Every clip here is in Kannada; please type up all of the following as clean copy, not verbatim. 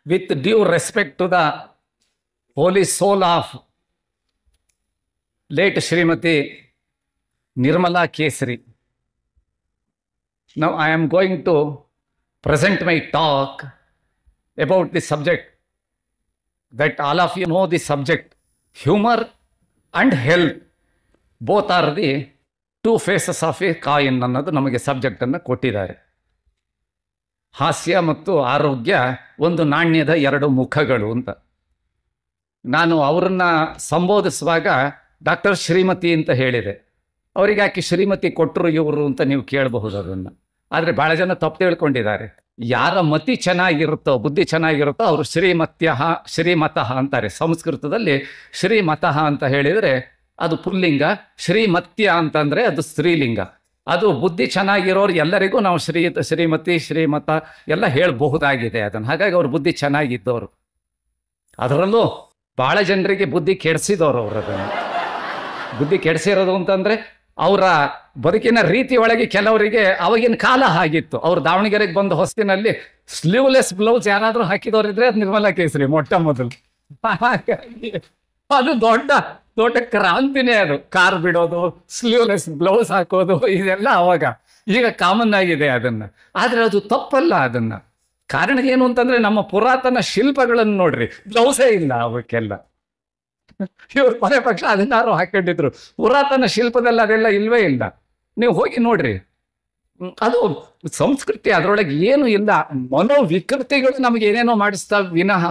with due respect to the holy soul of late Srimati Nirmala Kesari. Now I am going to present my talk about the subject that all of you know the subject. Humor and health both are the two faces of a coin ಅನ್ನೋದು ನಮಗೆ ಸಬ್ಜೆಕ್ಟನ್ನು ಕೊಟ್ಟಿದ್ದಾರೆ. ಹಾಸ್ಯ ಮತ್ತು ಆರೋಗ್ಯ ಒಂದು ನಾಣ್ಯದ ಎರಡು ಮುಖಗಳು ಅಂತ. ನಾನು ಅವರನ್ನು ಸಂಬೋಧಿಸುವಾಗ ಡಾಕ್ಟರ್ ಶ್ರೀಮತಿ ಅಂತ ಹೇಳಿದೆ. ಅವರಿಗೆ ಯಾಕೆ ಶ್ರೀಮತಿ ಕೊಟ್ಟರು ಇವರು ಅಂತ ನೀವು ಕೇಳಬಹುದು ಅದನ್ನು. ಆದರೆ ಭಾಳ ಜನ ತಪ್ಪು ತಿಳ್ಕೊಂಡಿದ್ದಾರೆ. ಯಾರ ಮತಿ ಚೆನ್ನಾಗಿರುತ್ತೋ, ಬುದ್ಧಿ ಚೆನ್ನಾಗಿರುತ್ತೋ ಅವರು ಶ್ರೀಮತಃ ಅಂತಾರೆ. ಸಂಸ್ಕೃತದಲ್ಲಿ ಶ್ರೀಮತಃ ಅಂತ ಹೇಳಿದರೆ ಅದು ಪುಲ್ಲಿಂಗ, ಶ್ರೀಮತ್ಯ ಅಂತಂದರೆ ಅದು ಸ್ತ್ರೀಲಿಂಗ. ಅದು ಬುದ್ಧಿ ಚೆನ್ನಾಗಿರೋರು ಎಲ್ಲರಿಗೂ ನಾವು ಶ್ರೀಮತಿ ಶ್ರೀಮತ ಎಲ್ಲ ಹೇಳಬಹುದಾಗಿದೆ ಅದನ್ನು. ಹಾಗಾಗಿ ಅವ್ರ ಬುದ್ಧಿ ಚೆನ್ನಾಗಿದ್ದವರು. ಅದರಲ್ಲೂ ಭಾಳ ಜನರಿಗೆ ಬುದ್ಧಿ ಕೆಡಿಸಿದವರು ಅವರು. ಅದನ್ನು ಬುದ್ಧಿ ಕೆಡಿಸಿರೋದು ಅಂತಂದರೆ ಅವರ ಬದುಕಿನ ರೀತಿ ಒಳಗೆ ಕೆಲವರಿಗೆ ಅವಾಗಿನ ಕಾಲ ಆಗಿತ್ತು. ಅವ್ರು ದಾವಣಗೆರೆಗೆ ಬಂದು ಹೊಸ್ತಿನಲ್ಲಿ ಸ್ಲೀವ್ಲೆಸ್ ಬ್ಲೌಸ್ ಯಾರಾದರೂ ಹಾಕಿದವರಿದ್ರೆ ಅದು ನಿರ್ಮಲಾ ಕೇಸರಿ ಮೊಟ್ಟ ಮೊದಲು. ಅದು ದೊಡ್ಡ ಕ್ರಾಂತಿನೇ ಅದು. ಕಾರ್ ಬಿಡೋದು, ಸ್ಲೀವ್ಲೆಸ್ ಬ್ಲೌಸ್ ಹಾಕೋದು, ಇದೆಲ್ಲ ಅವಾಗ. ಈಗ ಕಾಮನ್ ಆಗಿದೆ ಅದನ್ನು. ಆದರೆ ಅದು ತಪ್ಪಲ್ಲ ಅದನ್ನು. ಕಾರಣ ಏನು ಅಂತಂದರೆ ನಮ್ಮ ಪುರಾತನ ಶಿಲ್ಪಗಳನ್ನು ನೋಡ್ರಿ, ಬ್ಲೌಸೇ ಇಲ್ಲ ಅವಕ್ಕೆಲ್ಲ. ಇವ್ರು ಕೊನೆ ಪಕ್ಷ ಅದನ್ನಾರು ಹಾಕೊಂಡಿದ್ರು. ಪುರಾತನ ಶಿಲ್ಪದಲ್ಲಿ ಅದೆಲ್ಲ ಇಲ್ವೇ ಇಲ್ಲ. ನೀವು ಹೋಗಿ ನೋಡ್ರಿ, ಅದು ಸಂಸ್ಕೃತಿ. ಅದರೊಳಗೆ ಏನು ಇಲ್ಲ. ಮನೋವಿಕೃತಿಗಳು ನಮಗೆ ಏನೇನೋ ಮಾಡಿಸ್ತಾವೆ ವಿನಃ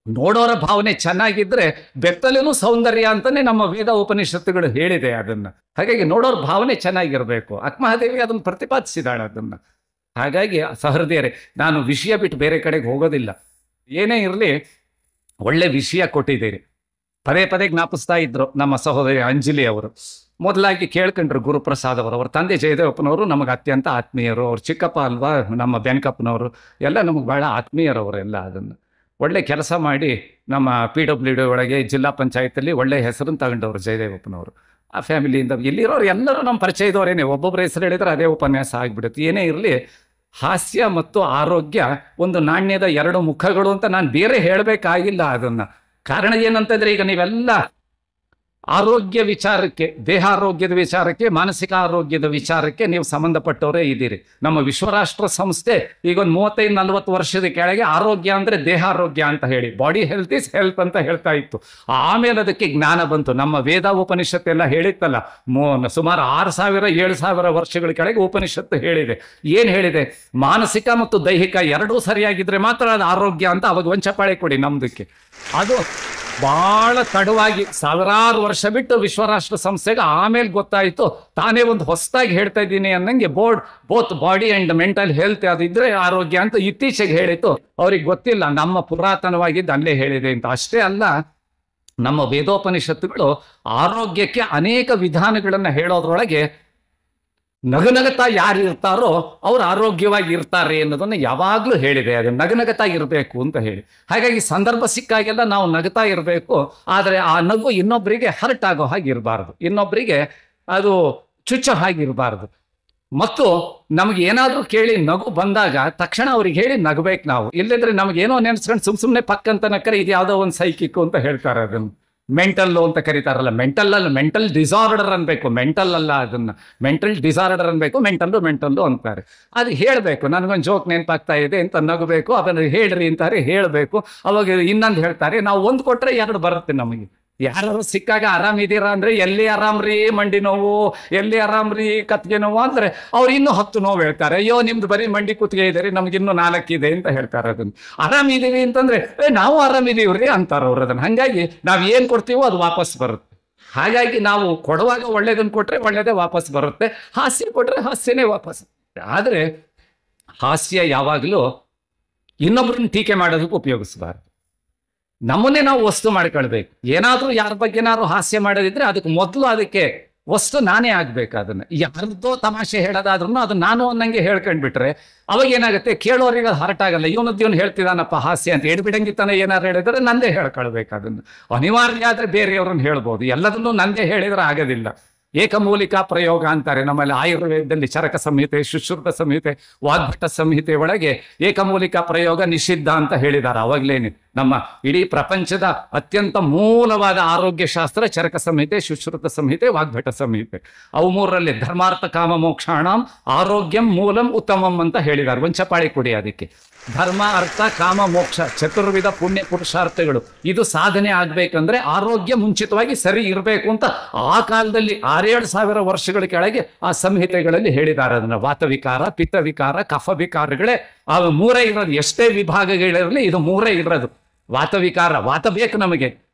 ನೋಡೋರ ಭಾವನೆ ಚೆನ್ನಾಗಿದ್ರೆ ಬೆತ್ತಲೇನೂ ಸೌಂದರ್ಯ ಅಂತಲೇ ನಮ್ಮ ವೇದ ಉಪನಿಷತ್ತುಗಳು ಹೇಳಿದೆ ಅದನ್ನು. ಹಾಗಾಗಿ ನೋಡೋರ ಭಾವನೆ ಚೆನ್ನಾಗಿರಬೇಕು. ಅಕ್ಕಮಹಾದೇವಿ ಅದನ್ನು ಪ್ರತಿಪಾದಿಸಿದಾಳೆ ಅದನ್ನು. ಹಾಗಾಗಿ ಸಹೃದಯರೇ, ನಾನು ವಿಷಯ ಬಿಟ್ಟು ಬೇರೆ ಕಡೆಗೆ ಹೋಗೋದಿಲ್ಲ. ಏನೇ ಇರಲಿ, ಒಳ್ಳೆ ವಿಷಯ ಕೊಟ್ಟಿದ್ದೀರಿ. ಪದೇ ಪದೇ ಜ್ಞಾಪಿಸ್ತಾ ಇದ್ರು ನಮ್ಮ ಸಹೋದರಿ ಅಂಜಲಿ ಅವರು. ಮೊದಲಾಗಿ ಕೇಳ್ಕೊಂಡ್ರು ಗುರುಪ್ರಸಾದ್ ಅವರು. ಅವ್ರ ತಂದೆ ಜಯದೇವಪ್ಪನವರು ನಮಗೆ ಅತ್ಯಂತ ಆತ್ಮೀಯರು. ಅವ್ರ ಚಿಕ್ಕಪ್ಪ ಅಲ್ವಾ ನಮ್ಮ ಬೆನಕಪ್ಪನವರು, ಎಲ್ಲ ನಮಗೆ ಭಾಳ ಆತ್ಮೀಯರವರೆಲ್ಲ. ಅದನ್ನು ಒಳ್ಳೆ ಕೆಲಸ ಮಾಡಿ ನಮ್ಮ PWD ಒಳಗೆ ಜಿಲ್ಲಾ ಪಂಚಾಯತಲ್ಲಿ ಒಳ್ಳೆ ಹೆಸರನ್ನು ತಗೊಂಡವರು ಜಯದೇವಪ್ಪನವರು. ಆ ಫ್ಯಾಮಿಲಿಯಿಂದ ಇಲ್ಲಿರೋರು ಎಲ್ಲರೂ ನಮ್ಮ ಪರಿಚಯದವರೇನೆ. ಒಬ್ಬೊಬ್ಬರ ಹೆಸರು ಹೇಳಿದರೆ ಅದೇ ಉಪನ್ಯಾಸ ಆಗಿಬಿಡುತ್ತೆ. ಏನೇ ಇರಲಿ, ಹಾಸ್ಯ ಮತ್ತು ಆರೋಗ್ಯ ಒಂದು ನಾಣ್ಯದ ಎರಡು ಮುಖಗಳು ಅಂತ ನಾನು ಬೇರೆ ಹೇಳಬೇಕಾಗಿಲ್ಲ ಅದನ್ನು. ಕಾರಣ ಏನಂತಂದರೆ, ಈಗ ನೀವೆಲ್ಲ ಆರೋಗ್ಯ ವಿಚಾರಕ್ಕೆ, ದೇಹ ಆರೋಗ್ಯದ ವಿಚಾರಕ್ಕೆ, ಮಾನಸಿಕ ಆರೋಗ್ಯದ ವಿಚಾರಕ್ಕೆ ನೀವು ಸಂಬಂಧಪಟ್ಟವರೇ ಇದ್ದೀರಿ. ನಮ್ಮ ವಿಶ್ವರಾಷ್ಟ್ರ ಸಂಸ್ಥೆ ಈಗ ಒಂದು 35-40 ವರ್ಷದ ಕೆಳಗೆ ಆರೋಗ್ಯ ಅಂದರೆ ದೇಹ ಆರೋಗ್ಯ ಅಂತ ಹೇಳಿ, ಬಾಡಿ ಹೆಲ್ತ್ ಈಸ್ ಹೆಲ್ತ್ ಅಂತ ಹೇಳ್ತಾ ಇತ್ತು. ಆಮೇಲೆ ಅದಕ್ಕೆ ಜ್ಞಾನ ಬಂತು. ನಮ್ಮ ವೇದ ಉಪನಿಷತ್ತೆಲ್ಲ ಹೇಳಿತ್ತಲ್ಲ, ಸುಮಾರು 6000-7000 ವರ್ಷಗಳ ಕೆಳಗೆ ಉಪನಿಷತ್ತು ಹೇಳಿದೆ. ಏನು ಹೇಳಿದೆ? ಮಾನಸಿಕ ಮತ್ತು ದೈಹಿಕ ಎರಡೂ ಸರಿಯಾಗಿದ್ದರೆ ಮಾತ್ರ ಅದು ಆರೋಗ್ಯ ಅಂತ. ಅವಾಗ ಒಂದು ಚಪ್ಪಾಳೆ ಕೊಡಿ ನಮ್ದಕ್ಕೆ. ಅದು ಭಾಳ ತಡವಾಗಿ ಸಾವಿರಾರು ವರ್ಷ ಬಿಟ್ಟು ವಿಶ್ವರಾಷ್ಟ್ರ ಸಂಸ್ಥೆಗೆ ಆಮೇಲೆ ಗೊತ್ತಾಯಿತು. ತಾನೇ ಒಂದು ಹೊಸದಾಗಿ ಹೇಳ್ತಾ ಇದ್ದೀನಿ ಅನ್ನಂಗೆ both body and mental health ಅದಿದ್ರೆ ಆರೋಗ್ಯ ಅಂತ ಇತ್ತೀಚೆಗೆ ಹೇಳಿತ್ತು. ಅವ್ರಿಗೆ ಗೊತ್ತಿಲ್ಲ ನಮ್ಮ ಪುರಾತನವಾಗಿದ್ದು ಅಲ್ಲೇ ಹೇಳಿದೆ ಅಂತ. ಅಷ್ಟೇ ಅಲ್ಲ, ನಮ್ಮ ವೇದೋಪನಿಷತ್ತುಗಳು ಆರೋಗ್ಯಕ್ಕೆ ಅನೇಕ ವಿಧಾನಗಳನ್ನು ಹೇಳೋದ್ರೊಳಗೆ ನಗನಗತಾ ಯಾರು ಇರ್ತಾರೋ ಅವ್ರು ಆರೋಗ್ಯವಾಗಿ ಇರ್ತಾರೆ ಅನ್ನೋದನ್ನು ಯಾವಾಗಲೂ ಹೇಳಿದೆ. ಅದು ನಗನಗತಾ ಇರಬೇಕು ಅಂತ ಹೇಳಿ. ಹಾಗಾಗಿ ಸಂದರ್ಭ ಸಿಕ್ಕಾಗೆಲ್ಲ ನಾವು ನಗತಾ ಇರಬೇಕು. ಆದರೆ ಆ ನಗು ಇನ್ನೊಬ್ಬರಿಗೆ ಹರ್ಟ್ ಆಗೋ ಹಾಗೆ ಇರಬಾರ್ದು, ಇನ್ನೊಬ್ಬರಿಗೆ ಅದು ಚುಚ್ಚೋ ಹಾಗಿರಬಾರ್ದು. ಮತ್ತು ನಮಗೆ ಏನಾದರೂ ಕೇಳಿ ನಗು ಬಂದಾಗ ತಕ್ಷಣ ಅವ್ರಿಗೆ ಹೇಳಿ ನಗಬೇಕು ನಾವು. ಇಲ್ಲದ್ರೆ ನಮಗೇನೋ ನೆನೆಸ್ಕೊಂಡು ಸುಮ್ಮನೆ ಪಕ್ಕಂತ ನಕ್ಕರೆ ಇದು ಯಾವುದೋ ಒಂದು ಸೈಕಿಕ್ಕು ಅಂತ ಹೇಳ್ತಾರೆ. ಅದನ್ನು ಮೆಂಟಲ್ಲು ಅಂತ ಕರೀತಾರಲ್ಲ. ಮೆಂಟಲ್ ಡಿಸಾರ್ಡರ್ ಅನ್ಬೇಕು, ಮೆಂಟಲ್ ಅಲ್ಲ. ಅದನ್ನು ಮೆಂಟಲ್ ಡಿಸಾರ್ಡರ್ ಅನ್ಬೇಕು, ಮೆಂಟಲ್ಲು ಅಂತಾರೆ. ಅದು ಹೇಳಬೇಕು. ನನಗೊಂದು ಜೋಕ್ ನೆನಪಾಗ್ತಾ ಇದೆ ಅಂತ ನಗಬೇಕು. ಅದನ್ನು ಹೇಳ್ರಿ ಅಂತಾರೆ, ಹೇಳಬೇಕು. ಅವಾಗ ಇನ್ನೊಂದು ಹೇಳ್ತಾರೆ. ನಾವು ಒಂದು ಕೊಟ್ಟರೆ ಎರಡು ಬರುತ್ತೆ ನಮಗೆ. ಯಾರು ಸಿಕ್ಕಾಗ ಆರಾಮಿದ್ದೀರಾ ಅಂದರೆ, ಎಲ್ಲಿ ಆರಾಮ್ರಿ ಮಂಡಿ ನೋವು, ಎಲ್ಲಿ ಆರಾಮ್ರಿ ಕತ್ತಿಗೆ ನೋವು ಅಂದರೆ ಅವ್ರು ಇನ್ನೂ 10 ನೋವು ಹೇಳ್ತಾರೆ. ಅಯ್ಯೋ ನಿಮ್ದು ಬರೀ ಮಂಡಿ ಕುತ್ತಿಗೆ ಇದೆ, ನಮಗಿನ್ನೂ 4 ಇದೆ ಅಂತ ಹೇಳ್ತಾರೆ. ಅದನ್ನು ಆರಾಮಿದ್ದೀವಿ ಅಂತಂದರೆ ನಾವು ಆರಾಮಿದ್ದೀವ್ರಿ ಅಂತಾರೆ ಅವ್ರು. ಅದನ್ನು ಹಾಗಾಗಿ ನಾವು ಏನು ಕೊಡ್ತೀವೋ ಅದು ವಾಪಸ್ ಬರುತ್ತೆ. ಹಾಗಾಗಿ ನಾವು ಕೊಡುವಾಗ ಒಳ್ಳೇದನ್ನು ಕೊಟ್ಟರೆ ಒಳ್ಳೇದೇ ವಾಪಸ್ ಬರುತ್ತೆ, ಹಾಸ್ಯ ಕೊಟ್ಟರೆ ಹಾಸ್ಯನೇ ವಾಪಸ್. ಆದರೆ ಹಾಸ್ಯ ಯಾವಾಗಲೂ ಇನ್ನೊಬ್ಬರನ್ನ ಟೀಕೆ ಮಾಡೋದಕ್ಕೆ ಉಪಯೋಗಿಸಬಾರ್ದು. ನಮ್ಮನ್ನೇ ನಾವು ವಸ್ತು ಮಾಡ್ಕೊಳ್ಬೇಕು. ಏನಾದರೂ ಯಾರ ಬಗ್ಗೆನಾದ್ರು ಹಾಸ್ಯ ಮಾಡೋದಿದ್ರೆ ಅದಕ್ಕೆ ಮೊದಲು ಅದಕ್ಕೆ ವಸ್ತು ನಾನೇ ಆಗ್ಬೇಕು. ಅದನ್ನು ಯಾರದ್ದೋ ತಮಾಷೆ ಹೇಳೋದಾದ್ರೂ ಅದನ್ನು ನಾನು ಅನ್ನಂಗೆ ಹೇಳ್ಕೊಂಡ್ಬಿಟ್ರೆ ಅವಾಗ ಏನಾಗುತ್ತೆ, ಕೇಳೋರಿಗೆ ಅದು ಹರ್ಟ್ ಆಗಲ್ಲ. ಇವನು ಹೇಳ್ತಿದ್ದಾನಪ್ಪ ಹಾಸ್ಯ ಅಂತ ಎಡ್ಬಿಡಂಗಿತ್ತಾನೆ. ಏನಾರು ಹೇಳಿದ್ರೆ ನಂದೇ ಹೇಳ್ಕೊಳ್ಬೇಕು. ಅದನ್ನು ಅನಿವಾರ್ಯ ಆದರೆ ಬೇರೆಯವ್ರನ್ನ ಹೇಳ್ಬೋದು. ಎಲ್ಲದನ್ನೂ ನಂದೇ ಹೇಳಿದ್ರೆ ಆಗೋದಿಲ್ಲ. ಏಕಮೂಲಿಕಾ ಪ್ರಯೋಗ ಅಂತಾರೆ ನಮ್ಮಲ್ಲಿ ಆಯುರ್ವೇದದಲ್ಲಿ ಚರಕ ಸಂಹಿತೆ, ಸುಶ್ರುತ ಸಂಹಿತೆ, ವಾಗ್ಭಟ ಸಂಹಿತೆ ಒಳಗೆ ಏಕಮೂಲಿಕಾ ಪ್ರಯೋಗ ನಿಷಿದ್ಧ ಅಂತ ಹೇಳಿದ್ದಾರೆ. ಅವಾಗಲೇನೆ ನಮ್ಮ ಇಡೀ ಪ್ರಪಂಚದ ಅತ್ಯಂತ ಮೂಲವಾದ ಆರೋಗ್ಯ ಶಾಸ್ತ್ರ ಚರಕ ಸಂಹಿತೆ, ಸುಶ್ರುತ ಸಂಹಿತೆ, ವಾಗ್ಭಟ ಸಂಹಿತೆ. ಅವು ಮೂರರಲ್ಲಿ ಧರ್ಮಾರ್ಥ ಕಾಮ ಮೋಕ್ಷಾಣಂ ಆರೋಗ್ಯಂ ಮೂಲಂ ಉತ್ತಮಂ ಅಂತ ಹೇಳಿದ್ದಾರೆ. ಒಂದು ಚಪಾಳಿ ಕೊಡಿ ಅದಕ್ಕೆ. ಧರ್ಮ, ಅರ್ಥ, ಕಾಮ, ಮೋಕ್ಷ ಚತುರ್ವಿಧ ಪುಣ್ಯ ಪುರುಷಾರ್ಥಗಳು. ಇದು ಸಾಧನೆ ಆಗ್ಬೇಕಂದ್ರೆ ಆರೋಗ್ಯ ಮುಂಚಿತವಾಗಿ ಸರಿ ಇರಬೇಕು ಅಂತ ಆ ಕಾಲದಲ್ಲಿ 6,000 ವರ್ಷಗಳ ಕೆಳಗೆ ಆ ಸಂಹಿತೆಗಳಲ್ಲಿ ಹೇಳಿದ್ದಾರೆ. ಅದನ್ನ ವಾತವಿಕಾರ, ಪಿತ್ತವಿಕಾರ, ಕಫ ವಿಕಾರಗಳೇ ಅವು ಮೂರೇ ಇರೋದು. ಎಷ್ಟೇ ವಿಭಾಗಗಳಿರಲಿ ಇದು ಮೂರೇ ಇರೋದು. ವಾತವಿಕಾರ, ವಾತ ಬೇಕು ನಮಗೆ,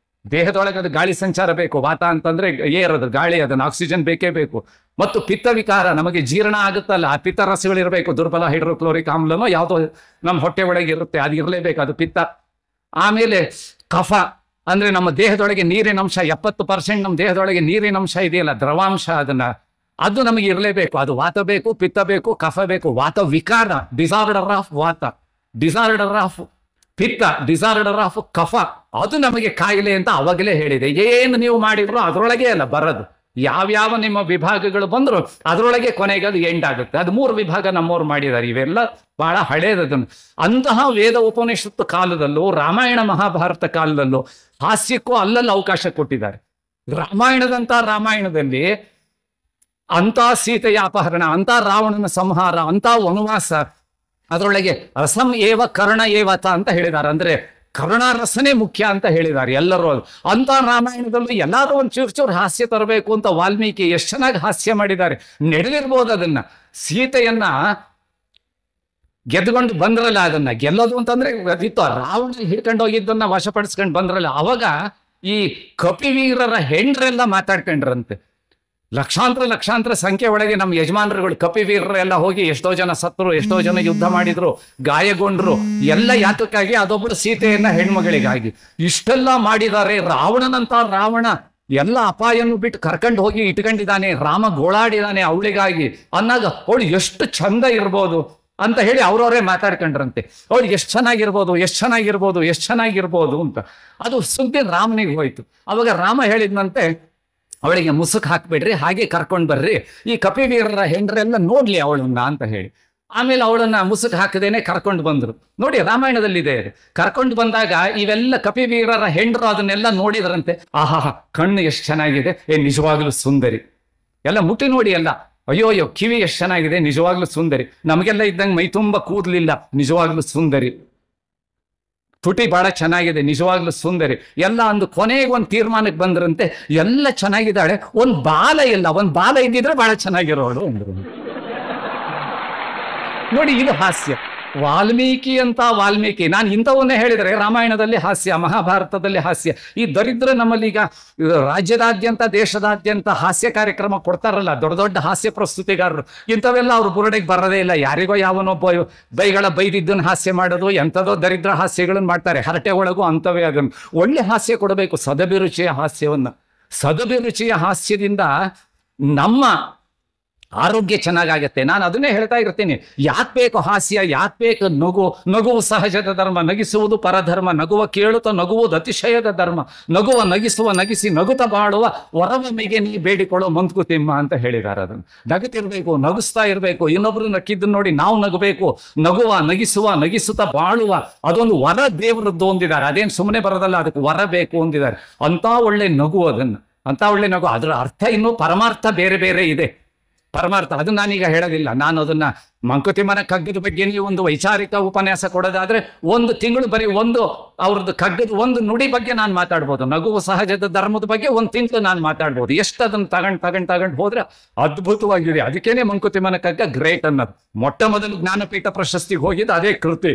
ದೇಹದೊಳಗೆ ಅದು ಗಾಳಿ ಸಂಚಾರ ಬೇಕು. ವಾತ ಅಂತಂದ್ರೆ ಏರದು ಗಾಳಿ, ಅದನ್ನು ಆಕ್ಸಿಜನ್ ಬೇಕೇ ಬೇಕು. ಮತ್ತು ಪಿತ್ತವಿಕಾರ, ನಮಗೆ ಜೀರ್ಣ ಆಗುತ್ತಲ್ಲ, ಆ ಪಿತ್ತ ರಸಗಳಿರಬೇಕು. ದುರ್ಬಲ ಹೈಡ್ರೋಕ್ಲೋರಿಕ್ ಆಮ್ಲನೋ ಯಾವುದೋ ನಮ್ಮ ಹೊಟ್ಟೆ ಒಳಗೆ ಇರುತ್ತೆ, ಅದು ಇರಲೇಬೇಕು, ಅದು ಪಿತ್ತ. ಆಮೇಲೆ ಕಫ ಅಂದ್ರೆ ನಮ್ಮ ದೇಹದೊಳಗೆ ನೀರಿನ ಅಂಶ 70% ನಮ್ಮ ದೇಹದೊಳಗೆ ನೀರಿನ ಅಂಶ ಇದೆಯಲ್ಲ, ದ್ರವಾಂಶ, ಅದು ನಮಗೆ ಇರಲೇಬೇಕು. ಅದು ವಾತ ಬೇಕು, ಪಿತ್ತ ಬೇಕು, ಕಫ ಬೇಕು. ವಾತ ವಿಕಾರ, ಡಿಸಾರ್ಡರ್ ಆಫ್ ವಾತ, ಡಿಸಾರ್ಡರ್ ಆಫ್ ಪಿತ್ತ, ಡಿಸಾರ್ಡರ್ ಆಫ್ ಕಫ, ಅದು ನಮಗೆ ಕಾಯಿಲೆ ಅಂತ ಅವಾಗಲೇ ಹೇಳಿದೆ. ಏನು ನೀವು ಮಾಡಿದ್ರು ಅದರೊಳಗೆ ಅಲ್ಲ ಬರೋದು. ಯಾವ್ಯಾವ ನಿಮ್ಮ ವಿಭಾಗಗಳು ಬಂದ್ರು ಅದರೊಳಗೆ ಕೊನೆಗೆ ಅದು ಎಂಡ್ ಆಗುತ್ತೆ. ಅದು 3 ವಿಭಾಗ ನಮ್ಮವ್ರು ಮಾಡಿದ್ದಾರೆ. ಇವೆಲ್ಲ ಬಹಳ ಹಳೇದದನ್ನು. ಅಂತಹ ವೇದ ಉಪನಿಷತ್ತು ಕಾಲದಲ್ಲೂ ರಾಮಾಯಣ ಮಹಾಭಾರತ ಕಾಲದಲ್ಲೂ ಹಾಸ್ಯಕ್ಕೂ ಅಲ್ಲಲ್ಲಿ ಅವಕಾಶ ಕೊಟ್ಟಿದ್ದಾರೆ. ರಾಮಾಯಣದಲ್ಲಿ ಅಂತ ಸೀತೆಯ ಅಪಹರಣ, ಅಂತ ರಾವಣನ ಸಂಹಾರ, ಅಂತ ವನವಾಸ, ಅದರೊಳಗೆ ರಸಂ ಏವ ಕರ್ಣ ಏವತ ಅಂತ ಹೇಳಿದ್ದಾರೆ. ಅಂದ್ರೆ ಕರ್ಣರಸನೇ ಮುಖ್ಯ ಅಂತ ಹೇಳಿದ್ದಾರೆ ಎಲ್ಲರೂ. ಅಂತ ರಾಮಾಯಣದಲ್ಲೂ ಎಲ್ಲಾದ್ರೂ ಒಂದು ಚೂರು ಹಾಸ್ಯ ತರಬೇಕು ಅಂತ ವಾಲ್ಮೀಕಿ ಎಷ್ಟು ಚೆನ್ನಾಗಿ ಹಾಸ್ಯ ಮಾಡಿದ್ದಾರೆ. ನಡೆದಿರ್ಬೋದು ಅದನ್ನ. ಸೀತೆಯನ್ನ ಗೆದ್ಕೊಂಡು ಬಂದ್ರಲ್ಲ, ಅದನ್ನ ಗೆಲ್ಲೋದು ಅಂತಂದ್ರೆ ಅದಿತ್ತು. ರಾವಣ ಹಿಡ್ಕೊಂಡು ಹೋಗಿದ್ದನ್ನ ವಶಪಡಿಸ್ಕೊಂಡು ಬಂದ್ರಲ್ಲ, ಅವಾಗ ಈ ಕಪಿವೀರರ ಹೆಂಡ್ರೆಲ್ಲ ಮಾತಾಡ್ಕೊಂಡ್ರಂತೆ. ಲಕ್ಷಾಂತರ ಸಂಖ್ಯೆ ಒಳಗೆ ನಮ್ಮ ಯಜಮಾನರುಗಳು ಕಪಿವೀರರೆಲ್ಲ ಹೋಗಿ ಎಷ್ಟೋ ಜನ ಸತ್ತರು, ಎಷ್ಟೋ ಜನ ಯುದ್ಧ ಮಾಡಿದ್ರು, ಗಾಯಗೊಂಡ್ರು. ಎಲ್ಲ ಯಾತಕ್ಕಾಗಿ? ಅದೊಬ್ಬಳು ಸೀತೆಯನ್ನ ಹೆಣ್ಮಗಳಿಗಾಗಿ. ಇಷ್ಟೆಲ್ಲ ಮಾಡಿದ್ದಾರೆ. ರಾವಣನಂತ ರಾವಣ ಎಲ್ಲ ಅಪಾಯನ್ನು ಬಿಟ್ಟು ಕರ್ಕೊಂಡು ಹೋಗಿ ಇಟ್ಕೊಂಡಿದ್ದಾನೆ, ರಾಮ ಗೋಳಾಡಿದಾನೆ ಅವಳಿಗಾಗಿ ಅನ್ನಾಗ ಅವಳು ಎಷ್ಟು ಚಂದ ಇರ್ಬೋದು ಅಂತ ಹೇಳಿ ಅವ್ರವರೇ ಮಾತಾಡ್ಕೊಂಡ್ರಂತೆ. ಅವಳು ಎಷ್ಟು ಚೆನ್ನಾಗಿರ್ಬೋದು ಅಂತ. ಅದು ಸುದ್ದಿ ರಾಮನಿಗೆ ಹೋಯ್ತು. ಅವಾಗ ರಾಮ ಹೇಳಿದ್ನಂತೆ, ಅವಳಿಗೆ ಮುಸುಕ್ ಹಾಕ್ಬಿಡ್ರಿ, ಹಾಗೆ ಕರ್ಕೊಂಡು ಬರ್ರಿ, ಈ ಕಪಿವೀರರ ಹೆಂಡ್ರೆಲ್ಲ ನೋಡ್ಲಿ ಅವಳನ್ನ ಅಂತ ಹೇಳಿ. ಆಮೇಲೆ ಅವಳನ್ನ ಮುಸುಕ್ ಹಾಕದೇನೆ ಕರ್ಕೊಂಡು ಬಂದ್ರು. ನೋಡಿ ರಾಮಾಯಣದಲ್ಲಿದೆ. ಕರ್ಕೊಂಡು ಬಂದಾಗ ಇವೆಲ್ಲ ಕಪಿವೀರರ ಹೆಂಡ್ರು ಅದನ್ನೆಲ್ಲ ನೋಡಿದ್ರಂತೆ. ಆಹಾ, ಕಣ್ಣು ಎಷ್ಟು ಚೆನ್ನಾಗಿದೆ, ನಿಜವಾಗ್ಲೂ ಸುಂದರಿ. ಎಲ್ಲ ಮುಟ್ಟಿ ನೋಡಿ, ಎಲ್ಲ ಅಯ್ಯೋ ಕಿವಿ ಎಷ್ಟು ಚೆನ್ನಾಗಿದೆ, ನಿಜವಾಗ್ಲೂ ಸುಂದರಿ. ನಮಗೆಲ್ಲ ಇದ್ದಂಗೆ ಮೈ ತುಂಬ ಕೂದಲಿಲ್ಲ, ನಿಜವಾಗ್ಲೂ ಸುಂದರಿ. ತುಟಿ ಬಹಳ ಚೆನ್ನಾಗಿದೆ, ನಿಜವಾಗ್ಲೂ ಸುಂದರಿ. ಎಲ್ಲ ಅಂದು ಕೊನೆಗೆ ಒಂದು ತೀರ್ಮಾನಕ್ಕೆ ಬಂದ್ರಂತೆ, ಎಲ್ಲ ಚೆನ್ನಾಗಿದ್ದಾಳೆ, ಒಂದು ಬಾಲ ಇದ್ದಿದ್ರೆ ಬಹಳ ಚೆನ್ನಾಗಿರೋಳು ಅಂದ್ರು. ನೋಡಿ, ಇದು ಹಾಸ್ಯ. ವಾಲ್ಮೀಕಿ ನಾನು ಇಂಥವನ್ನೇ ಹೇಳಿದರೆ ರಾಮಾಯಣದಲ್ಲಿ ಹಾಸ್ಯ, ಮಹಾಭಾರತದಲ್ಲಿ ಹಾಸ್ಯ. ಈ ದರಿದ್ರ ನಮ್ಮಲ್ಲಿ ಈಗ ರಾಜ್ಯದಾದ್ಯಂತ ದೇಶದಾದ್ಯಂತ ಹಾಸ್ಯ ಕಾರ್ಯಕ್ರಮ ಕೊಡ್ತಾರಲ್ಲ, ದೊಡ್ಡ ಹಾಸ್ಯ ಪ್ರಸ್ತುತಿಗಾರರು, ಇಂಥವೆಲ್ಲ ಅವ್ರು ಬುರುಡೆಗೆ ಬರೋದೇ ಇಲ್ಲ. ಯಾರಿಗೋ ಯಾವನೊಬ್ಬ ಬೈದಿದ್ದನ್ನು ಹಾಸ್ಯ ಮಾಡೋದು, ಎಂಥದೋ ದರಿದ್ರ ಹಾಸ್ಯಗಳನ್ನು ಮಾಡ್ತಾರೆ. ಹರಟೆ ಒಳಗೂ ಅಂಥವೇ. ಅದನ್ನು ಒಳ್ಳೆ ಹಾಸ್ಯ ಕೊಡಬೇಕು, ಸದಭಿರುಚಿಯ ಹಾಸ್ಯವನ್ನು. ಸದಭಿರುಚಿಯ ಹಾಸ್ಯದಿಂದ ನಮ್ಮ ಆರೋಗ್ಯ ಚೆನ್ನಾಗಾಗತ್ತೆ. ನಾನು ಅದನ್ನೇ ಹೇಳ್ತಾ ಇರ್ತೀನಿ. ಯಾಕೆ ಬೇಕು ಹಾಸ್ಯ, ಯಾಕೆ ಬೇಕು ನಗುವು ಸಹಜದ ಧರ್ಮ, ನಗಿಸುವುದು ಪರಧರ್ಮ, ನಗುವ ಕೇಳುತ್ತ ನಗುವುದು ಅತಿಶಯದ ಧರ್ಮ, ನಗಿಸಿ ನಗುತ್ತ ಬಾಳುವ ವರವಮಿಗೆ ನೀ ಬೇಡಿಕೊಳ್ಳೋ ಮಂತ್ಕುತಿಮ್ಮ ಅಂತ ಹೇಳಿದ್ದಾರೆ. ಅದನ್ನು ನಗುತ್ತಿರ್ಬೇಕು, ನಗಿಸ್ತಾ ಇರಬೇಕು. ಇನ್ನೊಬ್ರು ನಕ್ಕಿದ್ದನ್ನು ನೋಡಿ ನಾವು ನಗಬೇಕು. ನಗಿಸುತ್ತ ಬಾಳುವ ಅದೊಂದು ವರ ದೇವರದ್ದು ಹೊಂದಿದ್ದಾರೆ. ಅದೇನು ಸುಮ್ಮನೆ ಬರೋದಲ್ಲ, ಅದಕ್ಕೆ ವರ ಬೇಕು ಹೊಂದಿದ್ದಾರೆ. ಅಂತ ಒಳ್ಳೆ ನಗು, ಅದರ ಅರ್ಥ ಇನ್ನೂ ಪರಮಾರ್ಥ ಬೇರೆ ಬೇರೆ ಇದೆ. ಪರಮಾರ್ಥ ಅದು ನಾನೀಗ ಹೇಳೋದಿಲ್ಲ. ನಾನು ಅದನ್ನ ಮಂಕುತಿಮ್ಮನ ಕಗ್ಗದ ಬಗ್ಗೆ ನೀವು ಒಂದು ವೈಚಾರಿಕ ಉಪನ್ಯಾಸ ಕೊಡೋದಾದ್ರೆ 1 ತಿಂಗಳು ಬರೀ ಅವ್ರದ್ದು ಕಗ್ಗದ ಒಂದು ನುಡಿ ಬಗ್ಗೆ ನಾನು ಮಾತಾಡ್ಬೋದು. ನಗುವು ಸಹಜದ ಧರ್ಮದ ಬಗ್ಗೆ 1 ತಿಂಗಳು ನಾನು ಮಾತಾಡ್ಬೋದು. ಎಷ್ಟು ಅದನ್ನು ತಗೊಂಡು ಹೋದ್ರೆ ಅದ್ಭುತವಾಗಿದೆ. ಅದಕ್ಕೇನೆ ಮಂಕುತಿಮ್ಮನ ಕಗ್ಗ ಗ್ರೇಟ್ ಅನ್ನೋದು. ಮೊಟ್ಟ ಮೊದಲು ಜ್ಞಾನಪೀಠ ಪ್ರಶಸ್ತಿಗೆ ಹೋಗಿದ್ದು ಅದೇ ಕೃತಿ.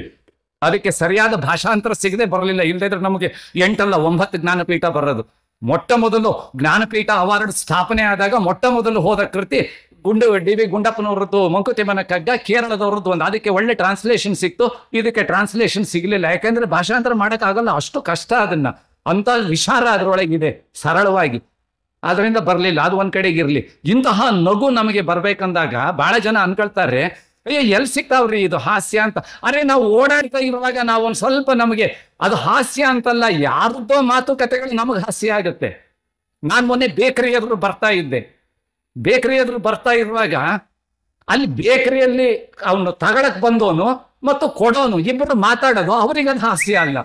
ಅದಕ್ಕೆ ಸರಿಯಾದ ಭಾಷಾಂತರ ಸಿಗದೆ ಬರಲಿಲ್ಲ. ಇಲ್ಲದಿದ್ರೆ ನಮಗೆ 8 ಅಲ್ಲ 9 ಜ್ಞಾನಪೀಠ ಬರೋದು. ಮೊಟ್ಟ ಮೊದಲು ಜ್ಞಾನಪೀಠ ಅವಾರ್ಡ್ ಸ್ಥಾಪನೆ ಆದಾಗ ಮೊಟ್ಟ ಮೊದಲು ಹೋದ ಕೃತಿ ಡಿ.ವಿ. ಗುಂಡಪ್ಪನವರದ್ದು ಮಂಕುತಿಮ್ಮನ ಕಗ್ಗ, ಕೇರಳದವರದ್ದು ಒಂದು. ಅದಕ್ಕೆ ಒಳ್ಳೆ ಟ್ರಾನ್ಸ್ಲೇಷನ್ ಸಿಕ್ತು, ಇದಕ್ಕೆ ಟ್ರಾನ್ಸ್ಲೇಷನ್ ಸಿಗಲಿಲ್ಲ. ಯಾಕೆಂದ್ರೆ ಭಾಷಾಂತರ ಮಾಡೋಕ್ಕಾಗಲ್ಲ, ಅಷ್ಟು ಕಷ್ಟ. ಅಂತ ವಿಚಾರ ಅದರೊಳಗಿದೆ ಸರಳವಾಗಿ, ಅದರಿಂದ ಬರಲಿಲ್ಲ. ಅದು ಒಂದ್ ಕಡೆಗೆ ಇರಲಿ. ಇಂತಹ ನಗು ನಮಗೆ ಬರ್ಬೇಕಂದಾಗ ಬಹಳ ಜನ ಅನ್ಕೊಳ್ತಾರೆ, ಎಲ್ಲಿ ಸಿಗ್ತಾವ್ರಿ ಇದು ಹಾಸ್ಯ ಅಂತ. ನಾವು ಓಡಾಡ್ತಾ ಇರುವಾಗ ನಾವು ಒಂದು ಸ್ವಲ್ಪ ನಮಗೆ ಅದು ಹಾಸ್ಯ ಅಂತಲ್ಲ, ಯಾರದ್ದೋ ಮಾತುಕತೆಗಳು ನಮಗೆ ಹಾಸ್ಯ ಆಗುತ್ತೆ. ನಾನು ಮೊನ್ನೆ ಬೇಕರಿ ಎದುರು ಬರ್ತಾ ಇದ್ದೆ. ಬೇಕರಿ ಎದುರು ಬರ್ತಾ ಇರುವಾಗ ಅಲ್ಲಿ ಬೇಕರಿಯಲ್ಲಿ ಅವನು ತಗೊಳಕ್ ಬಂದವನು ಮತ್ತು ಕೊಡೋನು ಇಬ್ಬರು ಮಾತಾಡೋದು ಅವರಿಗದು ಹಾಸ್ಯ ಅಲ್ಲ,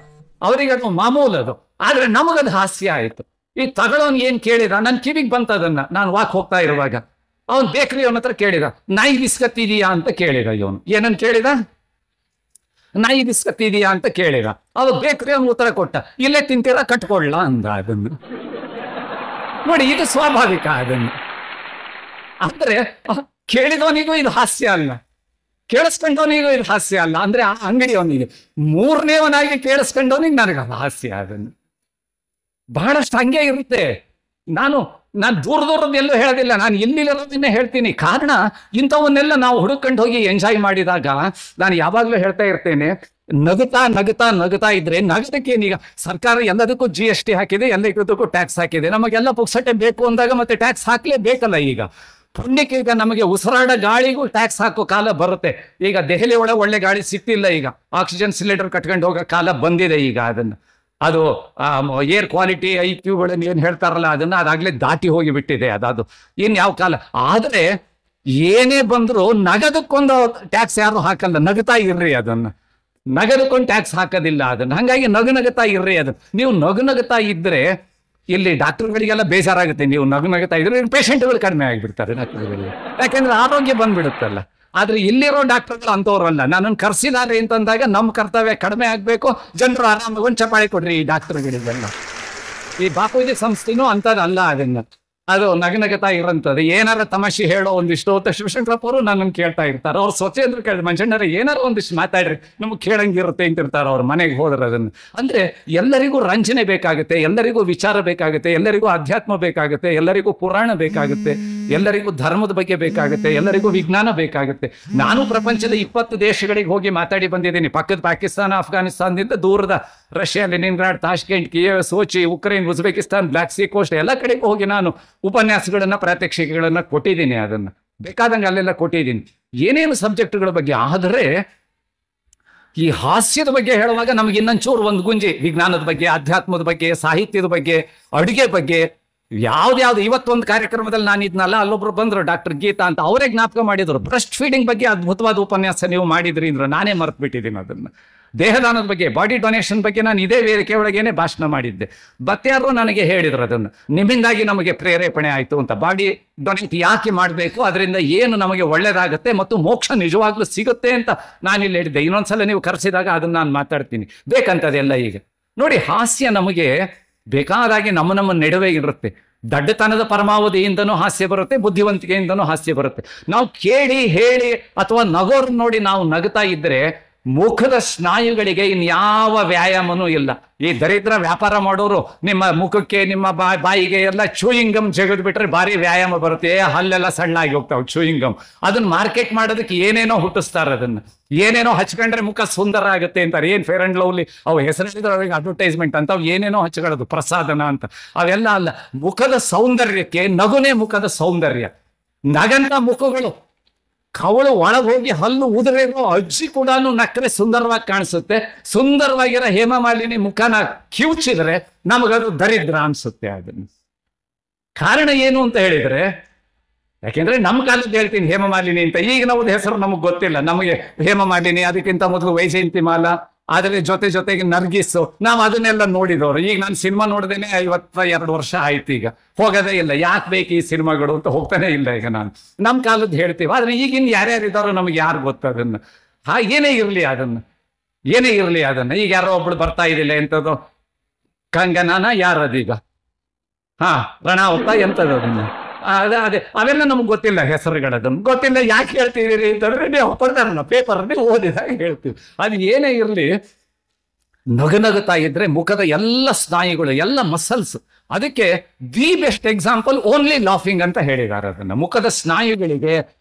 ಅವರಿಗದು ಮಾಮೂಲು ಅದು. ಆದ್ರೆ ನಮಗದು ಹಾಸ್ಯ ಆಯ್ತು. ಈ ತಗೊಳೋನ್ ಏನ್ ಕೇಳಿದ, ನನ್ ಕಿವಿಗೆ ಬಂತದನ್ನ, ನಾನು ವಾಕ್ ಹೋಗ್ತಾ ಇರುವಾಗ ಅವನ್ ಬೇಕರಿ ಅವನ ಹತ್ರ ಕೇಳಿದ, ನಾಯಿ ಬಿಸ್ಕತ್ತಿದೀಯಾ ಅಂತ ಕೇಳಿದ. ಇವನು ಏನನ್ ಕೇಳಿದ, ನಾಯಿ ಬಿಸ್ಕತ್ತಿದೀಯಾ ಅಂತ ಕೇಳಿದ. ಅವ ಬೇಕರಿ ಅವನು ಉತ್ತರ ಕೊಟ್ಟ, ಇಲ್ಲೇ ತಿಂತೀರಾ ಕಟ್ಕೊಳ್ಳ ಅಂದ. ಅದನ್ನು ನೋಡಿ, ಇದು ಸ್ವಾಭಾವಿಕ. ಅದನ್ನು ಅಂದ್ರೆ ಕೇಳಿದವನಿಗೂ ಇದು ಹಾಸ್ಯ ಅಲ್ಲ, ಕೇಳಿಸ್ಕೊಂಡವನಿಗೂ ಇದು ಹಾಸ್ಯ ಅಲ್ಲ. ಅಂದ್ರೆ ಆ ಅಂಗಡಿಯವನಿಗೆ, ಮೂರನೇವನಾಗಿ ಕೇಳಿಸ್ಕೊಂಡವನಿಗೆ ನನಗೆ ಹಾಸ್ಯ. ಅದನ್ನು ಬಹಳಷ್ಟು ಹಂಗೆ ಇರುತ್ತೆ. ನಾನು ದೂರದೆಲ್ಲೂ ಹೇಳೋದಿಲ್ಲ, ನಾನು ಇಲ್ಲಿರೋದನ್ನೇ ಹೇಳ್ತೀನಿ. ಕಾರಣ ಇಂಥವನ್ನೆಲ್ಲ ನಾವು ಹುಡುಕೊಂಡು ಹೋಗಿ ಎಂಜಾಯ್ ಮಾಡಿದಾಗ, ನಾನು ಯಾವಾಗಲೂ ಹೇಳ್ತಾ ಇರ್ತೇನೆ, ನಗುತ್ತಾ ಇದ್ರೆ, ನಗದಕ್ಕೇನೀಗ ಸರ್ಕಾರ ಎಲ್ಲದಕ್ಕೂ GST ಹಾಕಿದೆ, ಎಲ್ಲದಕ್ಕೂ ಟ್ಯಾಕ್ಸ್ ಹಾಕಿದೆ. ನಮಗೆಲ್ಲ ಪುಕ್ಸಟ್ಟೆ ಬೇಕು ಅಂದಾಗ ಮತ್ತೆ ಟ್ಯಾಕ್ಸ್ ಹಾಕ್ಲೇಬೇಕಲ್ಲ. ಈಗ ಪುಣ್ಯಕ್ಕೆ ಈಗ ನಮಗೆ ಉಸಿರಾಡ ಗಾಳಿಗೂ ಟ್ಯಾಕ್ಸ್ ಹಾಕೋ ಕಾಲ ಬರುತ್ತೆ. ಈಗ ದೆಹಲಿ ಒಳಗೆ ಒಳ್ಳೆ ಗಾಳಿ ಸಿಕ್ತಿಲ್ಲ, ಈಗ ಆಕ್ಸಿಜನ್ ಸಿಲಿಂಡರ್ ಕಟ್ಕೊಂಡು ಹೋಗೋ ಕಾಲ ಬಂದಿದೆ. ಈಗ ಅದು ಏರ್ ಕ್ವಾಲಿಟಿ IQಗಳನ್ನ ಏನು ಹೇಳ್ತಾರಲ್ಲ, ಅದಾಗಲೇ ದಾಟಿ ಹೋಗಿ ಬಿಟ್ಟಿದೆ. ಅದು ಇನ್ಯಾವ ಕಾಲ. ಆದರೆ ಏನೇ ಬಂದರೂ ನಗದಕ್ಕೊಂದು ಟ್ಯಾಕ್ಸ್ ಯಾರು ಹಾಕಲ್ಲ. ನಗುತ್ತಾ ಇರ್ರಿ, ನಗದಕ್ಕೊಂದು ಟ್ಯಾಕ್ಸ್ ಹಾಕೋದಿಲ್ಲ. ಹಾಗಾಗಿ ನಗುತ್ತಾ ಇರ್ರಿ. ನೀವು ನಗುತ್ತಾ ಇದ್ರೆ ಇಲ್ಲಿ ಡಾಕ್ಟರ್ಗಳಿಗೆಲ್ಲ ಬೇಜಾರಾಗುತ್ತೆ. ನೀವು ನಗುತ್ತಾ ಇದ್ರೆ ಪೇಷಂಟ್ಗಳು ಕಡಿಮೆ ಆಗಿಬಿಡ್ತಾರೆ ಡಾಕ್ಟರ್ಗಳಿಗೆ, ಯಾಕೆಂದ್ರೆ ಆರೋಗ್ಯ ಬಂದ್ಬಿಡುತ್ತಲ್ಲ. ಆದ್ರೆ ಇಲ್ಲಿರೋ ಡಾಕ್ಟರ್ಗಳು ಅಂತವ್ರಲ್ಲ. ನನ್ನನ್ನು ಕರ್ಸಿದ್ದಾರೆ ಅಂತಂದಾಗ ನಮ್ಮ ಕರ್ತವ್ಯ ಕಡಿಮೆ ಆಗ್ಬೇಕು, ಜನರು ಆರಾಮಾಗಿ ಒಂದು ಚಪಾಳಿ ಕೊಡ್ರಿ ಈ ಡಾಕ್ಟರ್ಗಳಿಗೆಲ್ಲ. ಈ ಬಾಪೂಜಿ ಸಂಸ್ಥೆನೂ ಅಂತದಲ್ಲ. ಅದು ನಗನಗತಾ ಇರೋಂಥದ್ದು. ಏನಾರ ತಮಾಷೆ ಹೇಳೋ ಒಂದಿಷ್ಟು ಹೊತ್ತು ಶಿವಶಂಕರಪ್ಪ ಅವರು ನನ್ನನ್ನು ಕೇಳ್ತಾ ಇರ್ತಾರೆ. ಅವ್ರು ಸ್ವಚ್ಛಂದ್ರು ಕೇಳಿದ್ರು, ಮಂಜಣ್ಣರ ಏನಾರು ಒಂದಿಷ್ಟು ಮಾತಾಡ್ರಿ, ನಮಗೆ ಕೇಳಂಗಿರುತ್ತೆ ಅಂತಿರ್ತಾರೆ ಅವ್ರ ಮನೆಗೆ ಹೋದ್ರೆ. ಅಂದ್ರೆ ಎಲ್ಲರಿಗೂ ರಂಜನೆ ಬೇಕಾಗುತ್ತೆ, ಎಲ್ಲರಿಗೂ ವಿಚಾರ ಬೇಕಾಗುತ್ತೆ, ಎಲ್ಲರಿಗೂ ಅಧ್ಯಾತ್ಮ ಬೇಕಾಗುತ್ತೆ, ಎಲ್ಲರಿಗೂ ಪುರಾಣ ಬೇಕಾಗುತ್ತೆ, ಎಲ್ಲರಿಗೂ ಧರ್ಮದ ಬಗ್ಗೆ ಬೇಕಾಗುತ್ತೆ, ಎಲ್ಲರಿಗೂ ವಿಜ್ಞಾನ ಬೇಕಾಗುತ್ತೆ. ನಾನು ಪ್ರಪಂಚದ 20 ದೇಶಗಳಿಗೆ ಹೋಗಿ ಮಾತಾಡಿ ಬಂದಿದ್ದೀನಿ. ಪಕ್ಕದ ಪಾಕಿಸ್ತಾನ, ಅಫ್ಘಾನಿಸ್ತಾನದಿಂದ ದೂರದ Russia, Leningrad, Tashkent, Kiev, Sochi, Ukraine, Uzbekistan, Black Sea coast ಎಲ್ಲ ಕಡೆಗೆ ಹೋಗಿ ನಾನು ಉಪನ್ಯಾಸಗಳನ್ನ, ಪ್ರಾತ್ಯಕ್ಷಿಕೆಗಳನ್ನ ಕೊಟ್ಟಿದ್ದೀನಿ. ಬೇಕಾದಂಗೆ ಅಲ್ಲೆಲ್ಲ ಕೊಟ್ಟಿದ್ದೀನಿ, ಏನೇನು ಸಬ್ಜೆಕ್ಟ್ಗಳ ಬಗ್ಗೆ. ಆದರೆ ಈ ಹಾಸ್ಯದ ಬಗ್ಗೆ ಹೇಳುವಾಗ ನಮ್ಗೆ ಇನ್ನೊಂಚೂರು ಒಂದು ಗುಂಜಿ, ವಿಜ್ಞಾನದ ಬಗ್ಗೆ, ಅಧ್ಯಾತ್ಮದ ಬಗ್ಗೆ, ಸಾಹಿತ್ಯದ ಬಗ್ಗೆ, ಅಡುಗೆ ಬಗ್ಗೆ, ಯಾವ್ದು. ಇವತ್ತೊಂದು ಕಾರ್ಯಕ್ರಮದಲ್ಲಿ ನಾನು ಇದ್ನಲ್ಲ, ಅಲ್ಲೊಬ್ರು ಬಂದ್ರು, ಡಾಕ್ಟರ್ ಗೀತಾ ಅಂತ, ಅವರೇ ಜ್ಞಾಪಕ ಮಾಡಿದ್ರು, ಬ್ರೆಸ್ಟ್ ಫೀಡಿಂಗ್ ಬಗ್ಗೆ ಅದ್ಭುತವಾದ ಉಪನ್ಯಾಸ ನೀವು ಮಾಡಿದ್ರಿ ಅಂದ್ರು. ನಾನೇ ಮರ್ತು ಬಿಟ್ಟಿದ್ದೀನಿ. ದೇಹದಾನದ ಬಗ್ಗೆ, ಬಾಡಿ ಡೊನೇಷನ್ ಬಗ್ಗೆ ನಾನು ಇದೇ ವೇದಿಕೆ ಒಳಗೇನೆ ಭಾಷಣ ಮಾಡಿದ್ದೆ. ಯಾರು ನನಗೆ ಹೇಳಿದ್ರು, ನಿಮ್ಮಿಂದಾಗಿ ನಮಗೆ ಪ್ರೇರೇಪಣೆ ಆಯಿತು ಅಂತ. ಬಾಡಿ ಡೊನೇಟ್ ಯಾಕೆ ಮಾಡಬೇಕು, ಅದರಿಂದ ಏನು ನಮಗೆ ಒಳ್ಳೇದಾಗುತ್ತೆ ಮತ್ತು ಮೋಕ್ಷ ನಿಜವಾಗ್ಲೂ ಸಿಗುತ್ತೆ ಅಂತ ನಾನಿಲ್ಲಿ ಹೇಳಿದ್ದೆ. ಇನ್ನೊಂದ್ಸಲ ನೀವು ಕರೆಸಿದಾಗ ನಾನು ಮಾತಾಡ್ತೀನಿ, ಬೇಕಂತದೆಲ್ಲ. ಈಗ ನೋಡಿ, ಹಾಸ್ಯ ನಮಗೆ ಬೇಕಾದಾಗಿ ನಮ್ಮ ನಡುವೆ ಇರುತ್ತೆ. ದಡ್ಡತನದ ಪರಮಾವಧಿಯಿಂದನೂ ಹಾಸ್ಯ ಬರುತ್ತೆ, ಬುದ್ಧಿವಂತಿಕೆಯಿಂದನೂ ಹಾಸ್ಯ ಬರುತ್ತೆ. ನಾವು ಕೇಳಿ ಹೇಳಿ ಅಥವಾ ನಗೋರ್ ನೋಡಿ ನಾವು ನಗುತ್ತಾ ಇದ್ರೆ ಮುಖದ ಸ್ನಾಯುಗಳಿಗೆ ಇನ್ಯಾವ ವ್ಯಾಯಾಮನೂ ಇಲ್ಲ. ಈ ದರಿದ್ರ ವ್ಯಾಪಾರ ಮಾಡೋರು ನಿಮ್ಮ ಮುಖಕ್ಕೆ, ನಿಮ್ಮ ಬಾಯಿಗೆ ಎಲ್ಲ ಚೂಯಿಂಗಮ್ ಜಗದ್ ಬಿಟ್ರೆ ಭಾರಿ ವ್ಯಾಯಾಮ ಬರುತ್ತೆ. ಹಲ್ಲೆಲ್ಲ ಸಣ್ಣಾಗಿ ಹೋಗ್ತಾವೆ ಚೂಯಿಂಗಮ್. ಅದನ್ನ ಮಾರ್ಕೆಟ್ ಮಾಡೋದಕ್ಕೆ ಏನೇನೋ ಹುಟ್ಟಿಸ್ತಾರೆ. ಏನೇನೋ ಹಚ್ಕೊಂಡ್ರೆ ಮುಖ ಸುಂದರ ಆಗುತ್ತೆ ಅಂತಾರೆ. ಏನ್ ಫೇರ್ ಅಂಡ್ ಲವ್ಲಿ ಅವು ಹೆಸರಿದ್ರೆ ಅವ್ರಿಗೆ ಅಡ್ವರ್ಟೈಸ್ಮೆಂಟ್ ಅಂತ ಏನೇನೋ ಹಚ್ಕೊಳ್ಳೋದು, ಪ್ರಸಾದನ ಅಂತ. ಅವೆಲ್ಲ ಅಲ್ಲ. ಮುಖದ ಸೌಂದರ್ಯಕ್ಕೆ ನಗುನೇ ಮುಖದ ಸೌಂದರ್ಯ. ನಗಂತ ಮುಖಗಳು, ಕವಳು ಒಳಗೆ ಹೋಗಿ ಹಲ್ಲು ಉದುರೇನೋ ಅಜ್ಜಿ ಕೂಡ ನಕ್ಕರೆ ಸುಂದರವಾಗಿ ಕಾಣಿಸುತ್ತೆ. ಸುಂದರವಾಗಿರೋ ಹೇಮಮಾಲಿನಿ ಮುಖನ ಕಿವುಚಿದ್ರೆ ನಮಗದು ದರಿದ್ರ ಅನ್ಸುತ್ತೆ. ಕಾರಣ ಏನು ಅಂತ ಹೇಳಿದ್ರೆ, ಯಾಕೆಂದ್ರೆ ನಮ್ಮ ಕಾಲದ್ದು ಹೇಳ್ತೀನಿ ಹೇಮಮಾಲಿನಿ ಅಂತ. ಈಗ ನಾವು ಹೆಸರು ನಮಗೆ ಗೊತ್ತಿಲ್ಲ. ನಮಗೆ ಹೇಮಮಾಲಿನಿ, ಅದಕ್ಕಿಂತ ಮೊದಲು ವೈಜಯಂತಿ ಮಾಲಾ, ಆದರೆ ಜೊತೆಗೆ ನರ್ಗಿಸ್ಸು, ನಾವು ಅದನ್ನೆಲ್ಲ ನೋಡಿದವರು. ಈಗ ನಾನು ಸಿನಿಮಾ ನೋಡ್ದೇನೆ 52 ವರ್ಷ ಆಯ್ತು. ಈಗ ಹೋಗೋದೇ ಇಲ್ಲ. ಯಾಕೆ ಬೇಕು ಈ ಸಿನಿಮಾಗಳು ಅಂತ ಹೋಗ್ತಾನೆ ಇಲ್ಲ. ಈಗ ನಮ್ಮ ಕಾಲದ್ದು ಹೇಳ್ತೀವಿ. ಆದ್ರೆ ಈಗಿನ ಯಾರ್ಯಾರಿದ್ದಾರೋ ನಮಗೆ ಯಾರು ಗೊತ್ತದನ್ನು. ಏನೇ ಇರಲಿ ಅದನ್ನ ಈಗ ಯಾರೋ ಒಬ್ಳು ಬರ್ತಾ ಇದಿಲ್ಲ, ಎಂಥದ್ದು ಕಂಗನಾನ ಯಾರದೀಗ ರಣಾವತ್ತ ಎಂಥದ್ದು ಅದನ್ನ, ಅದೇ ಅವೆಲ್ಲ ನಮ್ಗೆ ಗೊತ್ತಿಲ್ಲ, ಹೆಸರುಗಳದನ್ನು ಗೊತ್ತಿಲ್ಲ. ಯಾಕೆ ಹೇಳ್ತಿದ್ದೀರಿ ಅಂತಂದ್ರೆ ನೀವು ಕೊಡ್ತಾರಲ್ಲ ಪೇಪರಲ್ಲಿ ಓದಿದಾಗ ಹೇಳ್ತೀವಿ. ಅದು ಏನೇ ಇರಲಿ, ನಗುತ್ತಾ ಇದ್ರೆ ಮುಖದ ಎಲ್ಲ ಸ್ನಾಯುಗಳು, ಎಲ್ಲ ಮಸಲ್ಸ್, ಅದಕ್ಕೆ the best example only laughing ಅಂತ ಹೇಳಿದ್ದಾರೆ. ಅದನ್ನ ಮುಖದ ಸ್ನಾಯುಗಳಿಗೆ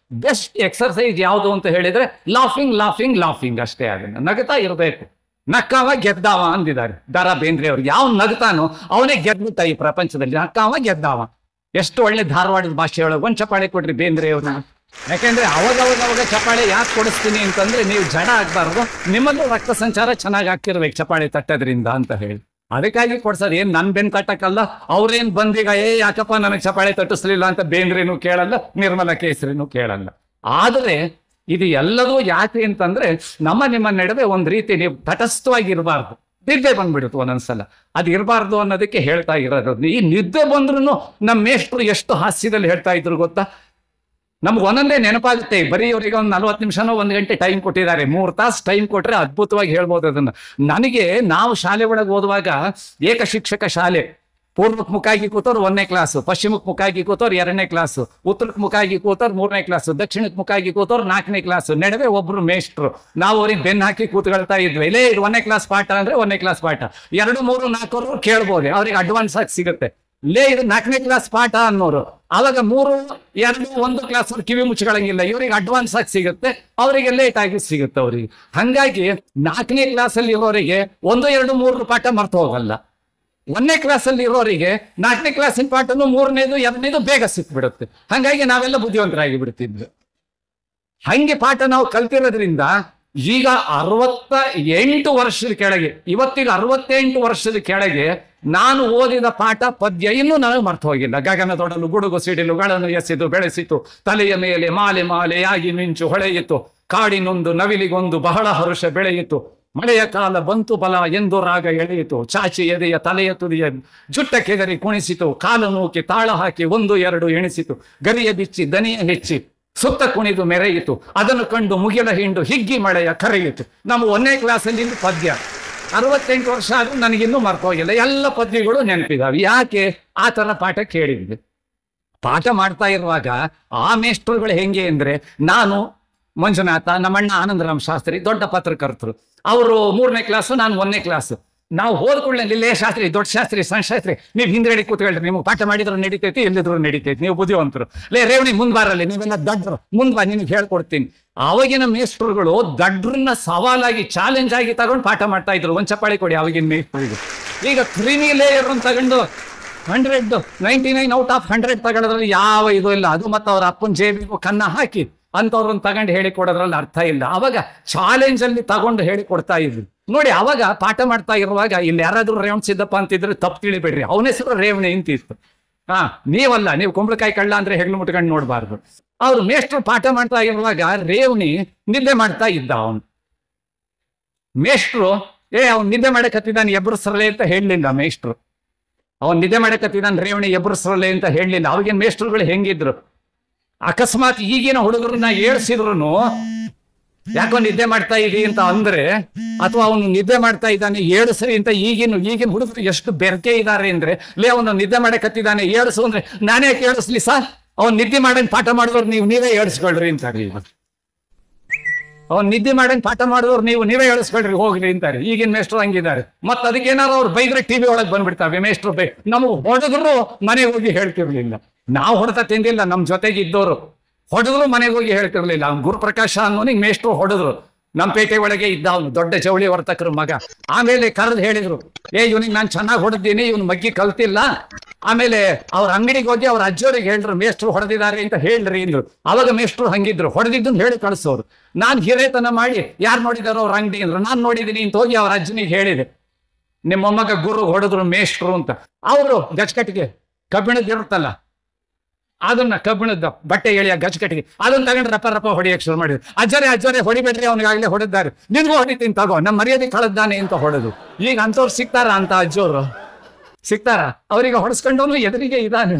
ಬೆಸ್ಟ್ ಎಕ್ಸರ್ಸೈಸ್ ಯಾವುದು ಅಂತ ಹೇಳಿದ್ರೆ ಲಾಫಿಂಗ್ ಅಷ್ಟೇ. ಅದನ್ನ ನಗುತ್ತಾ ಇರಬೇಕು. ನಕ್ಕಾವ ಗೆದ್ದಾವ ಅಂದಿದ್ದಾರೆ ದ.ರಾ. ಬೇಂದ್ರೆ ಅವ್ರು. ಯಾವ ನಗುತ್ತಾನೋ ಅವನೇ ಗೆದ್ಬಿಟ್ಟ ಈ ಪ್ರಪಂಚದಲ್ಲಿ. ನಕ್ಕಾವ ಗೆದ್ದಾವ. ಎಷ್ಟು ಒಳ್ಳೆ ಧಾರವಾಡದ ಭಾಷೆ ಒಳಗೆ ಒಂದು ಚಪಾಳೆ ಕೊಡ್ರಿ ಬೇಂದ್ರೆ ಅವ್ರನ್ನ. ಯಾಕೆಂದ್ರೆ ಅವಾಗ ಚಪಾಳೆ ಯಾಕೆ ಕೊಡಿಸ್ತೀನಿ ಅಂತಂದ್ರೆ ನೀವು ಜಡ ಆಗ್ಬಾರ್ದು, ನಿಮ್ಮಲ್ಲೂ ರಕ್ತ ಸಂಚಾರ ಚೆನ್ನಾಗಿ ಆಗ್ತಿರ್ಬೇಕು ಚಪಾಳೆ ತಟ್ಟೋದ್ರಿಂದ ಅಂತ ಹೇಳಿ. ಅದಕ್ಕಾಗಿ ಕೊಡ್ಸೋದು. ಏನ್ ನನ್ ಬೆನ್ ತಟ್ಟಕ್ಕಲ್ಲ. ಅವ್ರೇನ್ ಬಂದೀಗ ಯಾಕಪ್ಪ ನನಗೆ ಚಪಾಳೆ ತಟ್ಟಿಸ್ಲಿಲ್ಲ ಅಂತ ಬೇಂದ್ರೇನು ಕೇಳಲ್ಲ, ನಿರ್ಮಲಾ ಕೇಸರಿನೂ ಕೇಳಲ್ಲ. ಆದ್ರೆ ಇದು ಎಲ್ಲದೂ ಯಾಕೆ ಅಂತಂದ್ರೆ ನಿಮ್ಮ ನಡುವೆ ಒಂದ್ ರೀತಿ ನೀವು ತಟಸ್ಥವಾಗಿ ಇರಬಾರ್ದು. ನಿದ್ದೆ ಬಂದ್ಬಿಡುತ್ತೆ ಒಂದೊಂದ್ಸಲ. ಅದು ಇರಬಾರ್ದು ಅನ್ನೋದಕ್ಕೆ ಹೇಳ್ತಾ ಇರೋದು. ಈ ನಿದ್ದೆ ಬಂದ್ರು ನಮ್ಮ ಮೇಷ್ಟ್ರು ಎಷ್ಟು ಹಾಸ್ಯದಲ್ಲಿ ಹೇಳ್ತಾ ಇದ್ರು ಗೊತ್ತಾ? ನಮ್ಗೆ ಒಂದೊಂದೇ ನೆನಪಾಗುತ್ತೆ. ಬರೀ ಅವರಿಗೆ ಒಂದು 40 ನಿಮಿಷನೋ 1 ಗಂಟೆ ಟೈಮ್ ಕೊಟ್ಟಿದ್ದಾರೆ. 3 ತಾಸು ಟೈಮ್ ಕೊಟ್ರೆ ಅದ್ಭುತವಾಗಿ ಹೇಳ್ಬೋದು ಅದನ್ನ. ನನಗೆ ನಾವು ಶಾಲೆ ಒಳಗೆ ಓದುವಾಗ ಏಕಶಿಕ್ಷಕ ಶಾಲೆ. ಪೂರ್ವಕ್ಕೆ ಮುಖಾಗಿ ಕೂತವ್ರು 1ನೇ ಕ್ಲಾಸು, ಪಶ್ಚಿಮಕ್ಕೆ ಮುಖಾಗಿ ಕೂತವ್ರು 2ನೇ ಕ್ಲಾಸು, ಉತ್ತರಕ್ಕೆ ಮುಖಾಗಿ ಕೂತವ್ರು 3ನೇ ಕ್ಲಾಸು, ದಕ್ಷಿಣಕ್ಕೆ ಮುಖಾಗಿ ಕೂತವ್ರು 4ನೇ ಕ್ಲಾಸು. ನಡುವೆ ಒಬ್ರು ಮೇಷ್ಟ್ರು. ನಾವು ಅವ್ರಿಗೆ ಬೆನ್ನು ಹಾಕಿ ಕೂತ್ಕೊಳ್ತಾ ಇದ್ವಿ. ಇಲ್ಲೇ 1ನೇ ಕ್ಲಾಸ್ ಪಾಠ ಅಂದ್ರೆ 1ನೇ ಕ್ಲಾಸ್ ಪಾಠ. 2, 3, 4 ಕೇಳ್ಬೋದು, ಅವ್ರಿಗೆ ಅಡ್ವಾನ್ಸ್ ಆಗಿ ಸಿಗುತ್ತೆ. ಲೇ ಇದು 4ನೇ ಕ್ಲಾಸ್ ಪಾಠ ಅನ್ನೋರು. ಅವಾಗ 3, 2, 1 ಕ್ಲಾಸ್ ಅವ್ರು ಕಿವಿ ಮುಚ್ಕೊಳ್ಳಂಗಿಲ್ಲ. ಇವ್ರಿಗೆ ಅಡ್ವಾನ್ಸ್ ಆಗಿ ಸಿಗುತ್ತೆ, ಅವರಿಗೆ ಲೇಟ್ ಆಗಿ ಸಿಗುತ್ತೆ ಅವ್ರಿಗೆ. ಹಂಗಾಗಿ 4ನೇ ಕ್ಲಾಸಲ್ಲಿ ಇರೋರಿಗೆ 1, 2, 3 ಪಾಠ ಮರ್ತು ಹೋಗಲ್ಲ. 1ನೇ ಕ್ಲಾಸಲ್ಲಿ ಇರೋರಿಗೆ 4ನೇ ಕ್ಲಾಸಿನ ಪಾಠನು 3ನೇದು 2ನೇದು ಬೇಗ ಸಿಕ್ಬಿಡುತ್ತೆ. ಹಂಗಾಗಿ ನಾವೆಲ್ಲ ಬುದ್ಧಿವಂತರಾಗಿ ಬಿಡ್ತಿದ್ವಿ. ಹಂಗೆ ಪಾಠ ನಾವು ಕಲ್ತಿರೋದ್ರಿಂದ ಈಗ 68 ವರ್ಷದ ಕೆಳಗೆ, ಇವತ್ತಿಗೆ 68 ವರ್ಷದ ಕೆಳಗೆ ನಾನು ಓದಿದ ಪಾಠ ಪದ್ಯ ಇನ್ನೂ ನನಗೆ ಮರ್ತು ಹೋಗಿಲ್ಲ. ಗಗನದೊಡಲು ಗುಡುಗು ಸಿಡಿಲುಗಳನ್ನು ಎಸೆದು ಬೆಳೆಸಿತು, ತಲೆಯ ಮೇಲೆ ಮಾಲೆ ಮಾಲೆಯಾಗಿ ಮಿಂಚು ಹೊಳೆಯಿತು, ಕಾಡಿನೊಂದು ನವಿಲಿಗೊಂದು ಬಹಳ ಹರುಷ ಬೆಳೆಯಿತು, ಮಳೆಯ ಕಾಲ ಬಂತು ಬಲ ಎಂದು ರಾಗ ಎಳೆಯಿತು, ಚಾಚಿ ಎದೆಯ ತಲೆಯ ತುದಿಯ ಜುಟ್ಟ ಕೆದರಿ ಕುಣಿಸಿತು, ಕಾಲ ನೂಕಿ ತಾಳ ಹಾಕಿ 1, 2 ಎಣಿಸಿತು, ಗರಿಯ ಬಿಚ್ಚಿ ದನಿಯ ಹೆಚ್ಚಿ ಸುತ್ತ ಕುಣಿದು ಮೆರೆಯಿತು, ಅದನ್ನು ಕಂಡು ಮುಗಿಲ ಹಿಂಡು ಹಿಗ್ಗಿ ಮಳೆಯ ಕರೆಯಿತು. ನಮ್ಮ 1ನೇ ಕ್ಲಾಸಲ್ಲಿ ಪದ್ಯ 68 ವರ್ಷ ಆದ್ರೂ ನನಗಿನ್ನೂ ಮರ್ತೋಗಿಲ್ಲ. ಎಲ್ಲ ಪದ್ಯಗಳು ನೆನಪಿದಾವೆ. ಯಾಕೆ? ಆ ಥರ ಪಾಠ ಕೇಳಿದ್ವಿ. ಪಾಠ ಮಾಡ್ತಾ ಇರುವಾಗ ಆ ಮೇಷ್ಟ್ರುಗಳು ಹೆಂಗೆ ಅಂದ್ರೆ, ನಾನು ಮಂಜುನಾಥ, ನಮ್ಮಣ್ಣ ಆನಂದರಾಮ್ ಶಾಸ್ತ್ರಿ ದೊಡ್ಡ ಪತ್ರಕರ್ತರು, ಅವರು 3ನೇ ಕ್ಲಾಸು, ನಾನು 1ನೇ ಕ್ಲಾಸು. ನಾವು ಹೋದ್ಕೊಳ್ಳೆ ಲೇ ಶಾಸ್ತ್ರಿ, ದೊಡ್ಡ ಶಾಸ್ತ್ರಿ, ಸಣ್ಣ ಶಾಸ್ತ್ರಿ, ನೀವು ಹಿಂದ್ಗಡೆ ಕೂತ್ಕೊಳ್ರಿ, ನಿಮ್ಗೆ ಪಾಠ ಮಾಡಿದ್ರು ನಡೀತೈತಿ, ಎಲ್ಲಿದ್ರು ನಡೀತೈತಿ, ನೀವು ಬುದ್ಧಿವಂತರು. ಲೇ ರೇವಣಿ ಮುಂದ್ ಬಾರಲ್ಲಿ, ನೀವೆಲ್ಲ ದಡ್ರು, ಮುಂದ್ ಬಾ, ನಿನ್ಗೆ ಹೇಳ್ಕೊಡ್ತೀನಿ. ಅವಾಗಿನ ಮೇಷ್ಟ್ರುಗಳು ದಡ್ರನ್ನ ಸವಾಲಾಗಿ ಚಾಲೆಂಜ್ ಆಗಿ ತಗೊಂಡು ಪಾಠ ಮಾಡ್ತಾ ಇದ್ರು. ಒಂದ್ ಚಪ್ಪಾಳಿ ಕೊಡಿ ಅವಾಗಿನ ಮೇಷ್ಟ್ರಿಗೆ. ಈಗ ಕ್ರಿಮಿ ಲೇಯರ್ ತಗೊಂಡು 99 ಔಟ್ ಆಫ್ 100 ತಗೊಳ್ಳೋದ್ರಲ್ಲಿ ಯಾವ ಇದು ಇಲ್ಲ. ಅದು ಮತ್ತು ಅವ್ರ ಅಪ್ಪನ ಜೇಬಿಗೂ ಕನ್ನ ಹಾಕಿ ಅಂತವ್ರನ್ನ ತಗೊಂಡು ಹೇಳಿಕೊಡೋದ್ರಲ್ಲಿ ಅರ್ಥ ಇಲ್ಲ. ಅವಾಗ ಚಾಲೆಂಜ್ ಅಲ್ಲಿ ತಗೊಂಡು ಹೇಳಿಕೊಡ್ತಾ ಇದ್ರು. ನೋಡಿ, ಅವಾಗ ಪಾಠ ಮಾಡ್ತಾ ಇರುವಾಗ ಇಲ್ಲಿ ಯಾರಾದ್ರೂ ರೇವಣ್ ಸಿದ್ದಪ್ಪ ಅಂತಿದ್ರೆ ತಪ್ಪು ತಿಳಿಬೇಡ್ರಿ, ಅವನ ಹೆಸರು ರೇವಣಿ ಅಂತಿತ್ತು. ನೀವಲ್ಲ, ನೀವು ಕುಂಬಳಕಾಯಿ ಕಳ್ಳ ಅಂದ್ರೆ ಹೆಗ್ಲು ಮುಟ್ಕೊಂಡು ನೋಡ್ಬಾರ್ದು. ಅವ್ರು ಮೇಷ್ಟ್ರು ಪಾಠ ಮಾಡ್ತಾ ಇರುವಾಗ ರೇವಣಿ ನಿದ್ದೆ ಮಾಡ್ತಾ ಇದ್ದ. ಅವನು ಮೇಷ್ಟ್ರು ಅವ್ನು ನಿದ್ದೆ ಮಾಡಕತ್ತಿದ್ದಾನೆ ಎಬ್ಬರಿಸ್ರಲೆ ಅಂತ ಹೇಳಲಿಲ್ಲ ಮೇಷ್ಟ್ರು. ಅವ್ನು ನಿದ್ದೆ ಮಾಡಕತ್ತಿದ್ದಾನೆ ರೇವಣಿ ಎಬ್ಬರಿಸ್ರಲೆ ಅಂತ ಹೇಳಲಿಲ್ಲ. ಅವಾಗಿನ ಮೇಷ್ಟ್ರುಗಳು ಹೆಂಗಿದ್ರು, ಅಕಸ್ಮಾತ್ ಈಗಿನ ಹುಡುಗರನ್ನ ಏಳ್ಸಿದ್ರು ಯಾಕೋ ನಿದ್ದೆ ಮಾಡ್ತಾ ಇದೀ ಅಂತ ಅಂದ್ರೆ, ಅಥವಾ ಅವನು ನಿದ್ದೆ ಮಾಡ್ತಾ ಇದ್ದಾನೆ ಏಳ್ಸ್ರಿ ಅಂತ ಈಗಿನ ಹುಡುಗರು ಎಷ್ಟು ಬೆರಕೆ ಇದ್ದಾರೆ ಅಂದ್ರೆ, ಲೇ ಅವನು ನಿದ್ದೆ ಮಾಡಕತ್ತಿದ್ದಾನೆ ಏಳ್ಸು ಅಂದ್ರೆ ನಾನೇ ಕೇಳಿಸ್ಲಿ ಸರ್, ಅವ್ನು ನಿದ್ದೆ ಮಾಡಂಗ್ ಪಾಠ ಮಾಡಿದವ್ರು ನೀವೇ ಏಳ್ಸ್ಕೊಳ್ರಿ ಅಂತಾರೆ. ಅವ್ನು ನಿದ್ದೆ ಮಾಡಂಗ್ ಪಾಠ ಮಾಡಿದವ್ರು ನೀವೇ ಏಳಿಸ್ಕೊಳ್ರಿ ಹೋಗ್ರಿ ಅಂತಾರೆ ಈಗಿನ ಮೇಷ್ಟ್ರು ಹಂಗಿದ್ದಾರೆ. ಮತ್ ಅದಕ್ಕೇನಾರು ಅವ್ರು ಬೈದ್ರೆ ಟಿವಿ ಒಳಗೆ ಬಂದ್ಬಿಡ್ತಾವೆ ಮೇಷ್ಟ್ರು ಬೈ. ನಮಗೆ ಹೊಡೆದ್ರು ಮನೆಗೆ ಹೋಗಿ ಹೇಳ್ತಿರ್ಲಿಲ್ಲ. ನಾವು ಹೊಡೆತ ತಿಂದಿಲ್ಲ, ನಮ್ ಜೊತೆಗೆ ಇದ್ದವರು ಹೊಡೆದ್ರು ಮನೆಗೆ ಹೋಗಿ ಹೇಳ್ತಿರ್ಲಿಲ್ಲ. ಅವ್ನು ಗುರುಪ್ರಕಾಶ ಅನ್ನೋನಿಗೆ ಮೇಷ್ಟ್ರು ಹೊಡೆದ್ರು. ನಮ್ಮ ಪೇಟೆ ಒಳಗೆ ಇದ್ದ ಅವನು, ದೊಡ್ಡ ಜವಳಿ ವರ್ತಕರ ಮಗ. ಆಮೇಲೆ ಕರೆದು ಹೇಳಿದ್ರು, ಇವನಿಗೆ ನಾನು ಚೆನ್ನಾಗಿ ಹೊಡೆದಿದ್ದೀನಿ, ಇವನು ಮಗ್ಗಿ ಕಲ್ತಿಲ್ಲ. ಆಮೇಲೆ ಅವ್ರ ಅಂಗಡಿಗೆ ಹೋಗಿ ಅವ್ರ ಅಜ್ಜೋರಿಗೆ ಹೇಳಿದ್ರು, ಮೇಷ್ಟ್ರು ಹೊಡೆದಿದ್ದಾರೆ ಅಂತ ಹೇಳ್ರಿ ಅಂದ್ರು. ಅವಾಗ ಮೇಷ್ಟ್ರು ಹಂಗಿದ್ರು, ಹೊಡೆದಿದ್ದನ್ನು ಹೇಳಿ ಕಳಿಸೋರು. ನಾನು ಹಿರೇತನ ಮಾಡಿ ಯಾರು ನೋಡಿದಾರೋ ಅವ್ರ ಅಂಗಡಿ ಅಂದ್ರು. ನಾನು ನೋಡಿದ್ದೀನಿ ಅಂತ ಹೋಗಿ ಅವ್ರ ಅಜ್ಜನಿಗೆ ಹೇಳಿದೆ, ನಿಮ್ಮ ಮೊಮ್ಮಗ ಗುರು ಹೊಡೆದ್ರು ಮೇಷ್ಟ್ರು ಅಂತ. ಅವರು ಗಚ್ಕಟ್ಟಿಗೆ ಕಬ್ಬಿಣದ ಇರುತ್ತಲ್ಲ, ಅದನ್ನ ಕಬ್ಬಿಣದ ಬಟ್ಟೆ ಎಳೆಯ ಗಚ್ಕಟ್ಟಿಗೆ ಅದನ್ನ ತಗೊಂಡು ರಪ್ಪ ಹೊಡಿಯಕ್ಕೆ ಶುರು ಮಾಡಿದ್ರು. ಅಜ್ಜರೇ ಹೊಡಿಬೇಡ್ರಿ, ಅವನಿಗಾಗಲೇ ಹೊಡೆದಾರೆ, ನಿನ್ಗೂ ಹೊಡಿತೀನಿ ತಗೋ, ನಮ್ಮ ಮರ್ಯಾದೆ ಕಳೆದಾನೆ ಅಂತ ಹೊಡೆದು. ಈಗ ಅಂಥವ್ರು ಸಿಗ್ತಾರ ಅಂತ ಅಜ್ಜೋರು ಸಿಗ್ತಾರ? ಅವ್ರಿಗೆ ಹೊಡೆಸ್ಕೊಂಡವನು ಎದುರಿಗೆ ಇದ್ದಾನೆ,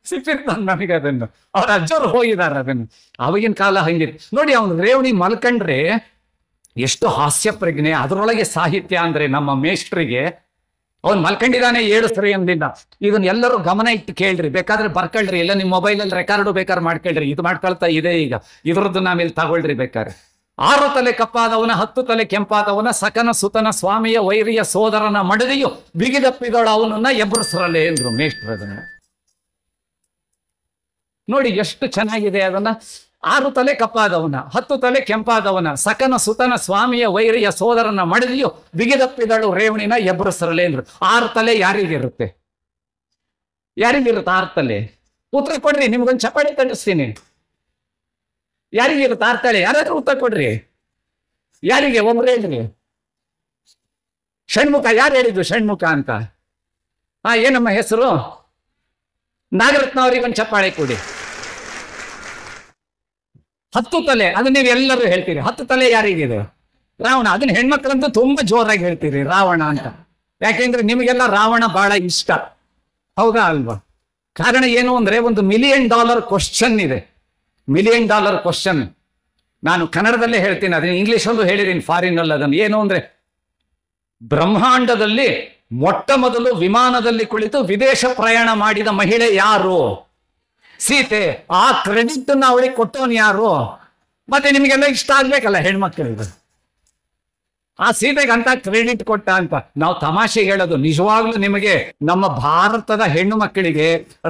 ಸಿಕ್ತಿರ್ತಾನೆ ನನಗೆ ಅದನ್ನು. ಅವ್ರ ಅಜ್ಜೋರು ಹೋಗಿದಾರ ಅದನ್ನು. ಅವಾಗಿನ ಕಾಲ ಹಂಗಿತ್ತು ನೋಡಿ. ಅವನು ರೇವಣಿ ಮಲ್ಕಂಡ್ರೆ ಎಷ್ಟು ಹಾಸ್ಯ ಪ್ರಜ್ಞೆ, ಅದರೊಳಗೆ ಸಾಹಿತ್ಯ ಅಂದ್ರೆ ನಮ್ಮ ಮೇಷ್ಟ್ರಿಗೆ. ಅವ್ನು ಮಲ್ಕೊಂಡಿದ್ದಾನೆ ಏಳಿಸ್ರಿ ಅಂದಿಲ್ಲ. ಇದನ್ನ ಎಲ್ಲರೂ ಗಮನ ಇಟ್ಟು ಕೇಳ್ರಿ, ಬೇಕಾದ್ರೆ ಬರ್ಕೊಳ್ರಿ, ಇಲ್ಲ ನಿಮ್ಮ ಮೊಬೈಲಲ್ಲಿ ರೆಕಾರ್ಡು ಬೇಕಾದ್ರೆ ಮಾಡ್ಕೊಳ್ರಿ. ಇದು ಮಾಡ್ಕೊಳ್ತಾ ಇದೆ ಈಗ, ಇದ್ರದ್ದು ನಾವಿಲ್ಲಿ ತಗೊಳ್ರಿ ಬೇಕಾದ್ರೆ. 6 ತಲೆ ಕಪ್ಪಾದವನ 10 ತಲೆ ಕೆಂಪಾದವನ ಸಕನ ಸುತನ ಸ್ವಾಮಿಯ ವೈರಿಯ ಸೋದರನ ಮಡದಿಯು ಬಿಗಿದಪ್ಪಿದಳ ಅವನನ್ನ ಎಬ್ಬರಿಸ್ರಲ್ಲೇ ಎಂದ್ರು ಮೇಷ್ಟ್ರು. ಅದನ್ನ ನೋಡಿ ಎಷ್ಟು ಚೆನ್ನಾಗಿದೆ. ಅದನ್ನ 6 ತಲೆ ಕಪ್ಪಾದವನ 10 ತಲೆ ಕೆಂಪಾದವನ ಸಕನ ಸುತನ ಸ್ವಾಮಿಯ ವೈರಿಯ ಸೋದರನ ಮಡದಿಯು ಬಿಗಿದಪ್ಪಿದಳು ರೇವಣಿನ ಎಬ್ಬರಿಸ್ರಲ್ಲೇ ಎಂದ್ರು. 6 ತಲೆ ಯಾರಿಗಿರುತ್ತೆ? 6 ತಲೆ? ಉತ್ತರ ಕೊಡ್ರಿ, ನಿಮ್ಗೊಂದು ಚಪಾಳಿ ತಟ್ಟಿಸ್ತೀನಿ. ಯಾರಿಗಿರುತ್ತೆ 6 ತಲೆ? ಯಾರಾದ್ರೂ ಉತ್ತರ ಕೊಡ್ರಿ. ಯಾರಿಗೆ? ಒಬ್ರು ಹೇಳ್ರಿ. ಷಣ್ಮುಖ ಯಾರು ಹೇಳಿದ್ದು ಷಣ್ಮುಖ ಅಂತ? ಏನಮ್ಮ ಹೆಸರು? ನಾಗರತ್ನ ಅವರಿಗೆ ಒಂದು ಚಪ್ಪಾಳೆ ಕೊಡಿ. 10 ತಲೆ, ಅದು ನೀವು ಎಲ್ಲರೂ ಹೇಳ್ತೀರಿ. 10 ತಲೆ ಯಾರಿಗಿದೆ? ರಾವಣ. ಅದನ್ನ ಹೆಣ್ಮಕ್ಳಂತೂ ತುಂಬಾ ಜೋರಾಗಿ ಹೇಳ್ತೀರಿ ರಾವಣ ಅಂತ. ಯಾಕೆಂದ್ರೆ ನಿಮಗೆಲ್ಲ ರಾವಣ ಬಹಳ ಇಷ್ಟ, ಹೌದಾ ಅಲ್ವಾ? ಕಾರಣ ಏನು ಅಂದ್ರೆ, ಒಂದು $1 ಮಿಲಿಯನ್ ಕ್ವಶನ್ ಇದೆ. $1 ಮಿಲಿಯನ್ ಕ್ವಶನ್. ನಾನು ಕನ್ನಡದಲ್ಲೇ ಹೇಳ್ತೀನಿ, ಅದನ್ನ ಇಂಗ್ಲಿಷಲ್ಲೂ ಹೇಳಿದ್ದೀನಿ, ಫಾರಿನಲ್ಲಿ. ಅದನ್ನು ಏನು ಅಂದ್ರೆ, ಬ್ರಹ್ಮಾಂಡದಲ್ಲಿ ಮೊಟ್ಟ ಮೊದಲು ವಿಮಾನದಲ್ಲಿ ಕುಳಿತು ವಿದೇಶ ಪ್ರಯಾಣ ಮಾಡಿದ ಮಹಿಳೆ ಯಾರು? ಸೀತೆ. ಆ ಕ್ರೆಡಿಟ್ ಅವಳಿಗೆ ಕೊಟ್ಟವನು ಯಾರು? ಮತ್ತೆ ನಿಮಗೆಲ್ಲ ಇಷ್ಟ ಆಗ್ಬೇಕಲ್ಲ ಹೆಣ್ಮಕ್ಳಿಗೆ, ಆ ಸೀತೆಗೆ ಅಂತ ಕ್ರೆಡಿಟ್ ಕೊಟ್ಟ ಅಂತ. ನಾವು ತಮಾಷೆ ಹೇಳೋದು, ನಿಜವಾಗ್ಲೂ ನಿಮಗೆ ನಮ್ಮ ಭಾರತದ ಹೆಣ್ಣು ಮಕ್ಕಳಿಗೆ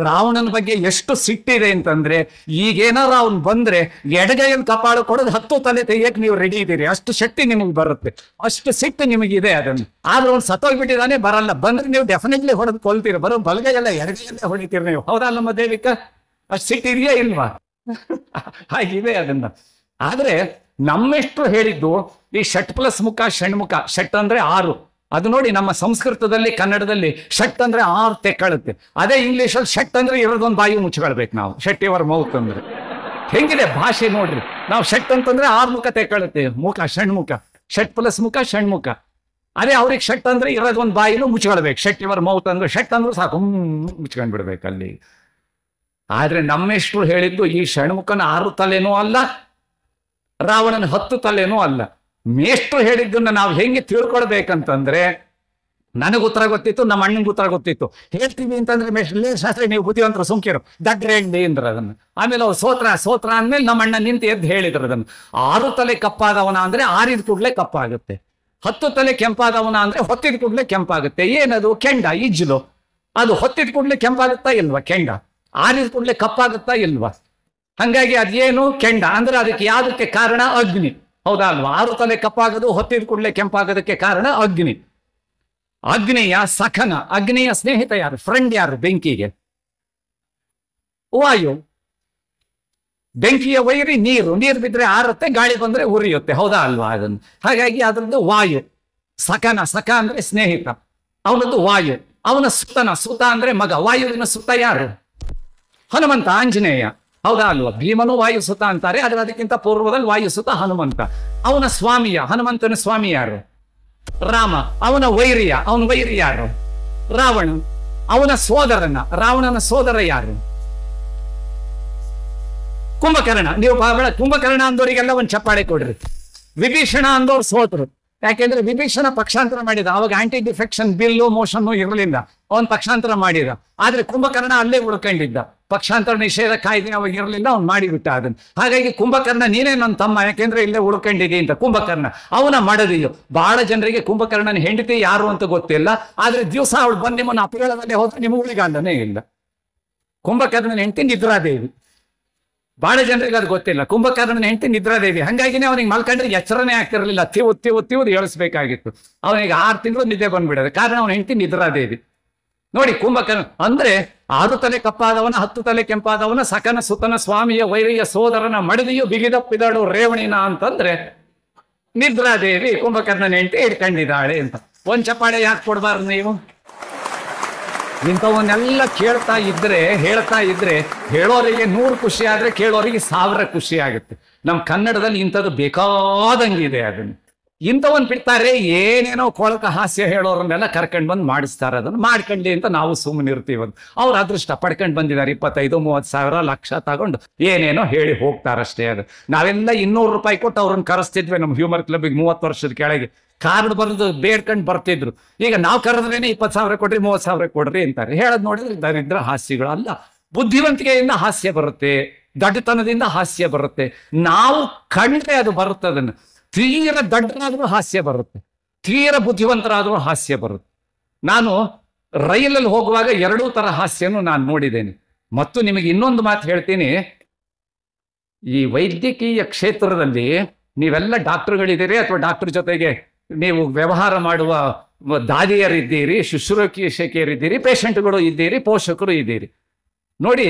ರಾವಣನ ಬಗ್ಗೆ ಎಷ್ಟು ಸಿಟ್ಟಿದೆ ಅಂತಂದ್ರೆ, ಈಗೇನಾರ ಅವ್ನು ಬಂದ್ರೆ ಎಡಗೈಯಲ್ಲಿ ಕಪಾಳು ಕೊಡೋದು 10 ತಲೆ ತೆಗಿಯಕ್ಕೆ ನೀವು ರೆಡಿ ಇದ್ದೀರಿ. ಅಷ್ಟು ಶಕ್ತಿ ನಿಮಗೆ ಬರುತ್ತೆ, ಅಷ್ಟು ಸಿಟ್ಟು ನಿಮಗಿದೆ. ಅದನ್ನು ಆದ್ರೆ ಅವ್ನು ಸತ್ತೋಗ್ಬಿಟ್ಟಿದ್ದಾನೆ, ಬರಲ್ಲ. ಬಂದ್ರೆ ನೀವು ಡೆಫಿನೆಟ್ಲಿ ಹೊಡೆದು ಕೊಲ್ತೀರಿ. ಬರೋ ಬಲಗೈಯಲ್ಲ ಎಡಗೈಯಲ್ಲೇ ಹೊಡಿತೀರಿ ನೀವು, ಹೌದಲ್ಲಮ್ಮ ದೇವಿಕ? ಅಷ್ಟು ಸಿಟ್ಟು ಇದೆಯಾ ಇಲ್ವಾ? ಹಾಗಿದೆ ಅದನ್ನ. ಆದ್ರೆ ನಮ್ಮೆಷ್ಟು ಹೇಳಿದ್ದು ಈ ಷಟ್ ಪ್ಲಸ್ ಮುಖ ಷಣ್ಮುಖ. ಷಟ್ ಅಂದ್ರೆ 6. ಅದು ನೋಡಿ, ನಮ್ಮ ಸಂಸ್ಕೃತದಲ್ಲಿ ಕನ್ನಡದಲ್ಲಿ ಷಟ್ ಅಂದ್ರೆ 6 ತೆಕ್ಕಳುತ್ತೆ. ಅದೇ ಇಂಗ್ಲೀಷಲ್ಲಿ ಷಟ್ ಅಂದ್ರೆ ಇರೋದೊಂದು ಬಾಯಿ ಮುಚ್ಕೊಳ್ಬೇಕು ನಾವು. ಶಟ್ ಯುವರ್ ಮೌತ್ ಅಂದ್ರೆ ಹೆಂಗಿದೆ ಭಾಷೆ ನೋಡ್ರಿ. ನಾವು ಷಟ್ ಅಂತಂದ್ರೆ 6 ಮುಖ ತೆಕ್ಕಳುತ್ತೆ, ಮುಖ ಷಣ್ಮುಖ. ಷಟ್ ಪ್ಲಸ್ ಮುಖ ಷಣ್ಮುಖ. ಅದೇ ಅವ್ರಿಗೆ ಷಟ್ ಅಂದ್ರೆ ಇರೋದೊಂದು ಬಾಯಿನೂ ಮುಚ್ಕೊಳ್ಬೇಕು. ಶಟ್ ಯುವರ್ ಮೌತ್ ಅಂದ್ರೆ, ಷಟ್ ಅಂದ್ರೆ ಸಾಕು ಮುಚ್ಕೊಂಡ್ಬಿಡ್ಬೇಕು ಅಲ್ಲಿ. ಆದ್ರೆ ನಮ್ಮೆಷ್ಟು ಹೇಳಿದ್ದು ಈ ಷಣ್ಮುಖನ 6 ತಲೆನೂ ಅಲ್ಲ, ರಾವಣನ 10 ತಲೆನೂ ಅಲ್ಲ. ಮೇಷ್ಟ್ರು ಹೇಳಿದ್ದನ್ನ ನಾವು ಹೆಂಗೆ ತಿಳ್ಕೊಳ್ಬೇಕಂತಂದ್ರೆ, ನನಗೆ ಉತ್ತರ ಗೊತ್ತಿತ್ತು, ನಮ್ಮ ಅಣ್ಣನಿಗೆ ಉತ್ತರ ಗೊತ್ತಿತ್ತು. ಹೇಳ್ತೀವಿ ಅಂತಂದ್ರೆ, ಮೇಷ್ಟ್ರಲ್ಲೇ ಶಾಸ್ತ್ರಿ ನೀವು ಬುದ್ಧಿವಂತರು ಸುಮ್ಕಿರು ದಡ್ರೇಂಡಿ ಅಂದ್ರ ಅದನ್ನು. ಆಮೇಲೆ ಅವ್ರು ಸೋತ್ರ ಅಂದ್ಮೇಲೆ ನಮ್ಮ ಅಣ್ಣ ನಿಂತು ಎದ್ದು ಹೇಳಿದ್ರು ಅದನ್ನು. 6 ತಲೆ ಕಪ್ಪಾದವನ ಅಂದ್ರೆ ಆರಿದ ಕೂಡಲೇ ಕಪ್ಪಾಗುತ್ತೆ, 10 ತಲೆ ಕೆಂಪಾದವನ ಅಂದ್ರೆ ಹೊತ್ತಿದ ಕೂಡಲೇ ಕೆಂಪಾಗುತ್ತೆ. ಏನದು? ಕೆಂಡ, ಇಜ್ಲು. ಅದು ಹೊತ್ತಿದ ಕೂಡಲೇ ಕೆಂಪಾಗುತ್ತಾ ಇಲ್ವಾ? ಕೆಂಡ. ಆರಿದ ಕೂಡಲೇ ಕಪ್ಪಾಗುತ್ತಾ ಇಲ್ವಾ? ಹಂಗಾಗಿ ಅದೇನು? ಕೆಂಡ ಅಂದ್ರೆ ಅದಕ್ಕೆ ಯಾವುದಕ್ಕೆ ಕಾರಣ? ಅಗ್ನಿ, ಹೌದಾ ಅಲ್ವಾ? 6 ತಲೆ ಕಪ್ಪಾಗೋದು, ಹೊತ್ತಿದ ಕೂಡಲೇ ಕೆಂಪಾಗೋದಕ್ಕೆ ಕಾರಣ ಅಗ್ನಿ. ಅಗ್ನಿಯ ಸಖನ, ಅಗ್ನಿಯ ಸ್ನೇಹಿತ ಯಾರು? ಫ್ರೆಂಡ್ ಯಾರು ಬೆಂಕಿಗೆ? ವಾಯು. ಬೆಂಕಿಯ ವೈರಿ ನೀರು. ನೀರು ಬಿದ್ದರೆ ಆರುತ್ತೆ, ಗಾಳಿ ಬಂದ್ರೆ ಉರಿಯುತ್ತೆ, ಹೌದಾ ಅಲ್ವಾ? ಅದನ್ನು ಹಾಗಾಗಿ ಅದರದ್ದು ವಾಯು. ಸಖನ, ಸಖ ಅಂದ್ರೆ ಸ್ನೇಹಿತ, ಅವನದ್ದು ವಾಯು. ಅವನ ಸುತನ, ಸುತ ಅಂದ್ರೆ ಮಗ. ವಾಯುವಿನ ಸುತ ಯಾರು? ಹನುಮಂತ, ಆಂಜನೇಯ, ಹೌದಾ ಅಲ್ವಾ? ಭೀಮನು ವಾಯುಸುತ ಅಂತಾರೆ, ಆದ್ರೆ ಅದಕ್ಕಿಂತ ಪೂರ್ವದಲ್ಲಿ ವಾಯುಸುತ ಹನುಮಂತ. ಅವನ ಸ್ವಾಮಿಯ, ಹನುಮಂತನ ಸ್ವಾಮಿ ಯಾರು? ರಾಮ. ಅವನ ವೈರಿಯ, ಅವನ ವೈರಿ ಯಾರು? ರಾವಣ. ಅವನ ಸೋದರನ, ರಾವಣನ ಸೋದರ ಯಾರು? ಕುಂಭಕರ್ಣ. ನೀವು ಕುಂಭಕರ್ಣ ಅಂದವರಿಗೆಲ್ಲ ಒಂದು ಚಪ್ಪಾಳೆ ಕೊಡ್ರಿ. ವಿಭೀಷಣ ಅಂದವ್ರು ಸೋತರು. ಯಾಕೆಂದ್ರೆ ವಿಭೀಷಣ ಪಕ್ಷಾಂತರ ಮಾಡಿದ. ಅವಾಗ ಆಂಟಿ ಡಿಫೆಕ್ಷನ್ ಬಿಲ್ಲು ಮೋಷನ್ನು ಇರಲಿಲ್ಲ, ಅವನ್ ಪಕ್ಷಾಂತರ ಮಾಡಿದ. ಆದ್ರೆ ಕುಂಭಕರ್ಣ ಅಲ್ಲೇ ಉಳ್ಕೊಂಡಿದ್ದ. ಪಕ್ಷಾಂತರ ನಿಷೇಧ ಕಾಯ್ದೆ ಅವಾಗ ಇರಲಿಲ್ಲ, ಅವ್ನು ಮಾಡಿಬಿಟ್ಟ ಅದನ್ನ. ಹಾಗಾಗಿ ಕುಂಭಕರ್ಣ ನೀನೇ ನನ್ನ ತಮ್ಮ, ಯಾಕೆಂದ್ರೆ ಇಲ್ಲೇ ಉಳ್ಕೊಂಡಿದೆ ಅಂತ. ಕುಂಭಕರ್ಣ ಅವನ ಮಡದಿಯು. ಬಹಳ ಜನರಿಗೆ ಕುಂಭಕರ್ಣನ ಹೆಂಡತಿ ಯಾರು ಅಂತ ಗೊತ್ತಿಲ್ಲ. ಆದ್ರೆ ದಿವಸ ಅವಳು ಬಂದು ನಿಮ್ಮನ್ನು ಅಪರಾಧದಲ್ಲಿ ಹೋದ್ರೆ ನಿಮಗೆ ಉಳಿಗಾಲನೇ ಇಲ್ಲ. ಕುಂಭಕರ್ಣನ ಹೆಂಡತಿ ನಿದ್ರಾದೇವಿ. ಬಹಳ ಜನರಿಗೆ ಅದು ಗೊತ್ತಿಲ್ಲ. ಕುಂಭಕರ್ಣನ ಹೆಂಡತಿ ನಿದ್ರಾದೇವಿ. ಹಂಗಾಗಿನೇ ಅವನಿಗೆ ಮಲ್ಕೊಂಡ್ರೆ ಎಚ್ಚರನೇ ಆಗ್ತಿರಲಿಲ್ಲ, ತಿವು ಎಳಿಸ್ಬೇಕಾಗಿತ್ತು. ಅವನಿಗೆ 6 ತಿಂಗಳು ನಿದ್ದೆ ಬಂದ್ಬಿಡೋದು, ಕಾರಣ ಅವನ ಹೆಂಡತಿ ನಿದ್ರಾದೇವಿ. ನೋಡಿ, ಕುಂಭಕರ್ಣ ಅಂದ್ರೆ 6 ತಲೆ ಕಪ್ಪಾದವನ, 10 ತಲೆ ಕೆಂಪಾದವನ, ಸಕನ ಸುತನ ಸ್ವಾಮಿಯ ವೈರಿಯ ಸೋದರನ ಮಡದಿಯು ಬಿಗಿದಪ್ಪಿದಾಳು ರೇವಣಿನ ಅಂತಂದ್ರೆ ನಿದ್ರಾದೇವಿ ಕುಂಭಕರ್ಣನ ಹೆಂಡತಿ ಇಟ್ಕೊಂಡಿದ್ದಾಳೆ ಅಂತ. ಒಂದ್ ಚಪ್ಪಾಳೆ ಯಾಕೆ ಕೊಡ್ಬಾರ್ದು ನೀವು? ಇಂಥವನ್ನೆಲ್ಲ ಕೇಳ್ತಾ ಇದ್ರೆ, ಹೇಳ್ತಾ ಇದ್ರೆ, ಹೇಳೋರಿಗೆ 100 ಖುಷಿ ಆದ್ರೆ ಕೇಳೋರಿಗೆ 1000 ಖುಷಿ ಆಗುತ್ತೆ. ನಮ್ಮ ಕನ್ನಡದಲ್ಲಿ ಇಂಥದ್ದು ಬೇಕಾದಂಗಿದೆ. ಅದನ್ನು ಇಂಥವನ್ ಬಿಡ್ತಾರೆ, ಏನೇನೋ ಕೊಳಕ ಹಾಸ್ಯ ಹೇಳೋರನ್ನೆಲ್ಲ ಕರ್ಕೊಂಡು ಬಂದು ಮಾಡಿಸ್ತಾರೆ. ಅದನ್ನು ಮಾಡ್ಕೊಂಡಿ ಅಂತ ನಾವು ಸುಮ್ಮನೆ ಇರ್ತೀವಿ. ಅವ್ರ ಅದೃಷ್ಟ ಪಡ್ಕೊಂಡು ಬಂದಿದ್ದಾರೆ. 25-30 ಸಾವಿರ ಲಕ್ಷ ತಗೊಂಡು ಏನೇನೋ ಹೇಳಿ ಹೋಗ್ತಾರಷ್ಟೇ. ಅದು ನಾವೆಲ್ಲ 200 ರೂಪಾಯಿ ಕೊಟ್ಟು ಅವ್ರನ್ನ ಕರೆಸ್ತಿದ್ವಿ ನಮ್ಮ ಹ್ಯೂಮರ್ ಕ್ಲಬ್ಗೆ 30 ವರ್ಷದ ಕೆಳಗೆ. ಕಾರ್ಡ್ ಬರೆದು ಬೇಡ್ಕೊಂಡು ಬರ್ತಿದ್ರು. ಈಗ ನಾವು ಕರೆದ್ರೇನೆ 20 ಸಾವಿರ ಕೊಡ್ರಿ, 30 ಸಾವಿರ ಕೊಡ್ರಿ ಅಂತಾರೆ. ಹೇಳೋದು ನೋಡಿದ್ರೆ ದರಿದ್ರ ಹಾಸ್ಯಗಳು ಅಲ್ಲ. ಬುದ್ಧಿವಂತಿಕೆಯಿಂದ ಹಾಸ್ಯ ಬರುತ್ತೆ, ದಡ್ಡತನದಿಂದ ಹಾಸ್ಯ ಬರುತ್ತೆ. ನಾವು ಕಂಡ್ರೆ ಅದು ಬರುತ್ತೆ. ಅದನ್ನು ತೀರ ದಡ್ಡರಾದ್ರೂ ಹಾಸ್ಯ ಬರುತ್ತೆ, ತೀರ ಬುದ್ಧಿವಂತರಾದ್ರೂ ಹಾಸ್ಯ ಬರುತ್ತೆ. ನಾನು ರೈಲಲ್ಲಿ ಹೋಗುವಾಗ 2 ಥರ ಹಾಸ್ಯನೂ ನಾನು ನೋಡಿದ್ದೇನೆ. ಮತ್ತು ನಿಮಗೆ ಇನ್ನೊಂದು ಮಾತು ಹೇಳ್ತೀನಿ. ಈ ವೈದ್ಯಕೀಯ ಕ್ಷೇತ್ರದಲ್ಲಿ ನೀವೆಲ್ಲ ಡಾಕ್ಟರ್ಗಳಿದ್ದೀರಿ, ಅಥವಾ ಡಾಕ್ಟರ್ ಜೊತೆಗೆ ನೀವು ವ್ಯವಹಾರ ಮಾಡುವ ದಾದಿಯರಿದ್ದೀರಿ, ಶುಶ್ರೂಷಕಿಯರಿದ್ದೀರಿ, ಪೇಷಂಟ್ಗಳು ಇದ್ದೀರಿ, ಪೋಷಕರು ಇದ್ದೀರಿ. ನೋಡಿ,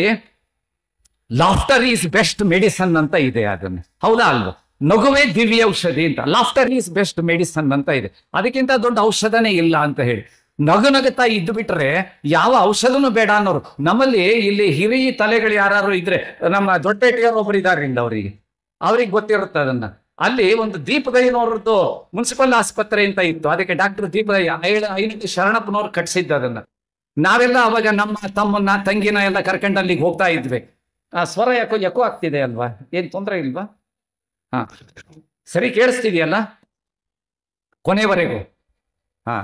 ಲಾಫ್ಟರ್ ಈಸ್ ಬೆಸ್ಟ್ ಮೆಡಿಸನ್ ಅಂತ ಇದೆ. ಅದನ್ನು ಹೌದಾ ಅಲ್ವಾ? ನಗುವೇ ದಿವ್ಯ ಔಷಧಿ ಅಂತ, ಲಾಫ್ಟರ್ ಈಸ್ ಬೆಸ್ಟ್ ಮೆಡಿಸನ್ ಅಂತ ಇದೆ. ಅದಕ್ಕಿಂತ ದೊಡ್ಡ ಔಷಧನೇ ಇಲ್ಲ ಅಂತ ಹೇಳಿ ನಗು ನಗುತ್ತಾ ಇದ್ದು ಬಿಟ್ರೆ ಯಾವ ಔಷಧನೂ ಬೇಡ ಅನ್ನೋರು. ನಮ್ಮಲ್ಲಿ ಇಲ್ಲಿ ಹಿರಿಯ ತಲೆಗಳು ಯಾರು ಇದ್ರೆ, ನಮ್ಮ ದೊಡ್ಡಪೇಟೆಯವರು ಒಬ್ರು ಇದ್ದಾರೆ ಇಲ್ಲ, ಅವ್ರಿಗೆ ಗೊತ್ತಿರುತ್ತೆ ಅದನ್ನ. ಅಲ್ಲಿ ಒಂದು ದೀಪದಯ್ಯನವ್ರದ್ದು ಮುನ್ಸಿಪಲ್ ಆಸ್ಪತ್ರೆ ಅಂತ ಇತ್ತು, ಅದಕ್ಕೆ ಡಾಕ್ಟರ್ ದೀಪದಯ್ಯ ಐನತಿ ಶರಣಪ್ಪನವ್ರು ಕಟ್ಸಿದ್ದ ಅದನ್ನ. ನಾವೆಲ್ಲ ಅವಾಗ ನಮ್ಮ ತಮ್ಮನ್ನ ತಂಗಿನ ಎಲ್ಲ ಕರ್ಕೊಂಡು ಅಲ್ಲಿಗೆ ಹೋಗ್ತಾ ಇದ್ವಿ. ಆ ಸ್ವರ ಯಾಕೋ ಆಗ್ತಿದೆ ಅಲ್ವಾ, ಏನ್ ತೊಂದರೆ ಇಲ್ವಾ? ಹಾ ಸರಿ ಕೇಳಿಸ್ತಿದೆಯಲ್ಲ ಕೊನೆವರೆಗೂ? ಹಾ,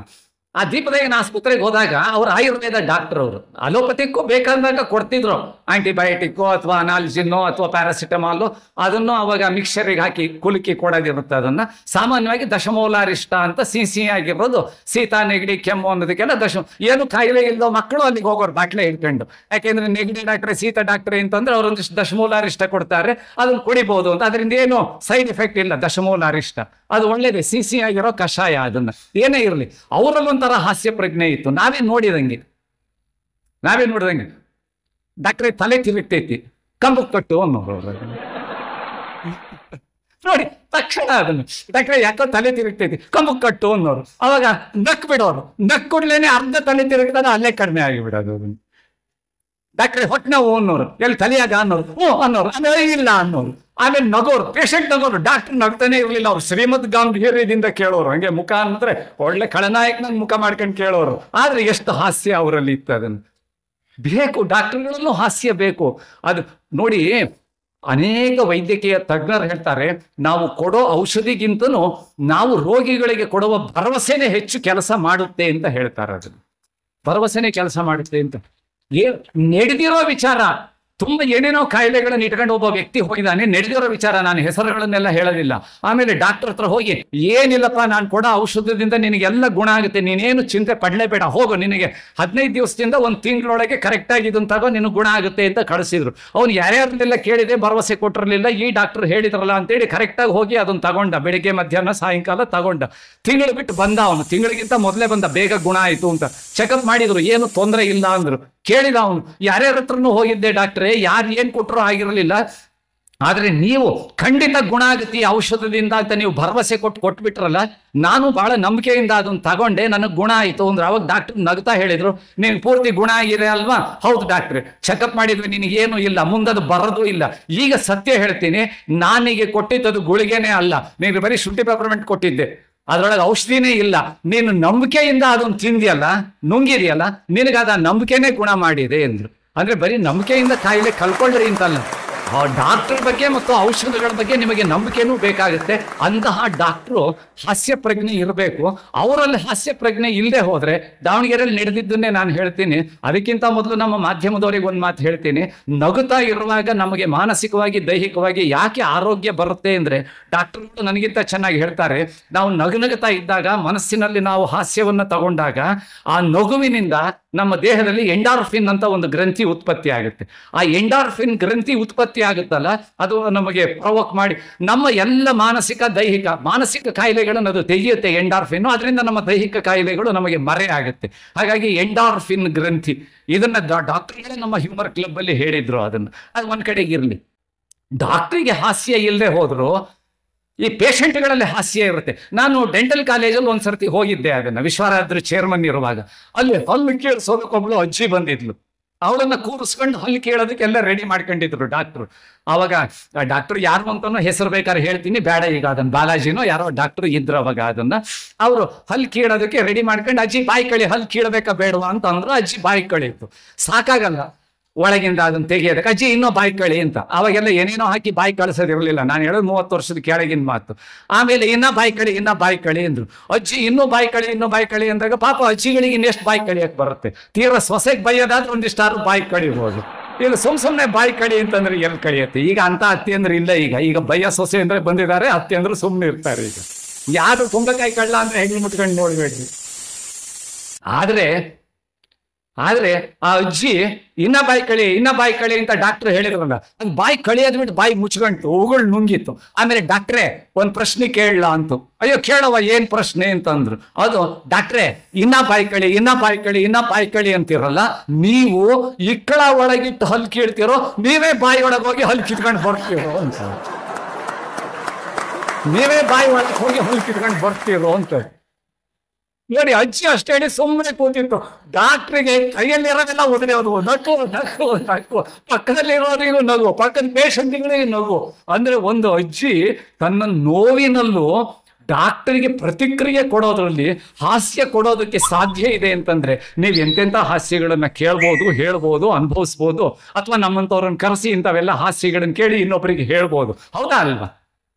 ಆ ದೀಪದಯ್ಯನ ಆಸ್ಪತ್ರೆಗೆ ಹೋದಾಗ ಅವ್ರು ಆಯುರ್ವೇದ ಡಾಕ್ಟರ್, ಅವರು ಅಲೋಪತಿಕ್ಕೂ ಬೇಕಾದಾಗ ಕೊಡ್ತಿದ್ರು, ಆಂಟಿಬಯೋಟಿಕ್ಕು ಅಥವಾ ಅನಾಲ್ಜಿನ್ನೋ ಅಥವಾ ಪ್ಯಾರಾಸಿಟಮಾಲು, ಅದನ್ನು ಅವಾಗ ಮಿಕ್ಸರಿಗೆ ಹಾಕಿ ಕುಲುಕಿ ಕೊಡೋದಿರುತ್ತೆ. ಅದನ್ನ ಸಾಮಾನ್ಯವಾಗಿ ದಶಮೂಲಾರಿಷ್ಟ ಅಂತ ಸಿಹಿ ಆಗಿರೋದು, ಶೀತ ನೆಗಡಿ ಕೆಮ್ಮು ಅನ್ನೋದಕ್ಕೆಲ್ಲ ಏನು ಕಾಯಿಲೆ ಇಲ್ಲದೋ ಮಕ್ಕಳು ಅಲ್ಲಿಗೆ ಹೋಗೋರು ಬಾಟ್ಲೆ ಇಟ್ಕೊಂಡು. ಯಾಕೆಂದ್ರೆ ನೆಗಡಿ ಡಾಕ್ಟ್ರೆ ಶೀತ ಡಾಕ್ಟ್ರೆ ಅಂತಂದ್ರೆ ಅವರೊಂದಿಷ್ಟು ದಶಮೂಲಾರಿಷ್ಟ ಕೊಡ್ತಾರೆ, ಅದನ್ನು ಕುಡಿಬಹುದು ಅಂತ. ಅದರಿಂದ ಏನು ಸೈಡ್ ಎಫೆಕ್ಟ್ ಇಲ್ಲ. ದಶಮೂಲಾರಿಷ್ಟ ಅದು ಒಳ್ಳೇದೇ, ಸಿಹಿ ಆಗಿರೋ ಕಷಾಯ. ಅದನ್ನ ಏನೇ ಇರಲಿ, ಅವರಲ್ಲೊಂಥರ ಹಾಸ್ಯ ಪ್ರಜ್ಞೆ ಇತ್ತು. ನಾವೇ ನೋಡಿದಂಗೆ ಡಾಕ್ಟ್ರೆ ತಲೆ ತಿರುಗ್ತೈತಿ, ಕಂಬು ಕಟ್ಟು ಅನ್ನೋರು ನೋಡಿ ತಕ್ಷಣ ಅದನ್ನು, ಡಾಕ್ಟ್ರೆ ಯಾಕೋ ತಲೆ ತಿರುಗ್ತೈತಿ ಕಂಬು ಕಟ್ಟು ಅನ್ನೋರು. ಅವಾಗ ನಕ್ ಬಿಡೋರು, ನಕ್ ಕೊಡ್ಲೇನೆ ಅರ್ಧ ತಲೆ ತಿರುಗಿದಾಗ ಅಲ್ಲೇ ಕಡಿಮೆ ಆಗಿಬಿಡೋದು. ಅದನ್ನು ಡಾಕ್ಟ್ರೆ ಹೊಟ್ಟೆ ನೋವು ಅನ್ನೋರು, ಎಲ್ಲಿ ತಲೆಯಾಗ ಅನ್ನೋರು, ಹ್ಞೂ ಅನ್ನೋರು, ಆಮೇಲೆ ಇಲ್ಲ ಅನ್ನೋರು, ಆಮೇಲೆ ನಗೋರು, ಪೇಷಂಟ್ ನಗೋರು, ಡಾಕ್ಟರ್ ನಗ್ತಾನೆ ಇರಲಿಲ್ಲ. ಅವ್ರು ಶ್ರೀಮದ್ ಗಾಂಭೀರ್ಯದಿಂದ ಕೇಳೋರು, ಹಂಗೆ ಮುಖ ಅಂದ್ರೆ ಒಳ್ಳೆ ಖಳನಾಯಕನ ಮುಖ ಮಾಡ್ಕೊಂಡು ಕೇಳೋರು. ಆದ್ರೆ ಎಷ್ಟು ಹಾಸ್ಯ ಅವರಲ್ಲಿ ಇತ್ತು. ಅದನ್ನು ಬೇಕು, ಡಾಕ್ಟರ್ಗಳಲ್ಲೂ ಹಾಸ್ಯ ಬೇಕು. ಅದು ನೋಡಿ, ಅನೇಕ ವೈದ್ಯಕೀಯ ತಜ್ಞರು ಹೇಳ್ತಾರೆ, ನಾವು ಕೊಡೋ ಔಷಧಿಗಿಂತನೂ ನಾವು ರೋಗಿಗಳಿಗೆ ಕೊಡುವ ಭರವಸೆನೇ ಹೆಚ್ಚು ಕೆಲಸ ಮಾಡುತ್ತೆ ಅಂತ ಹೇಳ್ತಾರೆ. ಅದನ್ನು ಭರವಸೆನೇ ಕೆಲಸ ಮಾಡುತ್ತೆ ಅಂತ. ನಡೆದಿರೋ ವಿಚಾರ, ತುಂಬಾ ಏನೇನೋ ಕಾಯಿಲೆಗಳನ್ನು ಇಟ್ಕೊಂಡು ಒಬ್ಬ ವ್ಯಕ್ತಿ ಹೋಗಿದ್ದಾನೆ, ನಡೆದಿರೋ ವಿಚಾರ, ನಾನು ಹೆಸರುಗಳನ್ನೆಲ್ಲ ಹೇಳೋದಿಲ್ಲ. ಆಮೇಲೆ ಡಾಕ್ಟರ್ ಹತ್ರ ಹೋಗಿ, ಏನಿಲ್ಲಪ್ಪ ನಾನು ಕೊಡೋ ಔಷಧದಿಂದ ನಿನಗೆಲ್ಲ ಗುಣ ಆಗುತ್ತೆ, ನೀನೇನು ಚಿಂತೆ ಪಡಲೇಬೇಡ, ಹೋಗು, ನಿನಗೆ 15 ದಿವಸದಿಂದ 1 ತಿಂಗಳೊಳಗೆ ಕರೆಕ್ಟಾಗಿ ಇದನ್ನು ತಗೋ, ನಿನಗೆ ಗುಣ ಆಗುತ್ತೆ ಅಂತ ಕಳಿಸಿದ್ರು. ಅವ್ನು ಯಾರ್ಯಾರನ್ನೆಲ್ಲ ಕೇಳಿದೆ, ಭರವಸೆ ಕೊಟ್ಟಿರಲಿಲ್ಲ. ಈ ಡಾಕ್ಟರ್ ಹೇಳಿದ್ರಲ್ಲ ಅಂತೇಳಿ ಕರೆಕ್ಟಾಗಿ ಹೋಗಿ ಅದನ್ನು ತಗೊಂಡ, ಬೆಳಿಗ್ಗೆ ಮಧ್ಯಾಹ್ನ ಸಾಯಂಕಾಲ ತಗೊಂಡ. ತಿಂಗಳು ಬಿಟ್ಟು ಬಂದ ಅವನು, ತಿಂಗಳಿಗಿಂತ ಮೊದಲೇ ಬಂದ, ಬೇಗ ಗುಣ ಆಯಿತು ಅಂತ. ಚೆಕಪ್ ಮಾಡಿದ್ರು, ಏನು ತೊಂದರೆ ಇಲ್ಲ ಅಂದ್ರು. ಕೇಳಿದ ಅವನು, ಯಾರ್ಯಾರ ಹತ್ರನೂ ಹೋಗಿದ್ದೆ ಡಾಕ್ಟ್ರೇ, ಯಾರು ಏನ್ ಕೊಟ್ಟರು ಆಗಿರಲಿಲ್ಲ, ಆದ್ರೆ ನೀವು ಖಂಡಿತ ಗುಣ ಆಗುತ್ತೆ ಈ ಔಷಧದಿಂದ ಅಂತ ನೀವು ಭರವಸೆ ಕೊಟ್ಬಿಟ್ರಲ್ಲ, ನಾನು ಬಹಳ ನಂಬಿಕೆಯಿಂದ ಅದನ್ನು ತಗೊಂಡೆ, ನನಗೆ ಗುಣ ಆಯಿತು ಅಂದ್ರೆ. ಅವಾಗ ಡಾಕ್ಟರ್ ನಗ್ತಾ ಹೇಳಿದ್ರು, ನಿನ್ಗೆ ಪೂರ್ತಿ ಗುಣ ಆಗಿದೆ ಅಲ್ವಾ? ಹೌದು ಡಾಕ್ಟ್ರೆ, ಚೆಕಪ್ ಮಾಡಿದ್ರೆ ನಿನಗೇನು ಇಲ್ಲ, ಮುಂದದು ಬರೋದು ಇಲ್ಲ. ಈಗ ಸತ್ಯ ಹೇಳ್ತೀನಿ, ನಾನೀಗ ಕೊಟ್ಟಿದ್ದದು ಗುಳಿಗೆನೇ ಅಲ್ಲ, ನೀನು ಬರೀ ಶುಂಠಿ ಪೆಪರ್ಮೆಂಟ್ ಕೊಟ್ಟಿದ್ದೆ, ಅದ್ರೊಳಗೆ ಔಷಧಿನೇ ಇಲ್ಲ. ನೀನು ನಂಬಿಕೆಯಿಂದ ಅದನ್ನು ತಿಂದಿಯಲ್ಲ, ನುಂಗಿದೆಯಲ್ಲ, ನಿನಗಾದ ನಂಬಿಕೆನೇ ಗುಣ ಮಾಡಿದೆ ಎಂದ್ರು. ಅಂದ್ರೆ ಬರೀ ನಂಬಿಕೆಯಿಂದ ಕಾಯಿಲೆ ಕಲ್ಕೊಂಡ್ರಿ ಅಂತಲ್ಲ, ಡಾಕ್ಟರ್ ಬಗ್ಗೆ ಮತ್ತು ಔಷಧಗಳ ಬಗ್ಗೆ ನಿಮಗೆ ನಂಬಿಕೆನೂ ಬೇಕಾಗುತ್ತೆ. ಅಂತಹ ಡಾಕ್ಟ್ರು ಹಾಸ್ಯ ಪ್ರಜ್ಞೆ ಇರಬೇಕು. ಅವರಲ್ಲಿ ಹಾಸ್ಯ ಪ್ರಜ್ಞೆ ಇಲ್ಲದೆ ಹೋದ್ರೆ, ದಾವಣಗೆರೆಯಲ್ಲಿ ನಡೆದಿದ್ದನ್ನೇ ನಾನು ಹೇಳ್ತೀನಿ. ಅದಕ್ಕಿಂತ ಮೊದಲು ನಮ್ಮ ಮಾಧ್ಯಮದವರಿಗೆ ಒಂದು ಮಾತು ಹೇಳ್ತೀನಿ. ನಗುತ್ತಾ ಇರುವಾಗ ನಮಗೆ ಮಾನಸಿಕವಾಗಿ ದೈಹಿಕವಾಗಿ ಯಾಕೆ ಆರೋಗ್ಯ ಬರುತ್ತೆ ಅಂದ್ರೆ, ಡಾಕ್ಟರ್ಗಳು ನನಗಿಂತ ಚೆನ್ನಾಗಿ ಹೇಳ್ತಾರೆ, ನಾವು ನಗುತ್ತಾ ಇದ್ದಾಗ ಮನಸ್ಸಿನಲ್ಲಿ ನಾವು ಹಾಸ್ಯವನ್ನು ತಗೊಂಡಾಗ ಆ ನಗುವಿನಿಂದ ನಮ್ಮ ದೇಹದಲ್ಲಿ ಎಂಡಾರ್ಫಿನ್ ಅಂತ ಒಂದು ಗ್ರಂಥಿ ಉತ್ಪತ್ತಿ ಆಗುತ್ತೆ. ಆ ಎಂಡಾರ್ಫಿನ್ ಗ್ರಂಥಿ ಉತ್ಪತ್ತಿ ಆಗುತ್ತಲ್ಲ, ಅದು ನಮಗೆ ಪ್ರವೋಕ್ ಮಾಡಿ ನಮ್ಮ ಎಲ್ಲ ಮಾನಸಿಕ ಕಾಯಿಲೆಗಳನ್ನು ಅದು ತೆಗೆಯುತ್ತೆ ಎಂಡಾರ್ಫಿನ್. ಅದರಿಂದ ನಮ್ಮ ದೈಹಿಕ ಕಾಯಿಲೆಗಳು ನಮಗೆ ಮರೆ ಆಗುತ್ತೆ. ಹಾಗಾಗಿ ಎಂಡಾರ್ಫಿನ್ ಗ್ರಂಥಿ, ಇದನ್ನ ಡಾಕ್ಟರ್ಗಳೇ ನಮ್ಮ ಹ್ಯೂಮರ್ ಕ್ಲಬ್ ಅಲ್ಲಿ ಹೇಳಿದ್ರು. ಅದು ಒಂದ್ ಕಡೆಗೆ ಇರಲಿ. ಡಾಕ್ಟ್ರಿಗೆ ಹಾಸ್ಯ ಇಲ್ಲದೆ ಹೋದ್ರು ಈ ಪೇಷಂಟ್ಗಳಲ್ಲಿ ಹಾಸ್ಯ ಇರುತ್ತೆ. ನಾನು ಡೆಂಟಲ್ ಕಾಲೇಜಲ್ಲಿ ಒಂದ್ಸರ್ತಿ ಹೋಗಿದ್ದೆ, ಅದನ್ನ ವಿಶ್ವರಾಧ್ರು ಚೇರ್ಮನ್ ಇರುವಾಗ. ಅಲ್ಲಿ ಹಲ್ಲು ಕೇಳಿಸೋದಕ್ಕೊಬ್ಳು ಅಜ್ಜಿ ಬಂದಿದ್ಲು. ಅವಳನ್ನ ಕೂರಿಸ್ಕೊಂಡು ಹಲ್ಲು ಕೇಳೋದಕ್ಕೆಲ್ಲ ರೆಡಿ ಮಾಡ್ಕೊಂಡಿದ್ರು ಡಾಕ್ಟ್ರು. ಅವಾಗ ಡಾಕ್ಟರ್ ಯಾರು ಅಂತಾನೋ ಹೆಸರು ಬೇಕಾದ್ರೆ ಹೇಳ್ತೀನಿ, ಬೇಡ ಈಗ ಅದನ್ನ ಬಾಲಾಜಿನೋ ಯಾರೋ ಡಾಕ್ಟರ್ ಇದ್ರು ಅವಾಗ. ಅದನ್ನ ಅವರು ಹಲ್ಲು ಕೀಳೋದಕ್ಕೆ ರೆಡಿ ಮಾಡ್ಕೊಂಡು, ಅಜ್ಜಿ ಬಾಯಿ ಕಳಿ, ಹಲ್ಲು ಕೀಳಬೇಕಾ ಬೇಡವಾ ಅಂತ ಅಂದ್ರು. ಅಜ್ಜಿ ಬಾಯಿ ಕಳಿತು. ಸಾಕಾಗಲ್ಲ ಒಳಗಿಂದ ಅದನ್ನ ತೆಗಿಯೋದಕ್ಕೆ, ಅಜ್ಜಿ ಇನ್ನೂ ಬಾಯಿ ಕಳಿ ಅಂತ. ಅವಾಗೆಲ್ಲ ಏನೇನೋ ಹಾಕಿ ಬಾಯಿ ಕಳಿಸೋದಿರಲಿಲ್ಲ. ನಾನು ಹೇಳೋದು 30 ವರ್ಷದ ಕೆಳಗಿನ ಮಾತು. ಆಮೇಲೆ ಇನ್ನ ಬಾಯಿ ಕಳಿ ಅಂದ್ರು. ಅಜ್ಜಿ ಇನ್ನೂ ಬಾಯಿ ಕಳಿ ಅಂದಾಗ ಪಾಪ ಅಜ್ಜಿಗಳಿಗೆ ಇನ್ನೆಷ್ಟು ಬಾಯಿ ಕಳಿಯಕ್ಕೆ ಬರುತ್ತೆ. ತೀರಾ ಸೊಸೆಗೆ ಬೈಯೋದಾದ್ರೆ ಒಂದಿಷ್ಟಾರು ಬಾಯಿ ಕಳಿಬೋದು. ಈಗ ಸುಮ್ಮನೆ ಬಾಯಿ ಕಳಿ ಅಂತಂದ್ರೆ ಎಲ್ಲಿ ಕಳಿಯುತ್ತೆ? ಈಗ ಅಂತ ಅತ್ತೆ ಅಂದ್ರೆ ಇಲ್ಲ. ಈಗ ಬಯ್ಯ ಸೊಸೆ ಅಂದ್ರೆ ಬಂದಿದ್ದಾರೆ, ಅತ್ತೆ ಅಂದ್ರೆ ಸುಮ್ಮನೆ ಇರ್ತಾರೆ. ಈಗ ಯಾರು ಕುಂಬಳಕಾಯಿ ಕಳ್ಳ ಅಂದ್ರೆ ಹೆಂಗೆ ಮುಟ್ಕೊಂಡು ನೋಡ್ಬೇಡ್ರಿ. ಆದ್ರೆ ಆ ಅಜ್ಜಿ ಇನ್ನ ಬಾಯಿ ಕಳಿ ಅಂತ ಡಾಕ್ಟರ್ ಹೇಳಿದ್ರಲ್ಲ, ಅದು ಬಾಯಿ ಕಳಿಯೋದ್ಬಿಟ್ಟು ಬಾಯಿ ಮುಚ್ಕೊಂತು, ಹೂಗಳು ನುಂಗಿತ್ತು. ಆಮೇಲೆ ಡಾಕ್ಟ್ರೇ ಒಂದ್ ಪ್ರಶ್ನೆ ಕೇಳಲ್ಲ ಅಂತು. ಅಯ್ಯೋ ಕೇಳವ, ಏನ್ ಪ್ರಶ್ನೆ ಅಂತಂದ್ರು. ಅದು ಡಾಕ್ಟ್ರೇ ಇನ್ನ ಬಾಯಿ ಕಳಿ ಅಂತಿರಲ್ಲ, ನೀವು ಇಕ್ಕಳ ಒಳಗಿಟ್ಟು ಹಲ್ ಕೀಳ್ತಿರೋ, ನೀವೇ ಬಾಯಿ ಒಳಗೆ ಹೋಗಿ ಹಲ್ ಕಿತ್ಕೊಂಡು ಬರ್ತೀರೋ ಅಂತ. ನೀವೇ ಬಾಯಿ ಒಳಗೆ ಹೋಗಿ ಹುಲ್ ಕಿತ್ಕೊಂಡು ಬರ್ತೀರೋ ಅಂತ. ನೋಡಿ ಅಜ್ಜಿ ಅಷ್ಟೇ ಹೇಳಿ ಸುಮ್ಮನೆ ಕೂತಿತ್ತು. ಡಾಕ್ಟ್ರಿಗೆ ಕೈಯಲ್ಲಿರೋದೆಲ್ಲ ಒದರೋದು, ನಕ್ಕು ನಕ್ಕು ನಕ್ಕು, ಪಕ್ಕದಲ್ಲಿರೋರಿಗೂ ನಗು, ಪಕ್ಕದ ಪೇಷಂಟ್ಗಳಿಗೆ ನಗು. ಅಂದ್ರೆ ಒಂದು ಅಜ್ಜಿ ತನ್ನ ನೋವಿನಲ್ಲೂ ಡಾಕ್ಟರ್ಗೆ ಪ್ರತಿಕ್ರಿಯೆ ಕೊಡೋದ್ರಲ್ಲಿ ಹಾಸ್ಯ ಕೊಡೋದಕ್ಕೆ ಸಾಧ್ಯ ಇದೆ ಅಂತಂದ್ರೆ ನೀವು ಎಂತೆಂಥ ಹಾಸ್ಯಗಳನ್ನ ಕೇಳ್ಬೋದು, ಹೇಳ್ಬೋದು, ಅನುಭವಿಸ್ಬೋದು, ಅಥವಾ ನಮ್ಮಂಥವ್ರನ್ನ ಕರೆಸಿ ಇಂಥವೆಲ್ಲ ಹಾಸ್ಯಗಳನ್ನ ಕೇಳಿ ಇನ್ನೊಬ್ಬರಿಗೆ ಹೇಳ್ಬೋದು. ಹೌದಾ ಅಲ್ವಾ?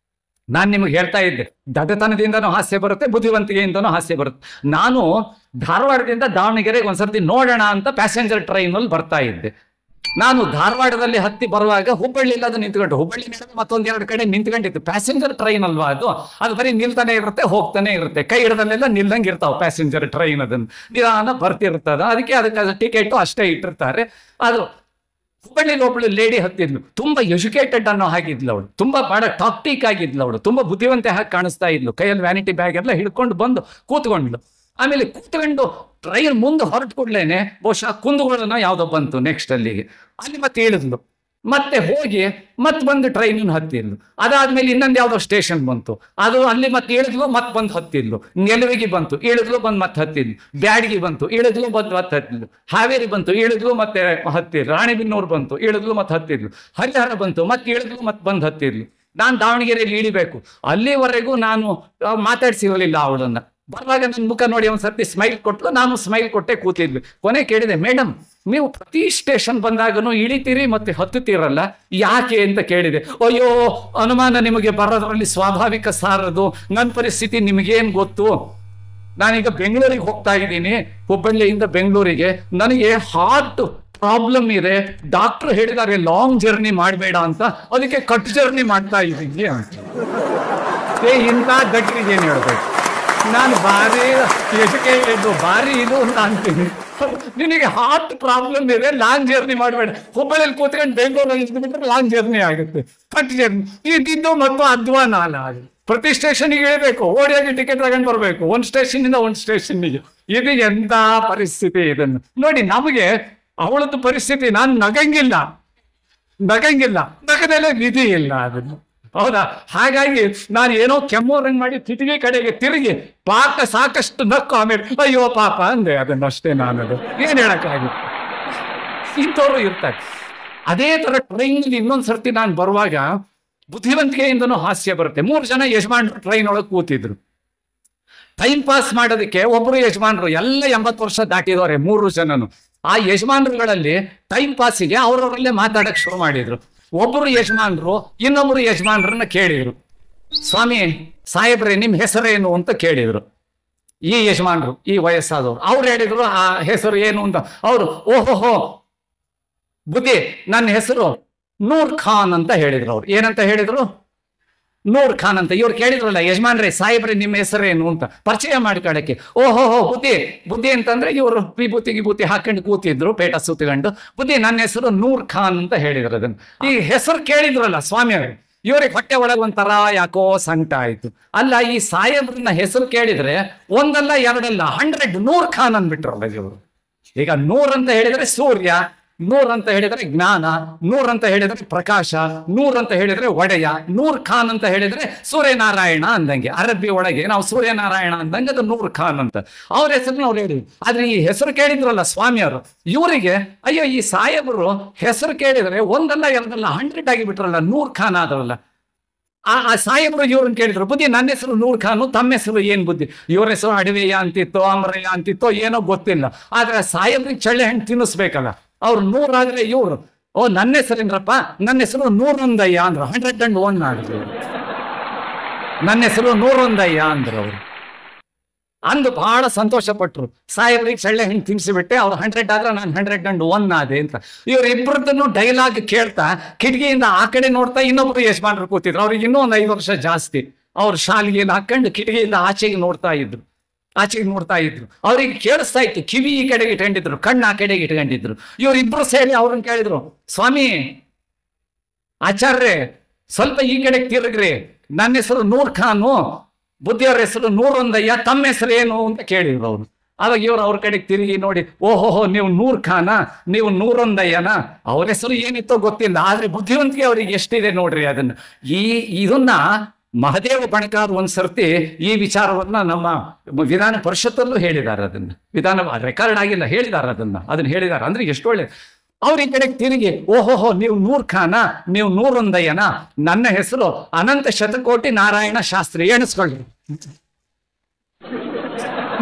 ನಾನು ನಿಮ್ಗೆ ಹೇಳ್ತಾ ಇದ್ದೆ, ದಡ್ಡತನದಿಂದನೂ ಹಾಸ್ಯ ಬರುತ್ತೆ, ಬುದ್ಧಿವಂತಿಕೆಯಿಂದನೂ ಹಾಸ್ಯ ಬರುತ್ತೆ. ನಾನು ಧಾರವಾಡದಿಂದ ದಾವಣಗೆರೆಗೆ ಒಂದ್ಸರ್ತಿ ನೋಡೋಣ ಅಂತ ಪ್ಯಾಸೆಂಜರ್ ಟ್ರೈನಲ್ಲಿ ಬರ್ತಾ ಇದ್ದೆ. ನಾನು ಧಾರವಾಡದಲ್ಲಿ ಹತ್ತಿ ಬರುವಾಗ ಹುಬ್ಬಳ್ಳಿಲ್ಲ ಅದು ನಿಂತ್ಕೊಂಡು, ಹುಬ್ಬಳ್ಳಿ ಮತ್ತೊಂದೆರಡು ಕಡೆ ನಿಂತ್ಕೊಂಡಿತ್ತು. ಪ್ಯಾಸೆಂಜರ್ ಟ್ರೈನ್ ಅಲ್ವಾ ಅದು ಬರೀ ನಿಲ್ತಾನೆ ಇರುತ್ತೆ, ಹೋಗ್ತಾನೆ ಇರುತ್ತೆ, ಕೈ ಹಿಡ್ದಲ್ಲೆಲ್ಲ ನಿಲ್ದಂಗೆ ಇರ್ತಾವೆ ಪ್ಯಾಸೆಂಜರ್ ಟ್ರೈನ್. ಅದನ್ನು ನಿಧಾನ ಬರ್ತಿರ್ತದ, ಅದಕ್ಕೆ ಟಿಕೆಟು ಅಷ್ಟೇ ಇಟ್ಟಿರ್ತಾರೆ. ಅದು ಹುಬ್ಬಳ್ಳಿಲಿ ಒಬ್ಬಳು ಲೇಡಿ ಹತ್ತಿದ್ಲು, ತುಂಬಾ ಎಜುಕೇಟೆಡ್ ಅನ್ನೋ ಹಾಗಿದ್ಲು ಅವಳು, ತುಂಬಾ ಬಹಳ ಟಾಕ್ಟಿಕ್ ಆಗಿದ್ಲು ಅವಳು, ತುಂಬಾ ಬುದ್ಧಿವಂತೆ ಹಾಗೆ ಕಾಣಿಸ್ತಾ ಇದ್ಲು. ಕೈಯಲ್ಲಿ ವ್ಯಾನಿಟಿ ಬ್ಯಾಗ್ ಎಲ್ಲ ಹಿಡ್ಕೊಂಡು ಬಂದು ಕೂತ್ಕೊಂಡ್ಲು. ಆಮೇಲೆ ಕೂತ್ಕೊಂಡು ಟ್ರೈನ್ ಮುಂದೆ ಹೊರಟು ಕೊಡ್ಲೇನೆ ಬಹುಶಃ ಕುಂದಗೋಳನ ಯಾವುದೋ ಬಂತು ನೆಕ್ಸ್ಟ್ ಅಲ್ಲಿಗೆ, ಅಲ್ಲಿ ಮತ್ತೆ ಇಳಿದ್ಲು, ಮತ್ತೆ ಹೋಗಿ ಮತ್ತೆ ಬಂದು ಟ್ರೈನಿನ ಹತ್ತಿದ್ಲು. ಅದಾದ್ಮೇಲೆ ಇನ್ನೊಂದು ಯಾವುದೋ ಸ್ಟೇಷನ್ ಬಂತು, ಅದು ಅಲ್ಲಿ ಮತ್ತೆ ಇಳಿದ್ಲು, ಮತ್ತೆ ಬಂದು ಹತ್ತಿದ್ಲು. ನೆಲವಿಗೆ ಬಂತು, ಇಳಿದ್ಲು, ಬಂದು ಮತ್ತೆ ಹತ್ತಿದ್ಲು. ಬ್ಯಾಡಗಿ ಬಂತು, ಇಳಿದ್ಲು, ಬಂದು ಮತ್ತೆ ಹತ್ತಿದ್ಲು. ಹಾವೇರಿ ಬಂತು, ಇಳಿದ್ಲು, ಮತ್ತೆ ಹತ್ತಿದ್ಲು. ರಾಣಿಬೆನ್ನೂರು ಬಂತು, ಇಳಿದ್ಲು, ಮತ್ತೆ ಹತ್ತಿದ್ಲು. ಹರಿಹರ ಬಂತು, ಮತ್ತೆ ಇಳಿದ್ಲು, ಮತ್ತೆ ಬಂದು ಹತ್ತಿದ್ಲು. ನಾನು ದಾವಣಗೆರೆಯಲ್ಲಿ ಇಳಿಬೇಕು, ಅಲ್ಲಿವರೆಗೂ ನಾನು ಮಾತಾಡ್ಸಿರಲಿಲ್ಲ ಅವಳನ್ನ. ಬರುವಾಗ ನನ್ನ ಮುಖ ನೋಡಿ ಒಂದ್ಸರ್ತಿ ಸ್ಮೈಲ್ ಕೊಟ್ಲು, ನಾನು ಸ್ಮೈಲ್ ಕೊಟ್ಟೆ ಕೂತಿದ್ವಿ. ಕೊನೆ ಕೇಳಿದೆ, ಮೇಡಮ್ ನೀವು ಪ್ರತಿ ಸ್ಟೇಷನ್ ಬಂದಾಗನು ಇಳಿತೀರಿ ಮತ್ತೆ ಹತ್ತುತ್ತೀರಲ್ಲ, ಯಾಕೆ ಅಂತ ಕೇಳಿದೆ. ಅಯ್ಯೋ ಅನುಮಾನ ನಿಮಗೆ ಬರೋದ್ರಲ್ಲಿ ಸ್ವಾಭಾವಿಕ ಸಾರದು, ನನ್ನ ಪರಿಸ್ಥಿತಿ ನಿಮಗೇನು ಗೊತ್ತು, ನಾನೀಗ ಬೆಂಗಳೂರಿಗೆ ಹೋಗ್ತಾ ಇದ್ದೀನಿ, ಹುಬ್ಬಳ್ಳಿಯಿಂದ ಬೆಂಗಳೂರಿಗೆ, ನನಗೆ ಹಾರ್ಟ್ ಪ್ರಾಬ್ಲಮ್ ಇದೆ, ಡಾಕ್ಟರ್ ಹೇಳಿದ್ದಾರೆ ಲಾಂಗ್ ಜರ್ನಿ ಮಾಡಬೇಡ ಅಂತ, ಅದಕ್ಕೆ ಕಟ್ ಜರ್ನಿ ಮಾಡ್ತಾ ಇದ್ದೀನಿ ಅಂತ. ಇಂಥ ಗಟ್ಟಿಗೆ ಏನು ಹೇಳ್ಬೇಕು, ನಾನು ಭಾರಿ ಎಜುಕೇಟೆಡ್, ಭಾರಿ ಇದು ಅಂತ ಅಂತೀನಿ. ನಿನಗೆ ಹಾರ್ಟ್ ಪ್ರಾಬ್ಲಮ್ ಇದೆ, ಲಾಂಗ್ ಜರ್ನಿ ಮಾಡಬೇಡ, ಹುಬ್ಬಳ್ಳಿಯಲ್ಲಿ ಕೂತ್ಕೊಂಡು ಬೆಂಗಳೂರಲ್ಲಿ ಇದ್ಬಿಟ್ರೆ ಲಾಂಗ್ ಜರ್ನಿ ಆಗುತ್ತೆ, ಕಟ್ ಜರ್ನಿ ಇದ್ದಿದ್ದು ಮತ್ತು ಅಧ್ವಾನ ಅಲ್ಲ. ಪ್ರತಿ ಸ್ಟೇಷನ್ಗೆ ಇಳಬೇಕು, ಓಡಿಯಾಗಿ ಟಿಕೆಟ್ ತಗೊಂಡು ಬರಬೇಕು, ಒಂದು ಸ್ಟೇಷನ್ನಿಂದ ಒಂದು ಸ್ಟೇಷನ್ನಿಗೆ. ಇದು ಎಂಥ ಪರಿಸ್ಥಿತಿ ಇದನ್ನು ನೋಡಿ. ನಮಗೆ ಅವಳದ್ದು ಪರಿಸ್ಥಿತಿ, ನಾನು ನಗಂಗಿಲ್ಲ, ನಗದಲ್ಲೇ ವಿಧಿ ಇಲ್ಲ ಅದನ್ನು, ಹೌದಾ? ಹಾಗಾಗಿ ನಾನು ಏನೋ ಕೆಮ್ಮೋರಂಗ್ ಮಾಡಿ ಕಿಟಕಿ ಕಡೆಗೆ ತಿರುಗಿ ಪಾಪ ಸಾಕಷ್ಟು ನಕ್ಕು, ಆಮೇಲೆ ಅಯ್ಯೋ ಪಾಪ ಅಂದೆ, ಅದನ್ನಷ್ಟೇ. ನಾನದು ಏನು ಹೇಳಕ್ಕಾಗುತ್ತೆ, ಇಂಥವ್ರು ಇರ್ತಾರೆ. ಅದೇ ಥರ ಟ್ರೈನಲ್ಲಿ ಇನ್ನೊಂದ್ಸರ್ತಿ ನಾನು ಬರುವಾಗ ಬುದ್ಧಿವಂತಿಕೆಯಿಂದನೂ ಹಾಸ್ಯ ಬರುತ್ತೆ. 3 ಜನ ಯಜಮಾನ್ರು ಟ್ರೈನ್ ಒಳಗೆ ಕೂತಿದ್ರು. ಟೈಮ್ ಪಾಸ್ ಮಾಡೋದಕ್ಕೆ ಒಬ್ಬರು ಯಜಮಾನ್ರು, ಎಲ್ಲ 80 ವರ್ಷ ದಾಟಿದವ್ರೆ 3 ಜನನು. ಆ ಯಜಮಾನ್ರುಗಳಲ್ಲಿ ಟೈಮ್ ಪಾಸಿಗೆ ಅವ್ರವರಲ್ಲೇ ಮಾತಾಡಕ್ ಶುರು ಮಾಡಿದ್ರು. ಒಬ್ಬರು ಯಜಮಾನ್ರು ಇನ್ನೊಬ್ಬರು ಯಜಮಾನ್ರನ್ನ ಕೇಳಿದ್ರು, ಸ್ವಾಮಿ ಸಾಹೇಬ್ರೆ ನಿಮ್ಮ ಹೆಸರೇನು ಅಂತ ಕೇಳಿದ್ರು. ಈ ಯಜಮಾನ್ರು, ಈ ವಯಸ್ಸಾದವ್ರು, ಅವ್ರು ಹೇಳಿದ್ರು ಆ ಹೆಸರು ಏನು ಅಂತ. ಅವರು ಓಹೋಹೋ ಬುದ್ಧಿ, ನನ್ನ ಹೆಸರು ನೂರ್ ಖಾನ್ ಅಂತ ಹೇಳಿದ್ರು. ಅವ್ರು ಏನಂತ ಹೇಳಿದ್ರು? ನೂರ್ ಖಾನ್ ಅಂತ. ಇವ್ರು ಕೇಳಿದ್ರಲ್ಲ ಯಜಮಾನ್ರೆ ಸಾಹೇಬ್ರೆ ನಿಮ್ಮ ಹೆಸರೇನು ಅಂತ ಪರಿಚಯ ಮಾಡ್ಕೊಳ್ಳಕ್ಕೆ. ಓಹೋಹೋ ಬುದ್ಧಿ ಅಂತಂದ್ರೆ ಇವರು ವಿಭೂತಿ ಹಾಕೊಂಡು ಕೂತಿದ್ರು, ಪೇಟ ಸುತ್ತಕೊಂಡು. ಬುದ್ಧಿ ನನ್ನ ಹೆಸರು ನೂರ್ ಖಾನ್ ಅಂತ ಹೇಳಿದ್ರು. ಅದನ್ನು ಈ ಹೆಸರು ಕೇಳಿದ್ರಲ್ಲ ಸ್ವಾಮಿಯವರು, ಇವ್ರಿಗೆ ಹೊಟ್ಟೆ ಒಳಗೆ ಒಂಥರ ಯಾಕೋ ಸಂಕಟ ಆಯ್ತು. ಅಲ್ಲ, ಈ ಸಾಹೇಬ್ರನ್ನ ಹೆಸರು ಕೇಳಿದ್ರೆ ಒಂದಲ್ಲ ಎರಡಲ್ಲ 100 ನೂರ್ ಖಾನ್ ಅಂದ್ಬಿಟ್ರಲ್ಲ ಇವರು. ಈಗ 100 ಅಂತ ಹೇಳಿದ್ರೆ ಸೂರ್ಯ, 100 ಅಂತ ಹೇಳಿದ್ರೆ ಜ್ಞಾನ, 100 ಅಂತ ಹೇಳಿದ್ರೆ ಪ್ರಕಾಶ, 100 ಅಂತ ಹೇಳಿದ್ರೆ ಒಡೆಯ, ನೂರ್ ಖಾನ್ ಅಂತ ಹೇಳಿದ್ರೆ ಸೂರ್ಯನಾರಾಯಣ ಅಂದಂಗೆ. ಅರಬ್ಬಿ ಒಳಗೆ ನಾವು ಸೂರ್ಯನಾರಾಯಣ ಅಂದಂಗೆ ಅದು ನೂರ್ ಖಾನ್ ಅಂತ ಅವ್ರ ಹೆಸರನ್ನ ಅವ್ರು ಹೇಳಿದ್ರು. ಆದ್ರೆ ಈ ಹೆಸರು ಕೇಳಿದ್ರಲ್ಲ ಸ್ವಾಮಿಯವರು, ಇವರಿಗೆ ಅಯ್ಯೋ ಈ ಸಾಹೇಬರು ಹೆಸರು ಕೇಳಿದ್ರೆ ಒಂದಲ್ಲ ಎರಡಲ್ಲ 100 ಆಗಿಬಿಟ್ರಲ್ಲ, ನೂರ್ ಖಾನ್ ಆದ್ರಲ್ಲ. ಆ ಸಾಹೇಬರು ಇವ್ರನ್ನ ಕೇಳಿದ್ರು, ಬುದ್ಧಿ ನನ್ನ ಹೆಸರು ನೂರ್ ಖಾನು, ತಮ್ಮ ಹೆಸರು ಏನ್ ಬುದ್ಧಿ? ಇವ್ರ ಹೆಸರು ಅಡವೆಯ ಅಂತಿತ್ತೋ ಅಮರಯ್ಯ ಅಂತಿತ್ತೋ ಏನೋ ಗೊತ್ತಿಲ್ಲ. ಆದ್ರೆ ಸಾಹೇಬ್ರಿಗೆ ಚಳ್ಳೆ ಹಣ್ಣು ತಿನ್ನಿಸ್ಬೇಕಲ್ಲ, ಅವ್ರು 100 ಆದ್ರೆ ಇವ್ರು ಓ ನನ್ನ ಹೆಸರೇನ್ರಪ್ಪ, ನನ್ನ ಹೆಸರು 101 ಅಂದ್ರು. 101 ಆದ್ರು. ನನ್ನ ಹೆಸರು 101 ಅಂದ್ರು ಅವರು. ಅಂದು ಬಹಳ ಸಂತೋಷ ಪಟ್ರು. ಸಾಹೇಬ್ರಿಗೆ ಚಳ್ಳೆ ಹಣ್ಣು ತಿನ್ಸಿಬಿಟ್ಟೆ, ಅವ್ರು 100 ಆದ್ರೆ ನಾನು 101 ಆದೆ ಅಂತ. ಇವ್ರಿಬ್ಬರದನ್ನು ಡೈಲಾಗ್ ಕೇಳ್ತಾ ಕಿಟಕಿಯಿಂದ ಆ ಕಡೆ ನೋಡ್ತಾ ಇನ್ನೊಬ್ರು ಯಜಮಾನ್ರು ಕೂತಿದ್ರು. ಅವ್ರಿಗೆ ಇನ್ನೂ ಒಂದು 5 ವರ್ಷ ಜಾಸ್ತಿ. ಅವ್ರು ಶಾಲೆಗೆ ಹಾಕೊಂಡು ಕಿಟಕಿಯಿಂದ ಆಚೆಗೆ ನೋಡ್ತಾ ಇದ್ರು. ಅವ್ರಿಗೆ ಕೇಳಿಸ್ತಾ ಇತ್ತು, ಕಿವಿ ಈ ಕಡೆಗೆ ಇಟ್ಕೊಂಡಿದ್ರು, ಕಣ್ಣು ಆ ಕಡೆಗೆ ಇಟ್ಕೊಂಡಿದ್ರು. ಇವರಿಬ್ರು ಸೇರಿ ಅವ್ರನ್ನ ಕೇಳಿದ್ರು, ಸ್ವಾಮಿ ಆಚಾರ್ಯ ಸ್ವಲ್ಪ ಈ ಕಡೆಗೆ ತಿರುಗ್ರಿ, ನನ್ನ ಹೆಸರು ನೂರ್ ಖಾನು, ಬುದ್ಧಿಯವ್ರ ಹೆಸರು 101, ತಮ್ಮ ಹೆಸರು ಏನು ಅಂತ ಕೇಳಿದ್ರು ಅವರು. ಅವಾಗ ಇವ್ರು ಅವ್ರ ಕಡೆಗೆ ತಿರುಗಿ ನೋಡಿ, ಓಹೋಹೋ ನೀವು ನೂರ್ ಖಾನ, ನೀವು 101. ಅವ್ರ ಹೆಸರು ಏನಿತ್ತೋ ಗೊತ್ತಿಲ್ಲ, ಆದ್ರೆ ಬುದ್ಧಿವಂತಿಕೆ ಅವ್ರಿಗೆ ಎಷ್ಟಿದೆ ನೋಡ್ರಿ. ಇದನ್ನ ಮಹದೇವ ಬಣಕಾರ್ ಒಂದ್ಸರ್ತಿ ಈ ವಿಚಾರವನ್ನ ನಮ್ಮ ವಿಧಾನ ಪರಿಷತ್ತಲ್ಲೂ ಹೇಳಿದ್ದಾರೆ. ಅದನ್ನ ವಿಧಾನ ರೆಕಾರ್ಡ್ ಆಗಿಲ್ಲ, ಹೇಳಿದ್ದಾರೆ ಅದನ್ನ ಹೇಳಿದ್ದಾರೆ. ಅಂದ್ರೆ ಎಷ್ಟು ಒಳ್ಳೆ. ಅವ್ರ ಈ ಕಡೆಗೆ ತಿರುಗಿ, ಓಹೋಹೋ ನೀವು ನೂರ್ ಖಾನ, ನೀವು ನೂರೊಂದಯ್ಯನ, ನನ್ನ ಹೆಸರು ಅನಂತ ಶತಕೋಟಿ ನಾರಾಯಣ ಶಾಸ್ತ್ರಿ, ಎಣಿಸ್ಕೊಳ್ಳಿ.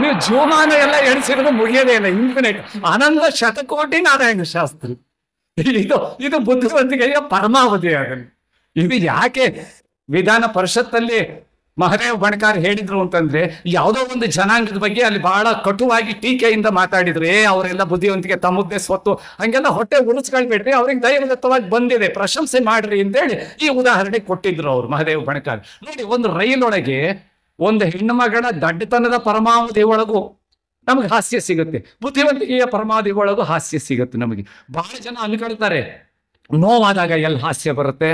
ನೀವು ಜೀವಮಾನ ಎಲ್ಲ ಎಣಿಸಿರೋದು ಮುಗಿಯೋದೇ ಇಲ್ಲ, ಇನ್ಫಿನಿಟ್. ಅನಂತ ಶತಕೋಟಿ ನಾರಾಯಣ ಶಾಸ್ತ್ರಿ, ಇದು ಬುದ್ಧಿವಂತಿಕೆಯ ಪರಮಾವಧಿ. ಅದನ್ನು ಇದು ಯಾಕೆ ವಿಧಾನ ಪರಿಷತ್ತಲ್ಲಿ ಮಹದೇವ ಬಣಕಾರ್ ಹೇಳಿದ್ರು ಅಂತಂದ್ರೆ, ಯಾವುದೋ ಒಂದು ಜನಾಂಗದ ಬಗ್ಗೆ ಅಲ್ಲಿ ಬಹಳ ಕಟುವಾಗಿ ಟೀಕೆಯಿಂದ ಮಾತಾಡಿದ್ರು. ಅವರೆಲ್ಲ ಬುದ್ಧಿವಂತಿಕೆ ತಮ್ಮದೇ ಸ್ವತ್ತು, ಹಂಗೆಲ್ಲ ಹೊಟ್ಟೆ ಉಳಿಸ್ಕೊಳ್ಬೇಡ್ರಿ, ಅವ್ರಿಗೆ ದೈವದತ್ತವಾಗಿ ಬಂದಿದೆ, ಪ್ರಶಂಸೆ ಮಾಡ್ರಿ ಅಂತೇಳಿ ಈ ಉದಾಹರಣೆ ಕೊಟ್ಟಿದ್ರು ಅವರು ಮಹದೇವ ಬಣಕಾರ್. ನೋಡಿ, ಒಂದು ರೈಲೊಳಗೆ ಒಂದು ಹೆಣ್ಣು ಮಗಳ ದಡ್ಡತನದ ಪರಮಾವಧಿ ಒಳಗೂ ನಮಗೆ ಹಾಸ್ಯ ಸಿಗುತ್ತೆ, ಬುದ್ಧಿವಂತಿಕೆಯ ಪರಮಾವಧಿ ಒಳಗೂ ಹಾಸ್ಯ ಸಿಗುತ್ತೆ ನಮಗೆ. ಬಹಳ ಜನ ಅನ್ಕೊಳ್ತಾರೆ, ನೋವಾದಾಗ ಎಲ್ಲಿ ಹಾಸ್ಯ ಬರುತ್ತೆ,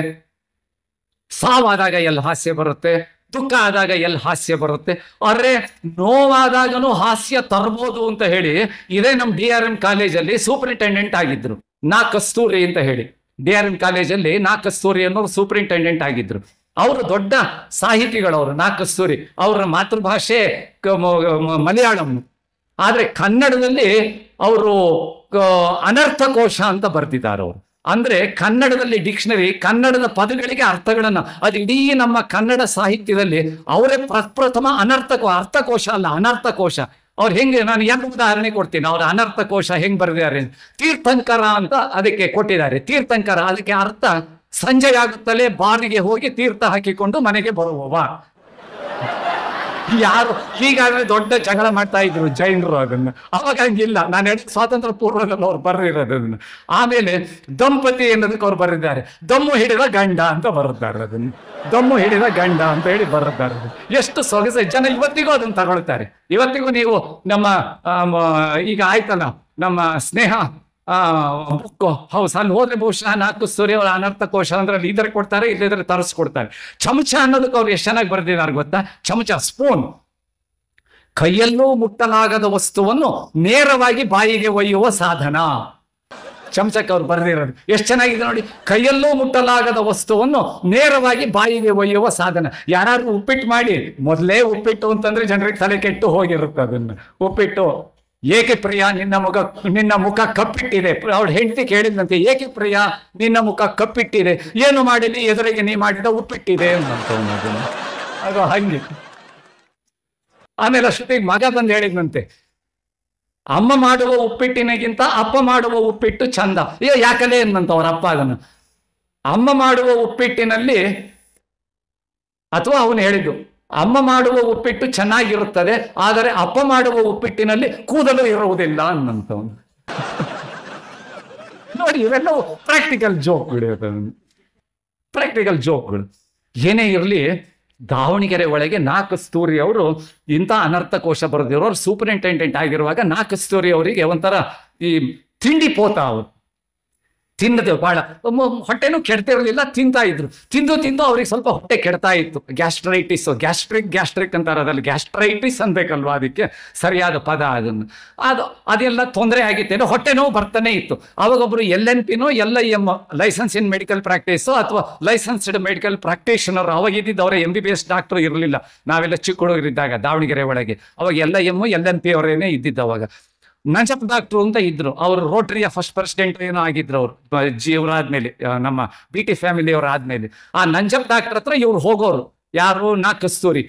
ಸಾವಾದಾಗ ಎಲ್ಲಿ ಹಾಸ್ಯ ಬರುತ್ತೆ, ದುಃಖ ಆದಾಗ ಎಲ್ಲಿ ಹಾಸ್ಯ ಬರುತ್ತೆ. ಅರೆ, ನೋವಾದಾಗನು ಹಾಸ್ಯ ತರ್ಬೋದು ಅಂತ ಹೇಳಿ ಇದೇ ನಮ್ಮ DRM ಕಾಲೇಜಲ್ಲಿ ಸೂಪರಿಂಟೆಂಡೆಂಟ್ ಆಗಿದ್ರು, ನಾ ಕಸ್ತೂರಿ ಅಂತ ಹೇಳಿ. DRM ಕಾಲೇಜಲ್ಲಿ ನಾ ಕಸ್ತೂರಿ ಅನ್ನೋರು ಸೂಪರಿಂಟೆಂಡೆಂಟ್ ಆಗಿದ್ರು. ಅವರು ದೊಡ್ಡ ಸಾಹಿತಿಗಳವರು, ನಾ ಕಸ್ತೂರಿ. ಅವರ ಮಾತೃಭಾಷೆ ಮಲಯಾಳಂ, ಆದ್ರೆ ಕನ್ನಡದಲ್ಲಿ ಅವರು ಅನರ್ಥಕೋಶ ಅಂತ ಬರ್ತಿದ್ದಾರೆ ಅವರು. ಅಂದ್ರೆ ಕನ್ನಡದಲ್ಲಿ ಡಿಕ್ಷನರಿ, ಕನ್ನಡದ ಪದಗಳಿಗೆ ಅರ್ಥಗಳನ್ನ, ಅದು ಇಡೀ ನಮ್ಮ ಕನ್ನಡ ಸಾಹಿತ್ಯದಲ್ಲಿ ಅವರೇ ಪ್ರಪ್ರಥಮ ಅರ್ಥಕೋಶ ಅಲ್ಲ, ಅನರ್ಥಕೋಶ. ಅವ್ರು ಹೆಂಗೆ, ನಾನು ಎರಡು ಉದಾಹರಣೆ ಕೊಡ್ತೀನಿ. ಅವ್ರ ಅನರ್ಥಕೋಶ ಹೆಂಗ್ ಬರೆದಿದ್ದಾರೆ. ತೀರ್ಥಂಕರ ಅಂತ ಅದಕ್ಕೆ ಕೊಟ್ಟಿದ್ದಾರೆ. ತೀರ್ಥಂಕರ ಅದಕ್ಕೆ ಅರ್ಥ, ಸಂಜೆ ಆಗುತ್ತಲೇ ಬಾರಿಗೆ ಹೋಗಿ ತೀರ್ಥ ಹಾಕಿಕೊಂಡು ಮನೆಗೆ ಬರುವವ. ಯಾರು ಹೀಗಾದ್ರೆ ದೊಡ್ಡ ಜಗಳ ಮಾಡ್ತಾ ಇದ್ರು ಜೈನರು ಅದನ್ನ. ಅವಾಗ ಹಂಗಿಲ್ಲ, ನಾನು ಸ್ವಾತಂತ್ರ್ಯ ಪೂರ್ವದಲ್ಲಿ ಅವ್ರು ಬರೆದಿರೋದನ್ನ. ಆಮೇಲೆ ದಂಪತಿ ಅನ್ನೋದಕ್ಕೆ ಅವ್ರು ಬರೆದಿದ್ದಾರೆ, ದಮ್ಮು ಹಿಡಿದ ಗಂಡ ಅಂತ ಬರುತ್ತಾರೆ. ಅದನ್ನು ದಮ್ಮು ಹಿಡಿದ ಗಂಡ ಅಂತ ಹೇಳಿ ಬರುತ್ತಾರೆ. ಎಷ್ಟು ಸೊಗಸೆ, ಜನ ಇವತ್ತಿಗೂ ಅದನ್ನು ತಗೊಳ್ತಾರೆ. ಇವತ್ತಿಗೂ ನೀವು ನಮ್ಮ ಈಗ ಆಯ್ತಲ್ಲ ನಮ್ಮ ಸ್ನೇಹ ಬುಕ್ ಹೌಸ್, ಅಲ್ಲಿ ಹೋದ್ರೆ ಬಹುಶಃ ನಾ ಕಸ್ತೂರಿ ಅವರ ಅನರ್ಥಕೋಶ ಅಂದ್ರೆ ಅಲ್ಲಿ ಇದ್ರೆ ಕೊಡ್ತಾರೆ, ಇಲ್ಲಿದ್ರೆ ತರಿಸ್ಕೊಡ್ತಾರೆ. ಚಮಚ ಅನ್ನೋದಕ್ಕೆ ಅವ್ರು ಎಷ್ಟು ಚೆನ್ನಾಗಿ ಬರೆದಿದ್ದಾರೆ ಗೊತ್ತಾ? ಚಮಚ, ಸ್ಪೂನ್, ಕೈಯಲ್ಲೂ ಮುಟ್ಟಲಾಗದ ವಸ್ತುವನ್ನು ನೇರವಾಗಿ ಬಾಯಿಗೆ ಒಯ್ಯುವ ಸಾಧನ. ಚಮಚಕ್ಕೆ ಅವ್ರು ಬರೆದಿರೋದು ಎಷ್ಟು ಚೆನ್ನಾಗಿದೆ ನೋಡಿ. ಕೈಯಲ್ಲೂ ಮುಟ್ಟಲಾಗದ ವಸ್ತುವನ್ನು ನೇರವಾಗಿ ಬಾಯಿಗೆ ಒಯ್ಯುವ ಸಾಧನ. ಯಾರು ಉಪ್ಪಿಟ್ಟು ಮಾಡಿ, ಮೊದಲೇ ಉಪ್ಪಿಟ್ಟು ಅಂತಂದ್ರೆ ಜನರಿಗೆ ತಲೆ ಕೆಟ್ಟು ಹೋಗಿರುತ್ತೆ. ಅದನ್ನು ಉಪ್ಪಿಟ್ಟು, ಏಕೆ ಪ್ರಿಯ ನಿನ್ನ ಮುಖ ಕಪ್ಪಿಟ್ಟಿದೆ. ಅವಳು ಹೆಂಡತಿ ಕೇಳಿದಂತೆ, ಏಕೆ ಪ್ರಿಯ ನಿನ್ನ ಮುಖ ಕಪ್ಪಿಟ್ಟಿದೆ, ಏನು ಮಾಡಲಿ ಎದುರಿಗೆ ನೀ ಮಾಡಿದ ಉಪ್ಪಿಟ್ಟಿದೆ ಅಂತ. ಅದು ಹಂಗೆ. ಆಮೇಲೆ ಅಷ್ಟೊತ್ತಿಗೆ ಮಗ ಬಂದು ಹೇಳಿದಂತೆ, ಅಮ್ಮ ಮಾಡುವ ಉಪ್ಪಿಟ್ಟಿನಗಿಂತ ಅಪ್ಪ ಮಾಡುವ ಉಪ್ಪಿಟ್ಟು ಚಂದ. ಯಾಕಲೇ ಅನ್ನಂತ ಅವ್ರ ಅಪ್ಪ ಅದನ್ನು. ಅಮ್ಮ ಮಾಡುವ ಉಪ್ಪಿಟ್ಟಿನಲ್ಲಿ, ಅಥವಾ ಅವನು ಹೇಳಿದ್ದು, ಅಮ್ಮ ಮಾಡುವ ಉಪ್ಪಿಟ್ಟು ಚೆನ್ನಾಗಿರುತ್ತದೆ, ಆದರೆ ಅಪ್ಪ ಮಾಡುವ ಉಪ್ಪಿಟ್ಟಿನಲ್ಲಿ ಕೂದಲು ಇರುವುದಿಲ್ಲ ಅನ್ನಂತವನು. ನೋಡಿ, ಇವೆಲ್ಲವೂ ಪ್ರಾಕ್ಟಿಕಲ್ ಜೋಕ್ಗಳು. ಪ್ರಾಕ್ಟಿಕಲ್ ಜೋಕ್ಗಳು ಏನೇ ಇರಲಿ. ದಾವಣಗೆರೆ ಒಳಗೆ ನಾ ಕಸ್ತೂರಿ ಅವರು ಇಂಥ ಅನರ್ಥಕೋಶ ಬರೆದಿರೋರು ಸೂಪರಿಂಟೆಂಡೆಂಟ್ ಆಗಿರುವಾಗ, ನಾ ಕಸ್ತೂರಿ ಅವರಿಗೆ ಒಂಥರ ಈ ತಿಂಡಿ ಪೋತ. ಅವರು ತಿನ್ನದೆ ಬಹಳ ಹೊಟ್ಟೆನೂ ಕೆಡ್ತಿರಲಿಲ್ಲ, ತಿಂತಾ ಇದ್ರು. ತಿಂದು ಅವ್ರಿಗೆ ಸ್ವಲ್ಪ ಹೊಟ್ಟೆ ಕೆಡ್ತಾ ಇತ್ತು. ಗ್ಯಾಸ್ಟ್ರೈಟಿಸ್, ಗ್ಯಾಸ್ಟ್ರಿಕ್ ಅಂತಾರೆ, ಅದಲ್ಲಿ ಗ್ಯಾಸ್ಟ್ರೈಟಿಸ್ ಅನ್ಬೇಕಲ್ವಾ, ಅದಕ್ಕೆ ಸರಿಯಾದ ಪದ. ಅದೆಲ್ಲ ತೊಂದರೆ ಆಗಿತ್ತೇನೋ, ಹೊಟ್ಟೆ ನೋವು ಬರ್ತಾನೆ ಇತ್ತು. ಅವಾಗೊಬ್ರು LNP LIM, licence in medical practice ಅಥವಾ ಲೈಸೆನ್ಸ್ಡ್ ಮೆಡಿಕಲ್ ಪ್ರಾಕ್ಟೀಷನರ್, ಅವಾಗ ಇದ್ದಿದ್ದು ಅವರೇ MBBS ಡಾಕ್ಟರ್ ಇರಲಿಲ್ಲ. ನಾವೆಲ್ಲ ಚಿಕ್ಕ ಹುಡುಗರಿದ್ದಾಗ ದಾವಣಗೆರೆ ಒಳಗೆ ಅವಾಗ LIM LNP ಅವರೇನೆ ಇದ್ದಿದ್ದು. ಅವಾಗ ನಂಜಪ್ಪ ಡಾಕ್ಟ್ರು ಅಂತ ಇದ್ರು, ಅವರು ರೋಟರಿಯ ಫಸ್ಟ್ ಪ್ರೆಸಿಡೆಂಟ್ ಏನೋ ಆಗಿದ್ರು. ಅವರು ಅವರಾದ್ಮೇಲೆ, ನಮ್ಮ BT ಫ್ಯಾಮಿಲಿಯವ್ರು ಆದ್ಮೇಲೆ, ಆ ನಂಜಪ್ಪ ಡಾಕ್ಟರ್ ಹತ್ರ ಇವ್ರು ಹೋಗೋರು. ಯಾರು? ನಾ ಕಸ್ತೂರಿ.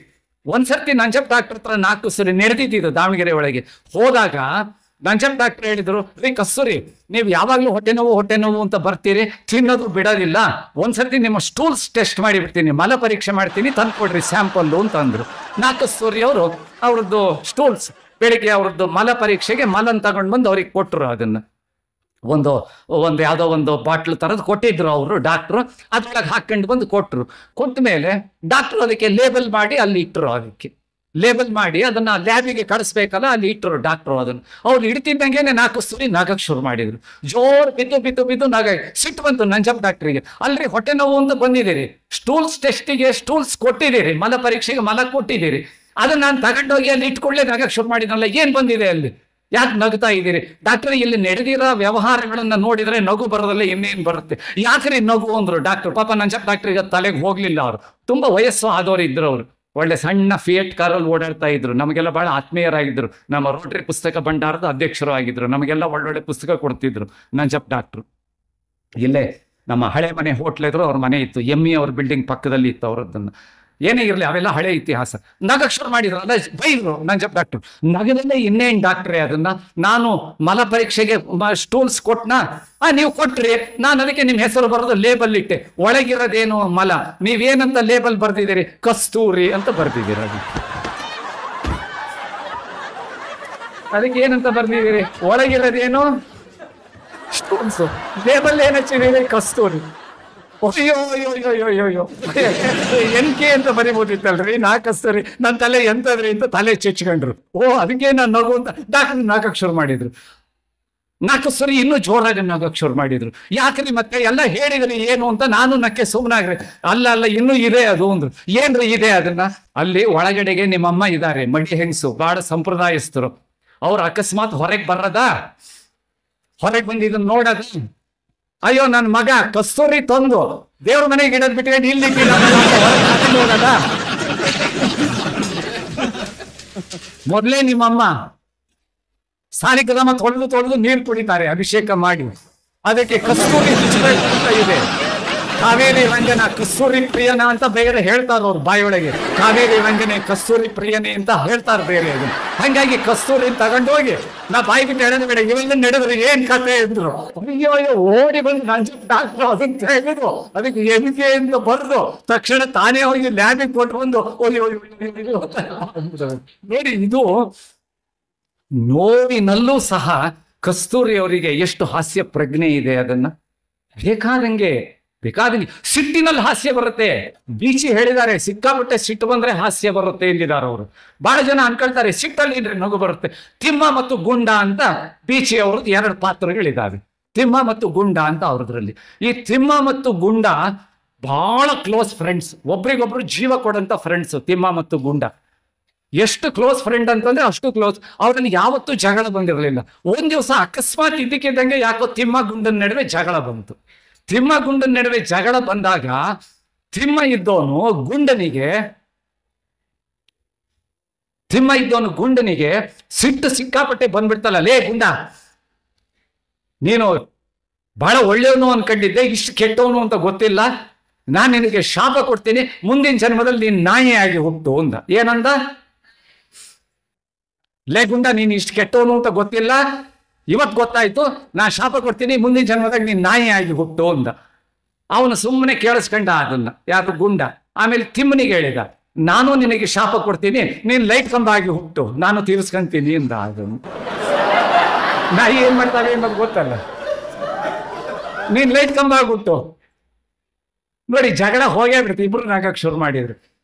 ಒಂದ್ಸರ್ತಿ ನಂಜಪ್ಪ ಡಾಕ್ಟರ್ ಹತ್ರ ನಾ ಕಸ್ತೂರಿ ನಡೆದಿದ್ದು ದಾವಣಗೆರೆ ಒಳಗೆ. ಹೋದಾಗ ನಂಜಪ್ಪ ಡಾಕ್ಟರ್ ಹೇಳಿದ್ರು, ರೀ ಕಸ್ತೂರಿ, ನೀವು ಯಾವಾಗ್ಲೂ ಹೊಟ್ಟೆ ನೋವು ಅಂತ ಬರ್ತೀರಿ, ತಿನ್ನೋದು ಬಿಡೋದಿಲ್ಲ. ಒಂದ್ಸರ್ತಿ ನಿಮ್ಮ ಸ್ಟೂಲ್ಸ್ ಟೆಸ್ಟ್ ಮಾಡಿ ಬಿಡ್ತೀನಿ, ಮಲ ಪರೀಕ್ಷೆ ಮಾಡ್ತೀನಿ, ತಂದ್ಕೊಡ್ರಿ ಸ್ಯಾಂಪಲ್ಲು ಅಂತ ಅಂದ್ರು. ನಾ ಕಸ್ತೂರಿ ಅವರು ಅವ್ರದ್ದು ಸ್ಟೂಲ್ಸ್, ಬೆಳಿಗ್ಗೆ ಅವ್ರದ್ದು ಮಲ ಪರೀಕ್ಷೆಗೆ ಮಲನ್ ತಗೊಂಡು ಬಂದು ಅವ್ರಿಗೆ ಕೊಟ್ಟರು. ಅದನ್ನು ಒಂದು ಯಾವುದೋ ಒಂದು ಬಾಟ್ಲು ತರದು ಕೊಟ್ಟಿದ್ರು ಅವರು ಡಾಕ್ಟ್ರು. ಅದ್ರೊಳಗೆ ಹಾಕೊಂಡು ಬಂದು ಕೊಟ್ಟರು. ಕೊಟ್ಟ ಮೇಲೆ ಡಾಕ್ಟ್ರು ಅದಕ್ಕೆ ಲೇಬಲ್ ಮಾಡಿ ಅಲ್ಲಿ ಇಟ್ಟರು. ಅದಕ್ಕೆ ಲೇಬಲ್ ಮಾಡಿ ಅದನ್ನ ಲ್ಯಾಬಿಗೆ ಕಳಿಸ್ಬೇಕಲ್ಲ, ಅಲ್ಲಿ ಇಟ್ಟರು ಡಾಕ್ಟ್ರು. ಅದನ್ನು ಅವ್ರು ಇಡ್ತಿದ್ದಂಗೆ ನಾ ಕಸ್ತೂರಿ ನಗಕ್ಕೆ ಶುರು ಮಾಡಿದ್ರು. ಜೋರು ಬಿದ್ದು ನಗ. ಸಿಟ್ಟು ಬಂತು ನಂಜಪ್ಪ ಡಾಕ್ಟ್ರಿಗೆ. ಅಲ್ರಿ, ಹೊಟ್ಟೆ ನೋವು ಅಂತ ಬಂದಿದ್ದೀರಿ, ಸ್ಟೂಲ್ಸ್ ಟೆಸ್ಟಿಗೆ ಸ್ಟೂಲ್ಸ್ ಕೊಟ್ಟಿದ್ದೀರಿ, ಮಲ ಪರೀಕ್ಷೆಗೆ ಮಲ ಕೊಟ್ಟಿದ್ದೀರಿ, ಅದನ್ನ ನಾನು ತಗೊಂಡೋಗಿ ಅಲ್ಲಿ ಇಟ್ಕೊಳ್ಳೇ ನಗಕ್ಕೆ ಶುರು ಮಾಡಿದ್ನಲ್ಲ, ಏನ್ ಬಂದಿದೆ ಅಲ್ಲಿ, ಯಾಕೆ ನಗ್ತಾ ಇದ್ದೀರಿ? ಡಾಕ್ಟರ್, ಇಲ್ಲಿ ನಡೆದಿರೋ ವ್ಯವಹಾರಗಳನ್ನ ನೋಡಿದ್ರೆ ನಗು ಬರೋದಲ್ಲ, ಇನ್ನೇನು ಬರುತ್ತೆ, ಯಾಕ್ರಿ ನಗು ಅಂದ್ರು ಡಾಕ್ಟರ್. ಪಾಪ ನಂಜಪ್ಪ ಡಾಕ್ಟರ್ಗೆ ತಲೆಗೆ ಹೋಗ್ಲಿಲ್ಲ. ಅವರು ತುಂಬಾ ವಯಸ್ಸು ಆದವರು ಇದ್ರು. ಅವರು ಒಳ್ಳೆ ಸಣ್ಣ ಫಿಯೇಟ್ ಕಾರಲ್ಲಿ ಓಡಾಡ್ತಾ ಇದ್ರು. ನಮಗೆಲ್ಲ ಬಹಳ ಆತ್ಮೀಯರಾಗಿದ್ರು. ನಮ್ಮ ರೋಟರಿ ಪುಸ್ತಕ ಭಂಡಾರದ ಅಧ್ಯಕ್ಷರು ಆಗಿದ್ರು. ನಮಗೆಲ್ಲ ಒಳ್ಳೊಳ್ಳೆ ಪುಸ್ತಕ ಕೊಡ್ತಿದ್ರು ನಂಜಪ್ಪ ಡಾಕ್ಟ್ರು. ಇಲ್ಲೇ ನಮ್ಮ ಹಳೆ ಮನೆ ಹೋಟ್ಲ್ ಇದ್ರು, ಅವ್ರ ಮನೆ ಇತ್ತು, ಎಮ್ಮಿ ಅವ್ರ ಬಿಲ್ಡಿಂಗ್ ಪಕ್ಕದಲ್ಲಿ ಇತ್ತು ಅವರದ್ದನ್ನು. ಏನೇ ಇರಲಿ ಅವೆಲ್ಲ ಹಳೆ ಇತಿಹಾಸ. ನಗಕ್ ಶುರು ಮಾಡಿದ್ರು, ಅಲ್ಲ ಬೈದ್ರು ನಂಜಪ್ಪ ಡಾಕ್ಟ್ರು. ನಗದಲ್ಲೇ ಇನ್ನೇನು ಡಾಕ್ಟ್ರೇ ಅದನ್ನ, ನಾನು ಮಲ ಪರೀಕ್ಷೆಗೆ ಸ್ಟೂಲ್ಸ್ ಕೊಟ್ನಾ, ನೀವು ಕೊಟ್ರಿ, ನಾನು ಅದಕ್ಕೆ ನಿಮ್ಮ ಹೆಸರು ಬರೋದು ಲೇಬಲ್ ಇಟ್ಟೆ, ಒಳಗಿರೋದೇನು ಮಲ, ನೀವೇನಂತ ಲೇಬಲ್ ಬರ್ದಿದ್ದೀರಿ? ಕಸ್ತೂರಿ ಅಂತ ಬರ್ದಿದ್ದೀರಿ. ಅದಕ್ಕೆ ಏನಂತ ಬರ್ದಿದ್ದೀರಿ? ಒಳಗಿರೋದೇನು ಸ್ಟೂಲ್ಸ್, ಲೇಬಲ್ ಏನ್ ಹಚ್ಚಿದ್ದೀರಿ? ಕಸ್ತೂರಿ. ಅಯ್ಯೋ ಅಯ್ಯೋ ಅಯ್ಯೋ ಅಯ್ಯೋ ಅಯ್ಯೋ, NK ಅಂತ ಬರಿಬೋದಿತ್ತಲ್ರಿ, ನಾ ಕಸ್ತೂರಿ, ನನ್ನ ತಲೆ ಎಂತದ್ರಿ ಅಂತ ತಲೆ ಚೆಚ್ಕೊಂಡ್ರು. ಅದಕ್ಕೆ ನಾನು ನಗು ಅಂತ ಡಾಕ್ಟರ್ ನಗಕ್ ಶುರು ಮಾಡಿದ್ರು. ಕಸ್ತೂರಿ ಇನ್ನೂ ಜೋರಾಗಿ ನಗಕ್ ಶುರು ಮಾಡಿದ್ರು. ಯಾಕ್ರಿ ಮತ್ತೆ ಎಲ್ಲ ಹೇಳಿದ್ರಿ ಏನು ಅಂತ ನಾನು ನಕ್ಕೆ ಸುಮ್ಮನಾಗ್ರಿ. ಅಲ್ಲ ಇನ್ನೂ ಇದೆ ಅದು ಅಂದ್ರು. ಏನ್ರಿ ಇದೆ ಅದನ್ನ? ಅಲ್ಲಿ ಒಳಗಡೆಗೆ ನಿಮ್ಮಮ್ಮ ಇದ್ದಾರೆ, ಮಡಿ ಹೆಂಗಸು, ಬಹಳ ಸಂಪ್ರದಾಯಸ್ಥರು. ಅವ್ರು ಅಕಸ್ಮಾತ್ ಹೊರಗೆ ಬರೋದಾ, ಹೊರಗೆ ಬಂದು ಇದನ್ನ ನೋಡೋದ, ಅಯ್ಯೋ ನನ್ನ ಮಗ ಕಸ್ತೂರಿ ತಂದು ದೇವ್ರ ಮನೆಗೆ ಇಡೋದ್ ಬಿಟ್ಕೊಂಡು ಇಲ್ಲಿ ನೋಡೋದ. ಮೊದಲೇ ನಿಮ್ಮಮ್ಮ ಸಾಲಿಗ್ರಾಮ ತೊಳೆದು ನೀರು ಕುಡಿತಾರೆ ಅಭಿಷೇಕ ಮಾಡಿ. ಅದಕ್ಕೆ ಕಸ್ತೂರಿ ಇದೆ. ಕಾವೇರಿ ರಂಜನ ಕಸ್ತೂರಿ ಪ್ರಿಯನ ಅಂತ ಬೇರೆ ಹೇಳ್ತಾರೆ ಅವ್ರು ಬಾಯೊಳಗೆ. ಕಾವೇರಿ ರಂಜನೆ ಕಸ್ತೂರಿ ಪ್ರಿಯನೇ ಅಂತ ಹೇಳ್ತಾರೆ ಬೇರೆ. ಅದು ಹಂಗಾಗಿ ಕಸ್ತೂರಿ ತಗೊಂಡೋಗಿ ನಾ ಬಾಯಿ ಬಿಟ್ಟು ಹೇಳೋದು ಬೇಡ, ಇವೆಲ್ಲ ನಡೆದ್ರೆ ಏನ್ ಕತೆ ಇದ್ರು. ಅಯ್ಯೋ ಓಡಿ ಬಂದು ನಂಜಪ್ಪ ಡಾಕ್ಟ್ರು ಅದನ್ನ ತೆಗೆದು ಅದಕ್ಕೆ NK ಅಂತ ಬರೆದು ತಕ್ಷಣ ತಾನೇ ಹೋಗಿ ಲ್ಯಾಬಿಗೆ ಕೊಟ್ಟು ಬಂದು ನೋಡಿ. ಇದು ನೋವಿನಲ್ಲೂ ಸಹ ಕಸ್ತೂರಿ ಅವರಿಗೆ ಎಷ್ಟು ಹಾಸ್ಯ ಪ್ರಜ್ಞೆ ಇದೆ. ಅದನ್ನ ಬೇಕಾದಂಗೆ ಸಿಟ್ಟಿನಲ್ಲಿ ಹಾಸ್ಯ ಬರುತ್ತೆ. ಬೀಚಿ ಹೇಳಿದ್ದಾರೆ, ಸಿಕ್ಕಾಪಟ್ಟೆ ಸಿಟ್ಟು ಬಂದ್ರೆ ಹಾಸ್ಯ ಬರುತ್ತೆ ಎಂದಿದ್ದಾರೆ ಅವರು. ಬಹಳ ಜನ ಅನ್ಕೊಳ್ತಾರೆ ಸಿಟ್ಟಲ್ಲಿ ಇದ್ರೆ ನಗು ಬರುತ್ತೆ. ತಿಮ್ಮ ಮತ್ತು ಗುಂಡ ಅಂತ ಬೀಚಿ ಅವ್ರದ್ದು 2 ಪಾತ್ರಗಳಿದ್ದಾವೆ. ತಿಮ್ಮ ಮತ್ತು ಗುಂಡ ಅಂತ ಅವ್ರದ್ರಲ್ಲಿ. ಈ ತಿಮ್ಮ ಮತ್ತು ಗುಂಡ ಬಹಳ ಕ್ಲೋಸ್ ಫ್ರೆಂಡ್ಸ್, ಒಬ್ರಿಗೊಬ್ರು ಜೀವ ಕೊಡಂತ ಫ್ರೆಂಡ್ಸ್ ತಿಮ್ಮ ಮತ್ತು ಗುಂಡ. ಎಷ್ಟು ಕ್ಲೋಸ್ ಫ್ರೆಂಡ್ ಅಂತಂದ್ರೆ ಅಷ್ಟು ಕ್ಲೋಸ್. ಅವ್ರಲ್ಲಿ ಯಾವತ್ತೂ ಜಗಳ ಬಂದಿರಲಿಲ್ಲ. ಒಂದ್ ದಿವಸ ಅಕಸ್ಮಾತ್ ಇದ್ದಕ್ಕಿದ್ದಂಗೆ ಯಾಕೋ ತಿಮ್ಮ ಗುಂಡನ ನಡುವೆ ಜಗಳ ಬಂತು. ತಿಮ್ಮ ಗುಂಡನ ನಡುವೆ ಜಗಳ ಬಂದಾಗ ತಿಮ್ಮ ಇದ್ದವನು ಗುಂಡನಿಗೆ ಸಿಟ್ಟು ಸಿಕ್ಕಾಪಟ್ಟೆ ಬಂದ್ಬಿಡ್ತಲ್ಲ, ಲೇ ಗುಂಡ, ನೀನು ಬಹಳ ಒಳ್ಳೆಯವನು ಅನ್ಕೊಂಡಿದ್ದೆ, ಇಷ್ಟು ಕೆಟ್ಟವನು ಅಂತ ಗೊತ್ತಿಲ್ಲ, ನಾನು ನಿನಗೆ ಶಾಪ ಕೊಡ್ತೀನಿ, ಮುಂದಿನ ಜನ್ಮದಲ್ಲಿ ನೀನ್ ನಾಯಿಯಾಗಿ ಹುಟ್ಟು ಅಂದ. ಏನಂದ? ಲೇ ಗುಂಡ, ನೀನು ಇಷ್ಟು ಕೆಟ್ಟವನು ಅಂತ ಗೊತ್ತಿಲ್ಲ, ಇವತ್ತು ಗೊತ್ತಾಯ್ತು, ನಾ ಶಾಪ ಕೊಡ್ತೀನಿ, ಮುಂದಿನ ಜನ್ಮದಾಗ ನೀನ್ ನಾಯಿ ಆಗಿ ಹುಟ್ಟು ಅಂದ. ಅವನು ಸುಮ್ಮನೆ ಕೇಳಿಸ್ಕೊಂಡ ಅದನ್ನ, ಯಾರು ಗುಂಡ. ಆಮೇಲೆ ತಿಮ್ಮನಿಗೆ ಹೇಳಿದ, ನಾನು ನಿನಗೆ ಶಾಪ ಕೊಡ್ತೀನಿ, ನೀನ್ ಲೈಟ್ ಕಂಬ ಆಗಿ ಹುಟ್ಟು, ನಾನು ತೀರಿಸ್ಕೊಂತೀನಿ ಅಂದ. ಅದನ್ನು ನಾಯಿ ಏನ್ ಮಾಡ್ತಾವೆ ಅನ್ನೋದು ಗೊತ್ತಲ್ಲ, ನೀನ್ ಲೈಟ್ ಕಂಬ ಆಗಿ ಹುಟ್ಟು. ನೋಡಿ ಜಗಳ ಹೋಗೇ ಬಿಡ್ತು, ಇಬ್ರು ನಾಗಕ್ಕೆ ಶುರು ಮಾಡಿದ್ರು.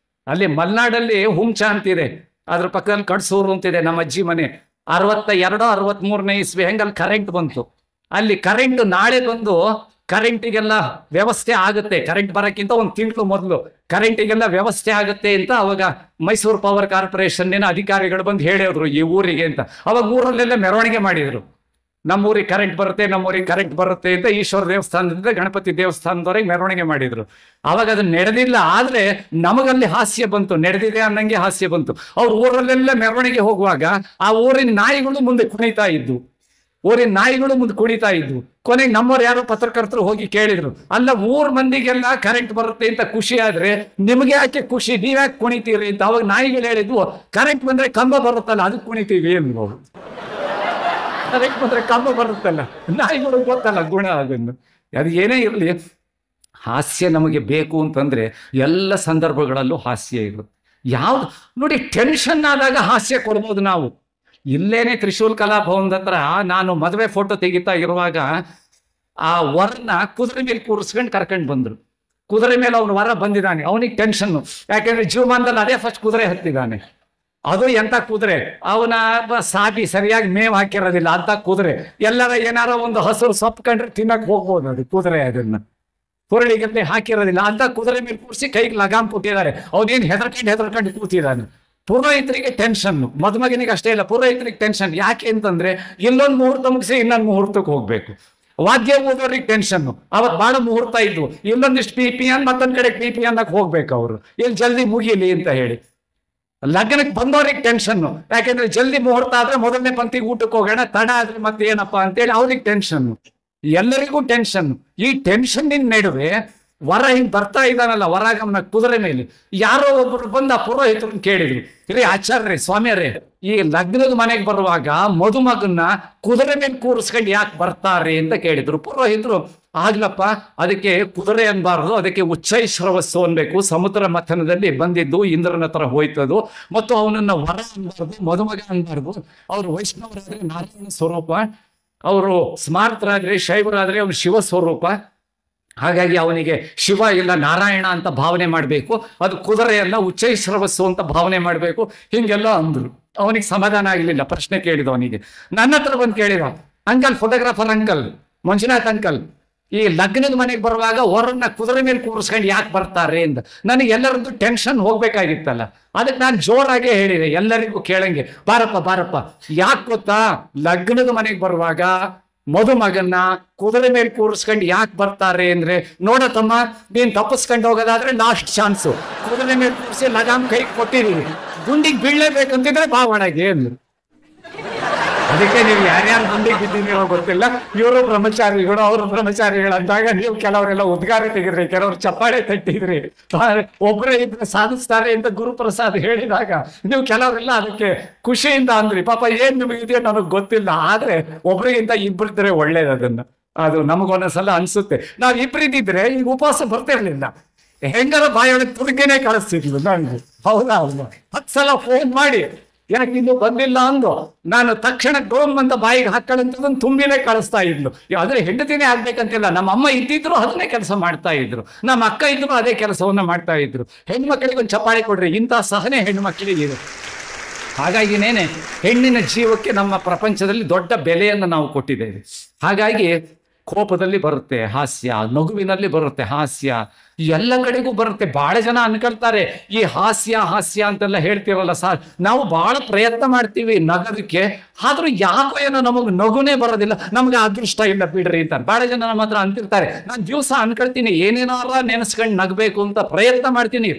ಅಲ್ಲಿ ಮಲ್ನಾಡಲ್ಲಿ ಹುಂಚ ಅಂತಿದೆ, ಅದ್ರ ಪಕ್ಕದಲ್ಲಿ ಕಡ್ಸೂರು ಅಂತಿದೆ, ನಮ್ಮ ಅಜ್ಜಿ ಮನೆ. 62, 63ನೇ ಇಸ್ವಿ ಹೆಂಗಲ್ಲಿ ಕರೆಂಟ್ ಬಂತು. ಅಲ್ಲಿ ಕರೆಂಟ್ ನಾಳೆ ಬಂದು ಕರೆಂಟಿಗೆಲ್ಲ ವ್ಯವಸ್ಥೆ ಆಗುತ್ತೆ, ಕರೆಂಟ್ ಬರೋಕ್ಕಿಂತ 1 ತಿಂಗಳು ಮೊದಲು ಕರೆಂಟಿಗೆಲ್ಲ ವ್ಯವಸ್ಥೆ ಆಗುತ್ತೆ ಅಂತ ಅವಾಗ ಮೈಸೂರು ಪವರ್ ಕಾರ್ಪೊರೇಷನ್ನಿನ ಅಧಿಕಾರಿಗಳು ಬಂದು ಹೇಳಿದ್ರು ಈ ಊರಿಗೆ ಅಂತ. ಅವಾಗ ಊರಲ್ಲೆಲ್ಲ ಮೆರವಣಿಗೆ ಮಾಡಿದ್ರು, ನಮ್ಮೂರಿಗೆ ಕರೆಂಟ್ ಬರುತ್ತೆ ಅಂತ ಈಶ್ವರ ದೇವಸ್ಥಾನದಿಂದ ಗಣಪತಿ ದೇವಸ್ಥಾನದವರೆಗೆ ಮೆರವಣಿಗೆ ಮಾಡಿದ್ರು. ಅವಾಗ ಅದು ನಡೆದಿಲ್ಲ, ಆದ್ರೆ ನಮಗಲ್ಲಿ ಹಾಸ್ಯ ಬಂತು, ನಡೆದಿದೆ ಅನ್ನಂಗೆ ಹಾಸ್ಯ ಬಂತು. ಅವ್ರ ಊರಲ್ಲೆಲ್ಲ ಮೆರವಣಿಗೆ ಹೋಗುವಾಗ ಆ ಊರಿನ ನಾಯಿಗಳು ಮುಂದೆ ಕುಣಿತಾ ಇದ್ವು. ಕೊನೆಗೆ ನಮ್ಮವ್ರು ಯಾರೋ ಪತ್ರಕರ್ತರು ಹೋಗಿ ಕೇಳಿದ್ರು, ಅಲ್ಲ ಊರ್ ಮಂದಿಗೆಲ್ಲ ಕರೆಂಟ್ ಬರುತ್ತೆ ಅಂತ ಖುಷಿ ಆದ್ರೆ ನಿಮ್ಗೆ ಯಾಕೆ ಖುಷಿ, ನೀವ್ಯಾಕೆ ಕುಣಿತೀರಿ ಅಂತ. ಅವಾಗ ನಾಯಿಗಳು ಹೇಳಿದ್ವು, ಕರೆಂಟ್ ಬಂದ್ರೆ ಕಂಬ ಬರುತ್ತಲ್ಲ ಅದಕ್ಕೆ ಕುಣಿತೀವಿ ಅನ್ಬೋದು. ಕರೆಂಟ್ ಬಂದ್ರೆ ಕಂಬ ಬರುತ್ತಲ್ಲ, ನಾಯಿಗಳು ಗೊತ್ತಲ್ಲ ಗುಣ ಅದನ್ನು. ಅದು ಏನೇ ಇರಲಿ, ಹಾಸ್ಯ ನಮಗೆ ಬೇಕು ಅಂತಂದ್ರೆ ಎಲ್ಲ ಸಂದರ್ಭಗಳಲ್ಲೂ ಹಾಸ್ಯ ಇರುತ್ತೆ. ಯಾವ್ದು ನೋಡಿ, ಟೆನ್ಷನ್ ಆದಾಗ ಹಾಸ್ಯ ಕೊಡ್ಬೋದು ನಾವು. ಇಲ್ಲೇನೆ ತ್ರಿಶೂಲ್ ಕಲಾಭವನದ ಹತ್ರ ನಾನು ಮದುವೆ ಫೋಟೋ ತೆಗಿತಾ ಇರುವಾಗ ಆ ವರನ ಕುದುರೆ ಮೇಲೆ ಕೂರಿಸ್ಕೊಂಡು ಕರ್ಕೊಂಡು ಬಂದ್ರು. ಕುದುರೆ ಮೇಲೆ ಅವನು ವರ ಬಂದಿದ್ದಾನೆ, ಅವನಿಗೆ ಟೆನ್ಷನ್ನು, ಯಾಕೆಂದ್ರೆ ಜೀವಮಾನದಲ್ಲಿ ಅದೇ ಫಸ್ಟ್ ಕುದುರೆ ಹತ್ತಿದ್ದಾನೆ. ಅದು ಎಂತ ಕುದುರೆ, ಅವನ ಸಾಬಿ ಸರಿಯಾಗಿ ಮೇವು ಹಾಕಿರೋದಿಲ್ಲ ಅಂತ ಕುದುರೆ. ಎಲ್ಲರ ಏನಾರ ಒಂದು ಹಸಿರು ಸೊಪ್ಪು ಕಂಡ್ರೆ ತಿನ್ನಕ್ ಹೋಗ್ಬೋದು ಅದು ಕುದುರೆ, ಅದನ್ನ ಹುರಳಿಗಲ್ಲಿ ಹಾಕಿರೋದಿಲ್ಲ ಅಂತ ಕುದುರೆ ಮೇಲೆ ಕೂರಿಸಿ ಕೈಗೆ ಲಗಾಮ್ ಕೊಟ್ಟಿದ್ದಾರೆ. ಅವನೇನು ಹೆದರ್ಕೊಂಡು ಕೂತಿದ್ದಾನೆ. ಪುರೋಹಿತರಿಗೆ ಟೆನ್ಷನ್, ಮದುಮಗನಿಗೆ ಅಷ್ಟೇ ಇಲ್ಲ, ಪುರೋಹಿತರಿಗೆ ಟೆನ್ಷನ್. ಯಾಕೆ ಅಂತಂದ್ರೆ ಇಲ್ಲೊಂದು ಮುಹೂರ್ತ ಮುಗಿಸಿ ಇನ್ನೊಂದು ಮುಹೂರ್ತಕ್ಕೆ ಹೋಗ್ಬೇಕು. ವಾದ್ಯ ಓದೋರಿಗೆ ಟೆನ್ಷನ್, ಅವತ್ತು ಬಹಳ ಮುಹೂರ್ತ ಇದ್ವು, ಇಲ್ಲೊಂದಿಷ್ಟು ಪಿ ಅನ್ ಮತ್ತೊಂದ್ ಕಡೆ ಪಿ ಅನ್ನಕ್ ಹೋಗ್ಬೇಕು ಅವರು, ಇಲ್ಲಿ ಜಲ್ದಿ ಮುಗಿಲಿ ಅಂತ ಹೇಳಿ. ಲಗ್ನಕ್ಕೆ ಬಂದವ್ರಿಗೆ ಟೆನ್ಷನ್, ಯಾಕೆಂದ್ರೆ ಜಲ್ದಿ ಮುಹೂರ್ತ ಆದ್ರೆ ಮೊದಲನೇ ಪಂಕ್ತಿಗೆ ಊಟಕ್ಕೆ ಹೋಗೋಣ, ತಡ ಆದ್ರೆ ಮತ್ತೆ ಏನಪ್ಪಾ ಅಂತೇಳಿ ಅವ್ರಿಗೆ ಟೆನ್ಷನ್, ಎಲ್ಲರಿಗೂ ಟೆನ್ಷನ್. ಈ ಟೆನ್ಷನ್ನಿನ ನಡುವೆ ವರ ಹಿಂಗ್ ಬರ್ತಾ ಇದ್ದಾನಲ್ಲ ವರಾಗಮನ ಕುದುರೆ ಮೇಲೆ, ಯಾರೋ ಒಬ್ರು ಬಂದ ಪುರೋಹಿತರನ್ನ ಕೇಳಿದ್ರು, ರೀ ಆಚಾರ್ಯ ಸ್ವಾಮಿಯರೇ, ಈ ಲಗ್ನದ ಮನೆಗೆ ಬರುವಾಗ ಮದುಮಗನ್ನ ಕುದುರೆ ಮೇಲೆ ಕೂರಿಸ್ಕೊಂಡು ಯಾಕೆ ಬರ್ತಾರೆ ಅಂತ ಕೇಳಿದ್ರು. ಪುರೋಹಿತರು, ಆಗ್ಲಪ್ಪ ಅದಕ್ಕೆ ಕುದುರೆ ಅನ್ಬಾರ್ದು, ಅದಕ್ಕೆ ಉಚ್ಚೈಶ್ರವಸ್ಸು ಅನ್ಬೇಕು, ಸಮುದ್ರ ಮಥನದಲ್ಲಿ ಬಂದಿದ್ದು ಇಂದ್ರನ ಹತ್ರ ಹೋಯ್ತದು, ಮತ್ತು ಅವನನ್ನ ವರ ಅನ್ಬಾರ್ದು, ಮದುಮಗ ಅನ್ಬಾರ್ದು. ಅವ್ರು ವೈಷ್ಣವರಾದ್ರೆ ನಾರಾಯಣ ಸ್ವರೂಪ, ಅವರು ಸ್ಮಾರ್ತರಾದ್ರೆ ಶೈವರಾದ್ರೆ ಅವನು ಶಿವ ಸ್ವರೂಪ, ಹಾಗಾಗಿ ಅವನಿಗೆ ಶಿವ ಇಲ್ಲ ನಾರಾಯಣ ಅಂತ ಭಾವನೆ ಮಾಡಬೇಕು, ಅದು ಕುದುರೆಯಲ್ಲ ಉಚ್ಚೈಶ್ರವಸ್ಸು ಅಂತ ಭಾವನೆ ಮಾಡಬೇಕು, ಹಿಂಗೆಲ್ಲ ಅಂದ್ರು. ಅವನಿಗೆ ಸಮಾಧಾನ ಆಗಲಿಲ್ಲ, ಪ್ರಶ್ನೆ ಕೇಳಿದವನಿಗೆ. ನನ್ನ ಹತ್ರ ಬಂದು ಕೇಳಿದ, uncle photographer uncle, Manjunath uncle, ಈ ಲಗ್ನದ ಮನೆಗೆ ಬರುವಾಗ ಹೊರನ್ನ ಕುದುರೆ ಮೇಲೆ ಕೂರಿಸ್ಕೊಂಡು ಯಾಕೆ ಬರ್ತಾರೆ ಅಂತ. ನನಗೆ ಎಲ್ಲರದ್ದು ಟೆನ್ಷನ್ ಹೋಗ್ಬೇಕಾಗಿತ್ತಲ್ಲ, ಅದಕ್ಕೆ ನಾನು ಜೋರಾಗೆ ಹೇಳಿದೆ ಎಲ್ಲರಿಗೂ ಕೇಳಂಗೆ, ಬಾರಪ್ಪ ಯಾಕೆ ಗೊತ್ತಾ, ಲಗ್ನದ ಮನೆಗೆ ಬರುವಾಗ ಮದುಮಗನ್ನ ಕುದುರೆ ಮೇಲೆ ಕೂರಿಸ್ಕೊಂಡು ಯಾಕೆ ಬರ್ತಾರೆ ಅಂದ್ರೆ, ನೋಡತ್ತಮ್ಮ ನೀನ್ ತಪ್ಪಿಸ್ಕೊಂಡು ಹೋಗೋದಾದ್ರೆ ಲಾಸ್ಟ್ ಚಾನ್ಸು, ಕುದುರೆ ಮೇಲೆ ಕೂರಿಸಿ ಲಗಾಮ್ ಕೈ ಕೊಟ್ಟಿದೀವಿ, ಗುಂಡಿಗೆ ಬೀಳ್ಲೇಬೇಕಂತಿದ್ರೆ ಬಾವಣಗೆ ಅಂದ್ರು. ಅದಕ್ಕೆ ನೀವು ಯಾರ್ಯಾರು ಗುಂಡಿಗೆ ಬಿದ್ದೀರೋ ಗೊತ್ತಿಲ್ಲ, ಇವರು ಬ್ರಹ್ಮಚಾರಿಗಳು ಅವರು ಬ್ರಹ್ಮಚಾರಿಗಳು ಅಂದಾಗ ನೀವು ಕೆಲವರೆಲ್ಲ ಉದ್ಗಾರ ತೆಗಿದ್ರಿ, ಕೆಲವರು ಚಪ್ಪಾಳೆ ತಟ್ಟಿದ್ರಿ, ಒಬ್ಬರೇ ಇದ್ರೆ ಸಾಧಿಸ್ತಾರೆ ಅಂತ ಗುರುಪ್ರಸಾದ್ ಹೇಳಿದಾಗ ನೀವು ಕೆಲವರೆಲ್ಲ ಅದಕ್ಕೆ ಖುಷಿಯಿಂದ ಅಂದ್ರಿ. ಪಾಪ ಏನ್ ನಿಮಗಿದೆಯೋ ನನಗೆ ಗೊತ್ತಿಲ್ಲ, ಆದ್ರೆ ಒಬ್ರಿಗಿಂತ ಇಬ್ಬರಿದ್ರೆ ಒಳ್ಳೇದು. ಅದು ನಮಗೊಂದೊಂದ್ಸಲ ಅನ್ಸುತ್ತೆ, ನಾವ್ ಇಬ್ಬರಿದ್ದಿದ್ರೆ ಈಗ ಉಪವಾಸ ಬರ್ತಿರ್ಲಿಲ್ಲ, ಹೆಂಗಾರ ಬಾಯೊಳಗೆ ತುಡುಗಿನೇ ಕಳಿಸ್ತಿದ್ವಿ ನನಗೆ. ಹೌದಾ ಅಲ್ವಾ? 10 ಸಲ ಫೋನ್ ಮಾಡಿ ಯಾಕೆ ಇದು ಬಂದಿಲ್ಲ ಅಂದು ನಾನು ತಕ್ಷಣ ಡೋಮ್ ಅಂತ ಬಾಯಿಗೆ ಹಾಕೊಳ್ಳಂತದನ್ನು ತುಂಬಿನೇ ಕಳಿಸ್ತಾ ಇದ್ಲು. ಆದ್ರೆ ಹೆಂಡತಿನೇ ಆಗ್ಬೇಕಂತಿಲ್ಲ, ನಮ್ಮ ಅಮ್ಮ ಇದ್ದಿದ್ರು ಅದನ್ನೇ ಕೆಲಸ ಮಾಡ್ತಾ ಇದ್ರು, ನಮ್ಮ ಅಕ್ಕ ಇದ್ರು ಅದೇ ಕೆಲಸವನ್ನ ಮಾಡ್ತಾ ಇದ್ರು. ಹೆಣ್ಮಕ್ಳಿಗೆ ಒಂದು ಚಪ್ಪಾಳೆ ಕೊಡ್ರಿ, ಇಂಥ ಸಹನೆ ಹೆಣ್ಮಕ್ಳಿಗೆ ಇದೆ. ಹಾಗಾಗಿನೇನೆ ಹೆಣ್ಣಿನ ಜೀವಕ್ಕೆ ನಮ್ಮ ಪ್ರಪಂಚದಲ್ಲಿ ದೊಡ್ಡ ಬೆಲೆಯನ್ನು ನಾವು ಕೊಟ್ಟಿದ್ದೇವೆ. ಹಾಗಾಗಿ ಕೋಪದಲ್ಲಿ ಬರುತ್ತೆ ಹಾಸ್ಯ, ನಗುವಿನಲ್ಲಿ ಬರುತ್ತೆ ಹಾಸ್ಯ, ಎಲ್ಲ ಕಡೆಗೂ ಬರುತ್ತೆ. ಬಹಳ ಜನ ಅನ್ಕೊಳ್ತಾರೆ ಈ ಹಾಸ್ಯ ಅಂತೆಲ್ಲ ಹೇಳ್ತೀವಲ್ಲ ಸರ್, ನಾವು ಬಹಳ ಪ್ರಯತ್ನ ಮಾಡ್ತೀವಿ ನಗೋದಕ್ಕೆ, ಆದ್ರೂ ಯಾಕೋ ಏನೋ ನಮಗೆ ನಗುನೇ ಬರೋದಿಲ್ಲ, ನಮ್ಗೆ ಅದೃಷ್ಟ ಇಲ್ಲ ಬಿಡ್ರಿ ಅಂತ ಬಹಳ ಜನ ನಮ್ಮ ಹತ್ರ ಅಂತಿರ್ತಾರೆ. ನಾನು ದಿವಸ ಅನ್ಕೊಳ್ತೀನಿ ಏನೇನಾರ ನೆನೆಸ್ಕೊಂಡು ನಗಬೇಕು ಅಂತ ಪ್ರಯತ್ನ ಮಾಡ್ತೀನಿ,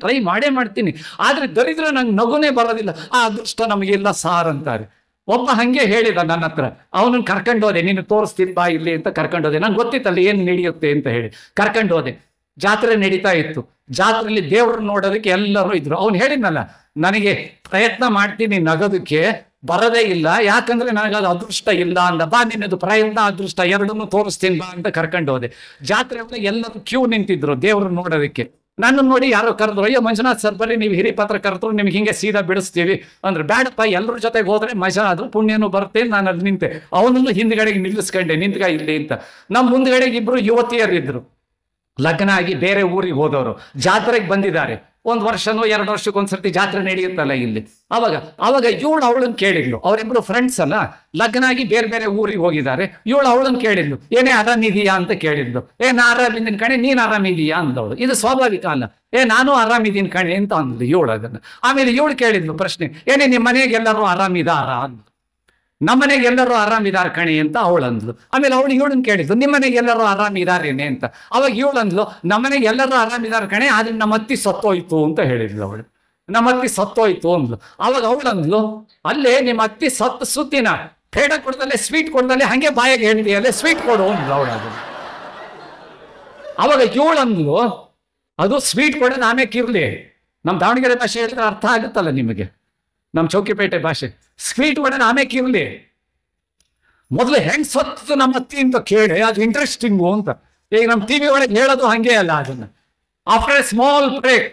ಟ್ರೈ ಮಾಡೇ ಮಾಡ್ತೀನಿ, ಆದ್ರೆ ದರಿದ್ರ ನಂಗೆ ನಗುನೇ ಬರೋದಿಲ್ಲ, ಆ ಅದೃಷ್ಟ ನಮಗಿಲ್ಲ ಸಾರ್ ಅಂತಾರೆ. ಒಬ್ಬ ಹಂಗೆ ಹೇಳಿದ ನನ್ನ ಹತ್ರ, ಅವನನ್ನು ಕರ್ಕೊಂಡು ಹೋದೆ, ನೀನು ತೋರಿಸ್ತೀನಿ ಬಾ ಇಲ್ಲಿ ಅಂತ ಕರ್ಕೊಂಡು ಹೋದೆ. ನಂಗೆ ಗೊತ್ತಿತ್ತಲ್ಲ ಏನು ನಡೆಯುತ್ತೆ ಅಂತ ಹೇಳಿ ಕರ್ಕೊಂಡು ಹೋದೆ. ಜಾತ್ರೆ ನಡೀತಾ ಇತ್ತು, ಜಾತ್ರೆಯಲ್ಲಿ ದೇವ್ರನ್ನ ನೋಡೋದಕ್ಕೆ ಎಲ್ಲರೂ ಇದ್ರು. ಅವ್ನು ಹೇಳಿದ್ನಲ್ಲ, ನನಗೆ ಪ್ರಯತ್ನ ಮಾಡ್ತೀನಿ ನಗೋದಕ್ಕೆ ಬರದೇ ಇಲ್ಲ, ಯಾಕಂದ್ರೆ ನನಗದು ಅದೃಷ್ಟ ಇಲ್ಲ ಅಂದ. ಬಾ ನಿನ್ನದು ಪ್ರಯತ್ನ ಅದೃಷ್ಟ ಎರಡನ್ನೂ ತೋರಿಸ್ತೀನಿ ಬಾ ಅಂತ ಕರ್ಕೊಂಡು ಹೋದೆ. ಜಾತ್ರೆ ಒಳಗೆ ಎಲ್ಲರೂ ಕ್ಯೂ ನಿಂತಿದ್ರು ದೇವ್ರನ್ನ ನೋಡೋದಕ್ಕೆ. ನನ್ನ ನೋಡಿ ಯಾರೋ ಕರೆದ್ರು, ಅಯ್ಯೋ ಮಂಜುನಾಥ್ ಸರ್ ಬರ್ರಿ, ನೀವು ಹಿರಿ ಪತ್ರಕರ್ತರು, ನಿಮ್ಗೆ ಹಿಂಗೆ ಸೀದಾ ಬಿಡಿಸ್ತೀವಿ ಅಂದ್ರೆ. ಬೇಡಪ್ಪ, ಎಲ್ಲರ ಜೊತೆಗೆ ಹೋದ್ರೆ ಮಜಾ, ಅದು ಪುಣ್ಯನೂ ಬರುತ್ತೆ. ನಾನು ಅಲ್ಲಿ ನಿಂತೆ, ಅವನನ್ನು ಹಿಂದ್ಗಡೆಗೆ ನಿಲ್ಲಿಸ್ಕೊಂಡೆ, ನಿಂತ್ಗ ಇಲ್ಲಿ ಅಂತ. ನಮ್ಮ ಮುಂದ್ಗಡೆಗೆ ಇಬ್ರು ಯುವತಿಯರಿದ್ರು, ಲಗ್ನ ಆಗಿ ಬೇರೆ ಊರಿಗೆ ಹೋದವರು, ಜಾತ್ರೆಗೆ ಬಂದಿದ್ದಾರೆ. 1 ವರ್ಷನೋ 2 ವರ್ಷಕ್ಕೊಂದ್ಸರ್ತಿ ಜಾತ್ರೆ ನಡೆಯುತ್ತಲ್ಲ ಇಲ್ಲಿ. ಅವಾಗ ಇವಳು ಅವಳನ್ನ ಕೇಳಿದ್ಲು, ಅವರಿಬ್ರು ಫ್ರೆಂಡ್ಸ್ ಅಲ್ಲ, ಲಗ್ನ ಆಗಿ ಬೇರೆ ಬೇರೆ ಊರಿಗೆ ಹೋಗಿದ್ದಾರೆ. ಇವಳು ಅವಳನ್ನ ಕೇಳಿದ್ಲು, ಏನೇ ಆರಾಮಿದೀಯಾ ಅಂತ ಕೇಳಿದ್ಲು. ನಾ ಆರಾಮಿದ್ದೀನಿ ಕಣೆ, ನೀನ್ ಆರಾಮಿದೀಯಾ ಅಂದವಳು. ಇದು ಸ್ವಾಭಾವಿಕ ಅಲ್ಲ, ನಾನು ಆರಾಮಿದ್ದೀನಿ ಕಣೆ ಅಂತ ಅಂದ್ಲು ಇವಳು ಅದನ್ನ. ಆಮೇಲೆ ಇವಳು ಕೇಳಿದ್ಲು ಪ್ರಶ್ನೆ, ಏನೇ ನಿಮ್ಮ ಮನೆಗೆ ಎಲ್ಲರೂ ಆರಾಮಿದಾರ ಅಂದ್ಲು. ನಮ್ಮನೆಗೆ ಎಲ್ಲರೂ ಆರಾಮಿದಾರ ಕಣೆ ಅಂತ ಅವಳಂದ್ಲು. ಆಮೇಲೆ ಅವಳು ಇವಳನ್ನ ಕೇಳಿದ್ಲು, ನಿಮ್ಮನೆಗೆ ಎಲ್ಲರೂ ಆರಾಮಿದಾರೇನೆ ಅಂತ. ಅವಾಗ ಇವಳಂದ್ಲು, ನಮ್ಮನೆಗೆ ಎಲ್ಲರೂ ಆರಾಮಿದಾರ ಕಣೆ, ಆದ್ರೆ ನಮ್ಮ ಅತ್ತಿ ಸತ್ತೋಯ್ತು ಅಂತ ಹೇಳಿದ್ಲು ಅವಳು. ನಮ್ಮ ಅತ್ತಿ ಸತ್ತೋಯ್ತು ಅಂದ್ಲು. ಅವಾಗ ಅವಳಂದ್ಲು, ಅಲ್ಲೇ ನಿಮ್ಮ ಅತ್ತಿ ಸುತ್ತಿನ ಪೇಡ ಕೊಡ್ದಲ್ಲೇ ಸ್ವೀಟ್ ಕೊಡ್ದಲ್ಲೇ ಹಂಗೆ ಬಾಯಾಗ ಹೇಳಿದೆಯಲ್ಲೇ ಸ್ವೀಟ್ ಕೊಡು ಅಂದ್ಲು ಅವಳು. ಅದು ಅವಾಗ ಇವಳಂದ್ಲು, ಅದು ಸ್ವೀಟ್ ಕೊಡೋದು ಆಮೇಲೆ ಇರ್ಲಿ, ನಮ್ಮ ದಾವಣಗೆರೆ ಭಾಷೆ ಹೇಳಿದ್ರೆ ಅರ್ಥ ಆಗುತ್ತಲ್ಲ ನಿಮಗೆ, ನಮ್ಮ ಚೌಕಿಪೇಟೆ ಭಾಷೆ. ಸ್ವೀಟ್ ಒಡನೆ ಆಮೇಲೆ ಇರ್ಲಿ, ಮೊದಲು ಹೆಂಗ್ ಸತ್ತು ನಮ್ಮ ಅತ್ತಿ ಅಂತ ಕೇಳಿ, ಅದು ಇಂಟ್ರೆಸ್ಟಿಂಗು ಅಂತ. ಈಗ ನಮ್ಮ ಟಿವಿ ಒಳಗೆ ಹೇಳೋದು ಹಂಗೆ ಅಲ್ಲ. ಅದನ್ನ after a small break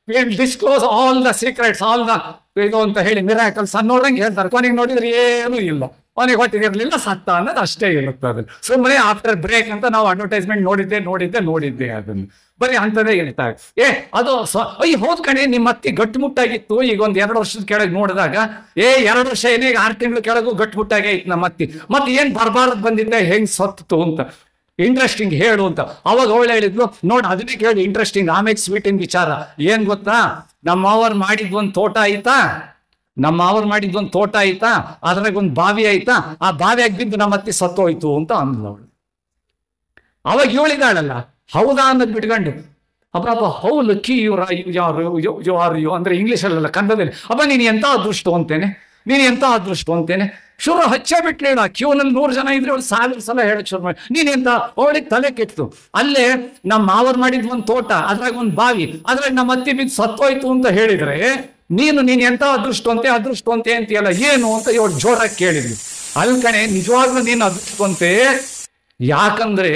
will disclose all the secrets, all the ಇದು ಅಂತ ಹೇಳಿ ಮಿರಾಕಲ್ಸ್ ಅನ್ನೋದಂಗೆ ಹೇಳ್ತಾರೆ. ಕೊನೆಗೆ ನೋಡಿದ್ರೆ ಏನೂ ಇಲ್ಲ, ಕೊನೆಗೆ ಹೊಟ್ಟಿಗಿರ್ಲಿಲ್ಲ, ಸತ್ತ ಅನ್ನೋದು ಅಷ್ಟೇ ಇರುತ್ತೆ. ಅದು ಸುಮ್ಮನೆ ಆಫ್ಟರ್ ಬ್ರೇಕ್ ಅಂತ ನಾವು ಅಡ್ವರ್ಟೈಸ್ಮೆಂಟ್ ನೋಡಿದ್ದೆ ಅದನ್ನು ಬರೀ ಅಂಥದ್ದೇ ಹೇಳ್ತಾರೆ. ಅದು ಹೋದ್ ಕಣೆ ನಿಮ್ಮ ಅತ್ತಿ ಗಟ್ಟುಮುಟ್ಟಾಗಿತ್ತು, ಈಗ 1-2 ವರ್ಷದ ಕೆಳಗೆ ನೋಡಿದಾಗ 2 ವರ್ಷ ಏನೇ 6 ತಿಂಗಳು ಕೆಳಗೂ ಗಟ್ಟುಮುಟ್ಟಾಗೇ ಇತ್ತು ನಮ್ಮ ಅತ್ತಿ, ಮತ್ತೆ ಏನ್ ಬರ್ಬಾರದ್ ಬಂದಿದ್ದೆ ಹೆಂಗ್ ಸತ್ತು ಅಂತ. ಇಂಟ್ರೆಸ್ಟಿಂಗ್ ಹೇಳು ಅಂತ. ಅವಾಗ ಅವಳು ಹೇಳಿದ್ಲು, ನೋಡು ಅದನ್ನೇ ಕೇಳಿ ಇಂಟ್ರೆಸ್ಟಿಂಗ್, ಆಮೇಲೆ ಸ್ವೀಟಿನ ವಿಚಾರ ಏನ್ ಗೊತ್ತಾ, ನಮ್ಮವ್ರು ಮಾಡಿದ್ವೊಂದು ತೋಟ ಆಯ್ತಾ, ನಮ್ಮವ್ರು ಮಾಡಿದ್ವೊಂದು ತೋಟ ಆಯ್ತಾ, ಅದ್ರಾಗ ಒಂದು ಬಾವಿ ಆಯ್ತಾ, ಆ ಬಾವಿಯಾಗ ಬಿದ್ದು ನಮ್ಮ ಅತ್ತಿ ಸತ್ತೋಯ್ತು ಅಂತ ಅಂದ್ಲು ಅವಳು. ಅವಾಗ ಹೇಳಿದಾಳಲ್ಲ, ಹೌದಾ ಅನ್ನೋದು ಬಿಟ್ಕೊಂಡು ಅಬ್ಬ how lucky you are you ಅಂದ್ರೆ ಇಂಗ್ಲೀಷಲ್ಲ ಕನ್ನಡದಲ್ಲಿ, ಅಬ್ಬ ನೀನು ಎಂತ ಅದೃಷ್ಟ ಅಂತೇನೆ, ನೀನು ಎಂತ ಅದೃಷ್ಟ ಅಂತೇನೆ. ಶುರು ಹಚ್ಚೇ ಬಿಟ್ಲೇಳ, ಕ್ಯೂನಲ್ಲಿ 100 ಜನ ಇದ್ರೆ ಅವಳು 1000 ಸಲ ಹೇಳಕ್ ಶುರು ಮಾಡಿ, ನೀನೆಂತ, ಅವಳಿಗೆ ತಲೆ ಕೆಟ್ಟು. ಅಲ್ಲೇ ನಮ್ಮ ಮಾವರು ಮಾಡಿದ್ ಒಂದು ತೋಟ, ಅದ್ರಾಗ ಒಂದು ಬಾವಿ, ಅದ್ರಾಗ ನಮ್ಮ ಅತ್ತಿ ಬಿದ್ದು ಸತ್ತೋಯ್ತು ಅಂತ ಹೇಳಿದ್ರೆ ನೀನು ಎಂತ ಅದೃಷ್ಟ ಅಂತೆ ಅಂತೀಯಲ್ಲ ಏನು ಅಂತ ಇವಳು ಜೋರಾಗಿ ಕೇಳಿದ್ವಿ. ಅಲ್ಲಿ ಕಣೆ ನಿಜವಾಗ್ಲೂ ನೀನು ಅದೃಷ್ಟವಂತೆ, ಯಾಕಂದ್ರೆ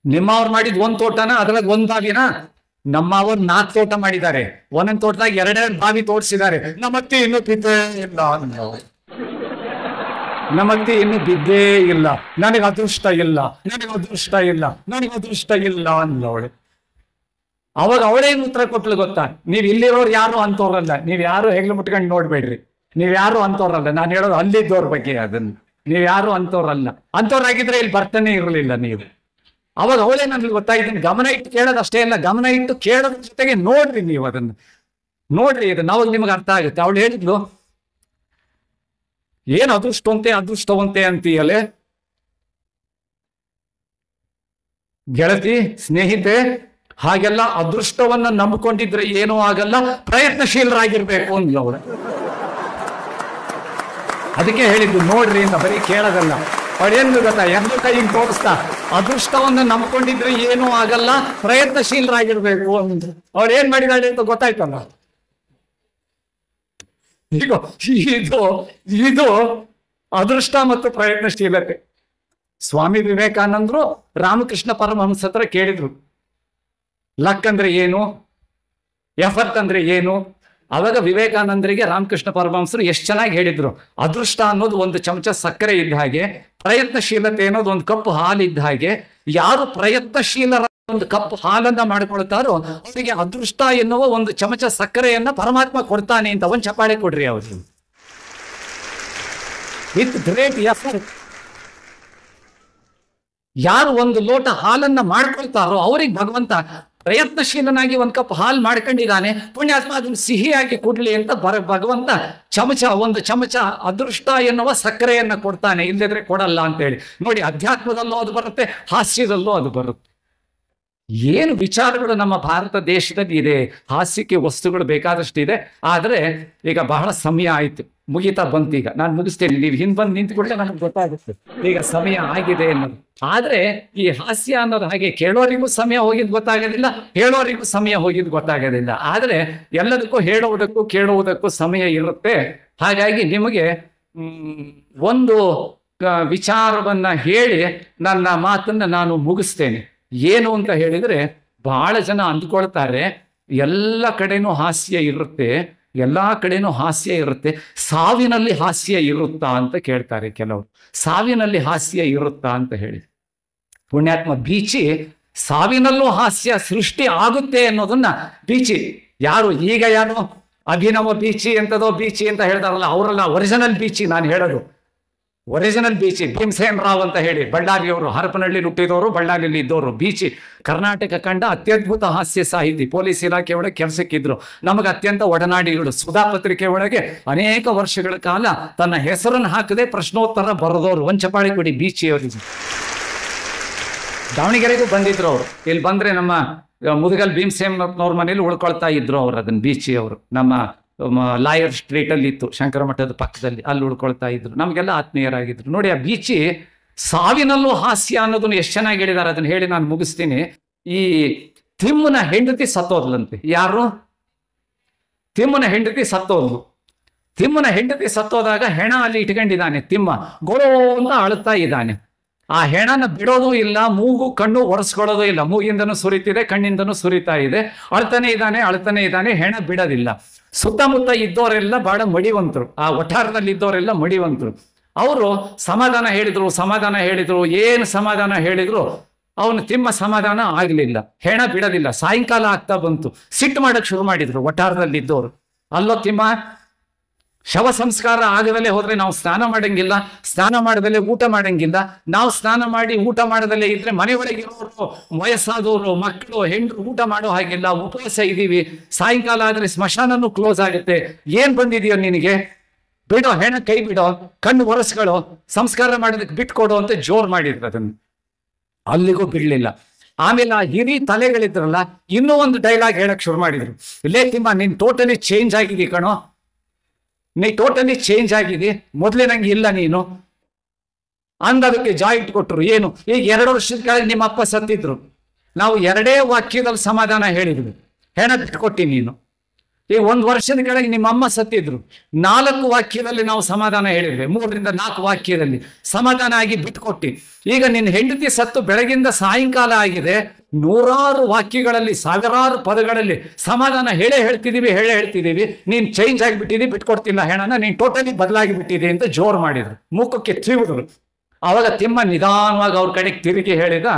ನಿಮ್ಮವ್ರು ಮಾಡಿದ್ ಒಂದ್ ತೋಟನ, ಅದ್ರಾಗ ಒಂದ್ ಬಾವಿನ, ನಮ್ಮವ್ರು 4 ತೋಟ ಮಾಡಿದ್ದಾರೆ, ಒಂದೊಂದ್ ತೋಟದಾಗ 2 ಬಾವಿ ತೋರಿಸಿದ್ದಾರೆ. ನಮ್ಮತ್ತಿ ಇನ್ನೂ ಬಿದ್ದೇ ಇಲ್ಲ, ನಮ್ಮತ್ತಿ ಇನ್ನೂ ಬಿದ್ದೇ ಇಲ್ಲ, ನನಗೆ ಅದೃಷ್ಟ ಇಲ್ಲ, ನನಗೆ ಅದೃಷ್ಟ ಇಲ್ಲ, ನನಗೆ ಅದೃಷ್ಟ ಇಲ್ಲ ಅಂದವಳು. ಅವಾಗ ಅವಳೇನು ಉತ್ತರ ಕೊಟ್ಲು ಗೊತ್ತಾ, ನೀವ್ ಇಲ್ಲಿರೋರು ಯಾರು ಅಂತವ್ರಲ್ಲ, ನೀವ್ ಯಾರು ಹೆಗ್ಲು ಮುಟ್ಕೊಂಡು ನೋಡ್ಬೇಡ್ರಿ, ನೀವ್ ಯಾರು ಅಂತವ್ರಲ್ಲ, ನಾನು ಹೇಳೋದು ಅಲ್ಲಿದ್ದವ್ರ ಬಗ್ಗೆ, ಅದನ್ನ ನೀವ್ ಯಾರು ಅಂತವ್ರಲ್ಲ, ಅಂತವ್ರಾಗಿದ್ರೆ ಇಲ್ಲಿ ಬರ್ತಾನೆ ಇರಲಿಲ್ಲ ನೀವು. ಅವಾಗ ಅವಳೇ ನನ್ಗೆ ಗೊತ್ತಾಗಿದ್ದೀನಿ, ಗಮನ ಇಟ್ಟು ಕೇಳೋದು ಅಷ್ಟೇ ಇಲ್ಲ, ಗಮನ ಇಟ್ಟು ಕೇಳೋದ್ರ ಜೊತೆಗೆ ನೋಡ್ರಿ, ನೀವು ಅದನ್ನ ನೋಡ್ರಿ, ಇದನ್ನ ಅವಾಗ ನಿಮಗೆ ಅರ್ಥ ಆಗುತ್ತೆ. ಅವಳು ಹೇಳಿದ್ಲು, ಏನು ಅದೃಷ್ಟವಂತೆ ಅಂತೀಯಲ್ಲೇ ಗೆಳತಿ, ಸ್ನೇಹಿತೆ, ಹಾಗೆಲ್ಲ ಅದೃಷ್ಟವನ್ನ ನಂಬಿಕೊಂಡಿದ್ರೆ ಏನೂ ಆಗಲ್ಲ, ಪ್ರಯತ್ನಶೀಲರಾಗಿರ್ಬೇಕು ಅಂದ್ಲು ಅವಳು. ಅದಕ್ಕೆ ಹೇಳಿದ್ದು ನೋಡ್ರಿ ಅಂತ, ಬರೀ ಕೇಳೋದಲ್ಲ. ಅವಳೇನು ಗೊತ್ತಾ, 2 ಕೈಗೆ ತೋರಿಸ್ತಾ, ಅದೃಷ್ಟವನ್ನ ನಂಬ್ಕೊಂಡಿದ್ರೆ ಏನೂ ಆಗಲ್ಲ, ಪ್ರಯತ್ನಶೀಲರಾಗಿರ್ಬೇಕು ಅಂತ. ಅವಳು ಏನ್ ಮಾಡಿದಾಳೆ ಅಂತ ಗೊತ್ತಾಯ್ತಲ್ಲ. ಈಗ ಇದು ಅದೃಷ್ಟ ಮತ್ತು ಪ್ರಯತ್ನಶೀಲತೆ. ಸ್ವಾಮಿ ವಿವೇಕಾನಂದರು ರಾಮಕೃಷ್ಣ ಪರಮಹಂಸ ಹತ್ರ ಕೇಳಿದ್ರು, ಲಕ್ ಅಂದ್ರೆ ಏನು, ಎಫರ್ಟ್ ಅಂದ್ರೆ ಏನು. ಅವಾಗ ವಿವೇಕಾನಂದರಿಗೆ ರಾಮಕೃಷ್ಣ ಪರಮಹಂಸರು ಎಷ್ಟು ಚೆನ್ನಾಗಿ ಹೇಳಿದ್ರು, ಅದೃಷ್ಟ ಅನ್ನೋದು 1 ಚಮಚ ಸಕ್ಕರೆ ಇದ್ದ ಹಾಗೆ, ಪ್ರಯತ್ನಶೀಲತೆ ಅನ್ನೋದು 1 ಕಪ್ ಹಾಲು ಇದ್ದ ಹಾಗೆ. ಯಾರು ಪ್ರಯತ್ನಶೀಲರ 1 ಕಪ್ ಹಾಲನ್ನ ಮಾಡ್ಕೊಳ್ತಾರೋ ಅವರಿಗೆ ಅದೃಷ್ಟ ಎನ್ನುವ 1 ಚಮಚ ಸಕ್ಕರೆಯನ್ನ ಪರಮಾತ್ಮ ಕೊಡ್ತಾನೆ ಅಂತ. ಒಂದು ಚಪಾಳೆ ಕೊಡ್ರಿ ಅವ್ರಿಗೆ, ವಿತ್ ಗ್ರೇಟ್ ಎಫರ್ಟ್. ಯಾರು 1 ಲೋಟ ಹಾಲನ್ನ ಮಾಡ್ಕೊಳ್ತಾರೋ ಅವ್ರಿಗೆ ಭಗವಂತ ಪ್ರಯತ್ನಶೀಲನಾಗಿ 1 ಕಪ್ ಹಾಲು ಮಾಡ್ಕೊಂಡಿದ್ದಾನೆ, ಪುಣ್ಯಾತ್ಮ ಅದನ್ನು ಸಿಹಿಯಾಗಿ ಕೊಡ್ಲಿ ಅಂತ ಭಗವಂತ 1 ಚಮಚ ಅದೃಷ್ಟ ಎನ್ನುವ ಸಕ್ಕರೆಯನ್ನ ಕೊಡ್ತಾನೆ, ಇಲ್ಲದಿದ್ರೆ ಕೊಡಲ್ಲ ಅಂತೇಳಿ. ನೋಡಿ, ಅಧ್ಯಾತ್ಮದಲ್ಲೂ ಅದು ಬರುತ್ತೆ, ಹಾಸ್ಯದಲ್ಲೂ ಅದು ಬರುತ್ತೆ. ಏನು ವಿಚಾರಗಳು ನಮ್ಮ ಭಾರತ ದೇಶದಲ್ಲಿ ಇದೆ, ಹಾಸ್ಯಕ್ಕೆ ವಸ್ತುಗಳು ಬೇಕಾದಷ್ಟು ಇದೆ. ಆದರೆ ಈಗ ಬಹಳ ಸಮಯ ಆಯ್ತು, ಮುಗಿತಾ ಬಂತು. ಈಗ ನಾನು ಮುಗಿಸ್ತೇನೆ, ನೀವು ಹಿಂದೆ ಬಂದು ನಿಂತ್ಕೊಂಡ್ರೆ ನನಗೆ ಗೊತ್ತಾಗುತ್ತೆ ಈಗ ಸಮಯ ಆಗಿದೆ ಅನ್ನೋದು. ಆದ್ರೆ ಈ ಹಾಸ್ಯ ಅನ್ನೋದು ಹಾಗೆ, ಕೇಳೋರಿಗೂ ಸಮಯ ಹೋಗಿದ್ದು ಗೊತ್ತಾಗೋದಿಲ್ಲ, ಹೇಳೋರಿಗೂ ಸಮಯ ಹೋಗಿದ್ದು ಗೊತ್ತಾಗೋದಿಲ್ಲ. ಆದ್ರೆ ಎಲ್ಲದಕ್ಕೂ ಹೇಳುವುದಕ್ಕೂ ಕೇಳುವುದಕ್ಕೂ ಸಮಯ ಇರುತ್ತೆ. ಹಾಗಾಗಿ ನಿಮಗೆ ಒಂದು ವಿಚಾರವನ್ನ ಹೇಳಿ ನನ್ನ ಮಾತನ್ನ ನಾನು ಮುಗಿಸ್ತೇನೆ. ಏನು ಅಂತ ಹೇಳಿದ್ರೆ, ಬಹಳ ಜನ ಅಂದ್ಕೊಳ್ತಾರೆ ಎಲ್ಲ ಕಡೆನೂ ಹಾಸ್ಯ ಇರುತ್ತೆ, ಎಲ್ಲಾ ಕಡೆನೂ ಹಾಸ್ಯ ಇರುತ್ತೆ, ಸಾವಿನಲ್ಲಿ ಹಾಸ್ಯ ಇರುತ್ತಾ ಅಂತ ಕೇಳ್ತಾರೆ ಕೆಲವರು. ಸಾವಿನಲ್ಲಿ ಹಾಸ್ಯ ಇರುತ್ತಾ ಅಂತ ಹೇಳಿ, ಪುಣ್ಯಾತ್ಮ ಬೀಚಿ ಸಾವಿನಲ್ಲೂ ಹಾಸ್ಯ ಸೃಷ್ಟಿ ಆಗುತ್ತೆ ಅನ್ನೋದನ್ನ ಬೀಚಿ ಯಾರು ಅಭಿನವ ಬೀಚಿ ಎಂತದೋ ಬೀಚಿ ಅಂತ ಹೇಳ್ತಾರಲ್ಲ, ಅವರಲ್ಲ ಒರಿಜಿನಲ್ ಬೀಚಿ ನಾನು ಹೇಳೋದು. ಒರಿಜಿನಲ್ ಬೀಚಿ ಭೀಮಸೇನ್ ರಾವ್ ಅಂತ ಹೇಳಿ, ಬಳ್ಳಾರಿಯವರು, ಹರಪನಹಳ್ಳಿ ಹುಟ್ಟಿದವರು, ಬಳ್ಳಾರಿಯಲ್ಲಿ ಇದ್ದವರು. ಬೀಚಿ ಕರ್ನಾಟಕ ಕಂಡ ಅತ್ಯದ್ಭುತ ಹಾಸ್ಯ ಸಾಹಿತಿ, ಪೊಲೀಸ್ ಇಲಾಖೆ ಒಳಗೆ ಕೆಲಸಕ್ಕಿದ್ರು, ನಮಗೆ ಅತ್ಯಂತ ಒಡನಾಡಿಗಳು. ಸುಧಾ ಪತ್ರಿಕೆ ಒಳಗೆ ಅನೇಕ ವರ್ಷಗಳ ಕಾಲ ತನ್ನ ಹೆಸರನ್ನು ಹಾಕದೆ ಪ್ರಶ್ನೋತ್ತರ ಬರೆದವರು. ಒಂದು ಚಪಾಳಿ ಕೊಡಿ ಬೀಚಿಯವರಿಗೆ. ದಾವಣಗೆರೆಗೂ ಬಂದಿದ್ರು ಅವರು. ಇಲ್ಲಿ ಬಂದ್ರೆ ನಮ್ಮ ಮುದುಗಲ್ ಭೀಮಸೇನವ್ರ ಮನೇಲಿ ಉಳ್ಕೊಳ್ತಾ ಇದ್ರು ಅವರು. ಅದನ್ನ ಬೀಚಿಯವರು ನಮ್ಮ ಲಾಯರ್ ಸ್ಟ್ರೀಟ್ ಅಲ್ಲಿ ಇತ್ತು, ಶಂಕರ ಮಠದ ಪಕ್ಕದಲ್ಲಿ, ಅಲ್ಲಿ ಉಳ್ಕೊಳ್ತಾ ಇದ್ರು, ನಮಗೆಲ್ಲ ಆತ್ಮೀಯರಾಗಿದ್ರು. ನೋಡಿ, ಆ ಬೀಚಿ ಸಾವಿನಲ್ಲೂ ಹಾಸ್ಯ ಅನ್ನೋದನ್ನು ಎಷ್ಟು ಚೆನ್ನಾಗಿ ಹೇಳಿದ್ದಾರೆ, ಅದನ್ನ ಹೇಳಿ ನಾನು ಮುಗಿಸ್ತೀನಿ. ಈ ತಿಮ್ಮನ ಹೆಂಡತಿ ಸತ್ತೋದ್ಲಂತೆ. ಯಾರು? ತಿಮ್ಮನ ಹೆಂಡತಿ ಸತ್ತೋದ್ಲು. ತಿಮ್ಮನ ಹೆಂಡತಿ ಸತ್ತೋದಾಗ ಹೆಣ ಅಲ್ಲಿ ಇಟ್ಕೊಂಡಿದ್ದಾನೆ. ತಿಮ್ಮ ಗೋಳೋ ಅಂತ ಅಳುತ್ತಾ ಇದ್ದಾನೆ. ಆ ಹೆಣನ ಬಿಡೋದು ಇಲ್ಲ, ಮೂಗು ಕಣ್ಣು ಒರೆಸ್ಕೊಳ್ಳೋದು ಇಲ್ಲ. ಮೂಗಿಂದನೂ ಸುರಿತಿದೆ, ಕಣ್ಣಿಂದನೂ ಸುರಿತಾ ಇದೆ. ಅಳ್ತಾನೆ ಇದ್ದಾನೆ, ಹೆಣ ಬಿಡೋದಿಲ್ಲ. ಸುತ್ತಮುತ್ತ ಇದ್ದವರೆಲ್ಲ ಬಹಳ ಮಡಿವಂತರು, ಆ ವಠಾರದಲ್ಲಿ ಇದ್ದವರೆಲ್ಲ ಮಡಿವಂತರು. ಅವರು ಸಮಾಧಾನ ಹೇಳಿದ್ರು, ಏನು ಸಮಾಧಾನ ಹೇಳಿದ್ರು ಅವನು ತಿಮ್ಮ ಸಮಾಧಾನ ಆಗ್ಲಿಲ್ಲ, ಹೆಣ ಬಿಡಲಿಲ್ಲ. ಸಾಯಂಕಾಲ ಆಗ್ತಾ ಬಂತು, ಸಿಟ್ಟು ಮಾಡಕ್ ಶುರು ಮಾಡಿದ್ರು ವಠಾರದಲ್ಲಿ ಇದ್ದವರು. ಅಲ್ಲೋ ತಿಮ್ಮ, ಶವ ಸಂಸ್ಕಾರ ಆಗದಲ್ಲೇ ಹೋದ್ರೆ ನಾವು ಸ್ನಾನ ಮಾಡಂಗಿಲ್ಲ, ಸ್ನಾನ ಮಾಡದಲ್ಲೇ ಊಟ ಮಾಡಂಗಿಲ್ಲ. ನಾವು ಸ್ನಾನ ಮಾಡಿ ಊಟ ಮಾಡದಲ್ಲೇ ಇದ್ರೆ ಮನೆಯೊಳಗೆ ಇರೋರು, ವಯಸ್ಸಾದವರು, ಮಕ್ಕಳು, ಹೆಂಡರು ಊಟ ಮಾಡೋ ಹಾಗಿಲ್ಲ. ಉಪವಾಸ ಇದ್ದೀವಿ. ಸಾಯಂಕಾಲ ಆದ್ರೆ ಸ್ಮಶಾನನೂ ಕ್ಲೋಸ್ ಆಗುತ್ತೆ. ಏನ್ ಬಂದಿದೆಯೋ ನಿನಗೆ, ಬಿಡೋ, ಹೆಣ ಕೈ ಬಿಡೋ, ಕಣ್ಣು ಒರೆಸ್ಗಳೋ, ಸಂಸ್ಕಾರ ಮಾಡೋದಕ್ಕೆ ಬಿಟ್ಕೊಡೋ ಅಂತ ಜೋರ್ ಮಾಡಿದ್ರು ಅದನ್ನು. ಅಲ್ಲಿಗೂ ಬಿಡ್ಲಿಲ್ಲ. ಆಮೇಲೆ ಆ ಹಿರಿ ತಲೆಗಳಿದ್ರಲ್ಲ, ಇನ್ನೂ ಒಂದು ಡೈಲಾಗ್ ಹೇಳಕ್ ಶುರು ಮಾಡಿದ್ರು. ಇಲ್ಲೇ ತಿಮ್ಮ, ನೀನ್ ಟೋಟಲಿ ಚೇಂಜ್ ಆಗಿದಿ ಕಣೋ, ನೀ ಟೋಟಲಿ ಚೇಂಜ್ ಆಗಿದೆ, ಮೊದಲೇ ನಂಗೆ ಇಲ್ಲ ನೀನು ಅಂದದಕ್ಕೆ ಜಾಯಿಂಟ್ ಕೊಟ್ಟರು. ಏನು, ಈಗ 2 ವರ್ಷದ ಕೆಳಗೆ ನಿಮ್ಮ ಅಪ್ಪ ಸತ್ತಿದ್ರು, ನಾವು 2 ವಾಕ್ಯದಲ್ಲಿ ಸಮಾಧಾನ ಹೇಳಿದ್ವಿ, ಹೆಣ ಬಿಟ್ಕೊಟ್ಟಿ ನೀನು. ಈಗ 1 ವರ್ಷದ ಕೆಳಗೆ ನಿಮ್ಮ ಅಮ್ಮ ಸತ್ತಿದ್ರು, 4 ವಾಕ್ಯದಲ್ಲಿ ನಾವು ಸಮಾಧಾನ ಹೇಳಿದ್ವಿ, 3 ರಿಂದ 4 ವಾಕ್ಯದಲ್ಲಿ ಸಮಾಧಾನ ಆಗಿ ಬಿಟ್ಕೊಟ್ಟಿ. ಈಗ ನಿನ್ನ ಹೆಂಡತಿ ಸತ್ತು ಬೆಳಗಿಂದ ಸಾಯಂಕಾಲ ಆಗಿದೆ, 100 ವಾಕ್ಯಗಳಲ್ಲಿ, 1000 ಪದಗಳಲ್ಲಿ ಸಮಾಧಾನ ಹೇಳ್ತಿದೀವಿ. ನೀನ್ ಚೇಂಜ್ ಆಗಿಬಿಟ್ಟಿದಿ, ಬಿಟ್ಕೊಡ್ತಿಲ್ಲ ಹೆಣನ, ನೀನ್ ಟೋಟಲಿ ಬದಲಾಗಿ ಬಿಟ್ಟಿದೆ ಅಂತ ಜೋರ್ ಮಾಡಿದ್ರು, ಮುಖಕ್ಕೆ ತಿವಿದ್ರು. ಅವಾಗ ತಿಮ್ಮ ನಿಧಾನವಾಗಿ ಅವ್ರ ಕಡೆಗೆ ತಿರುಗಿ ಹೇಳಿದ,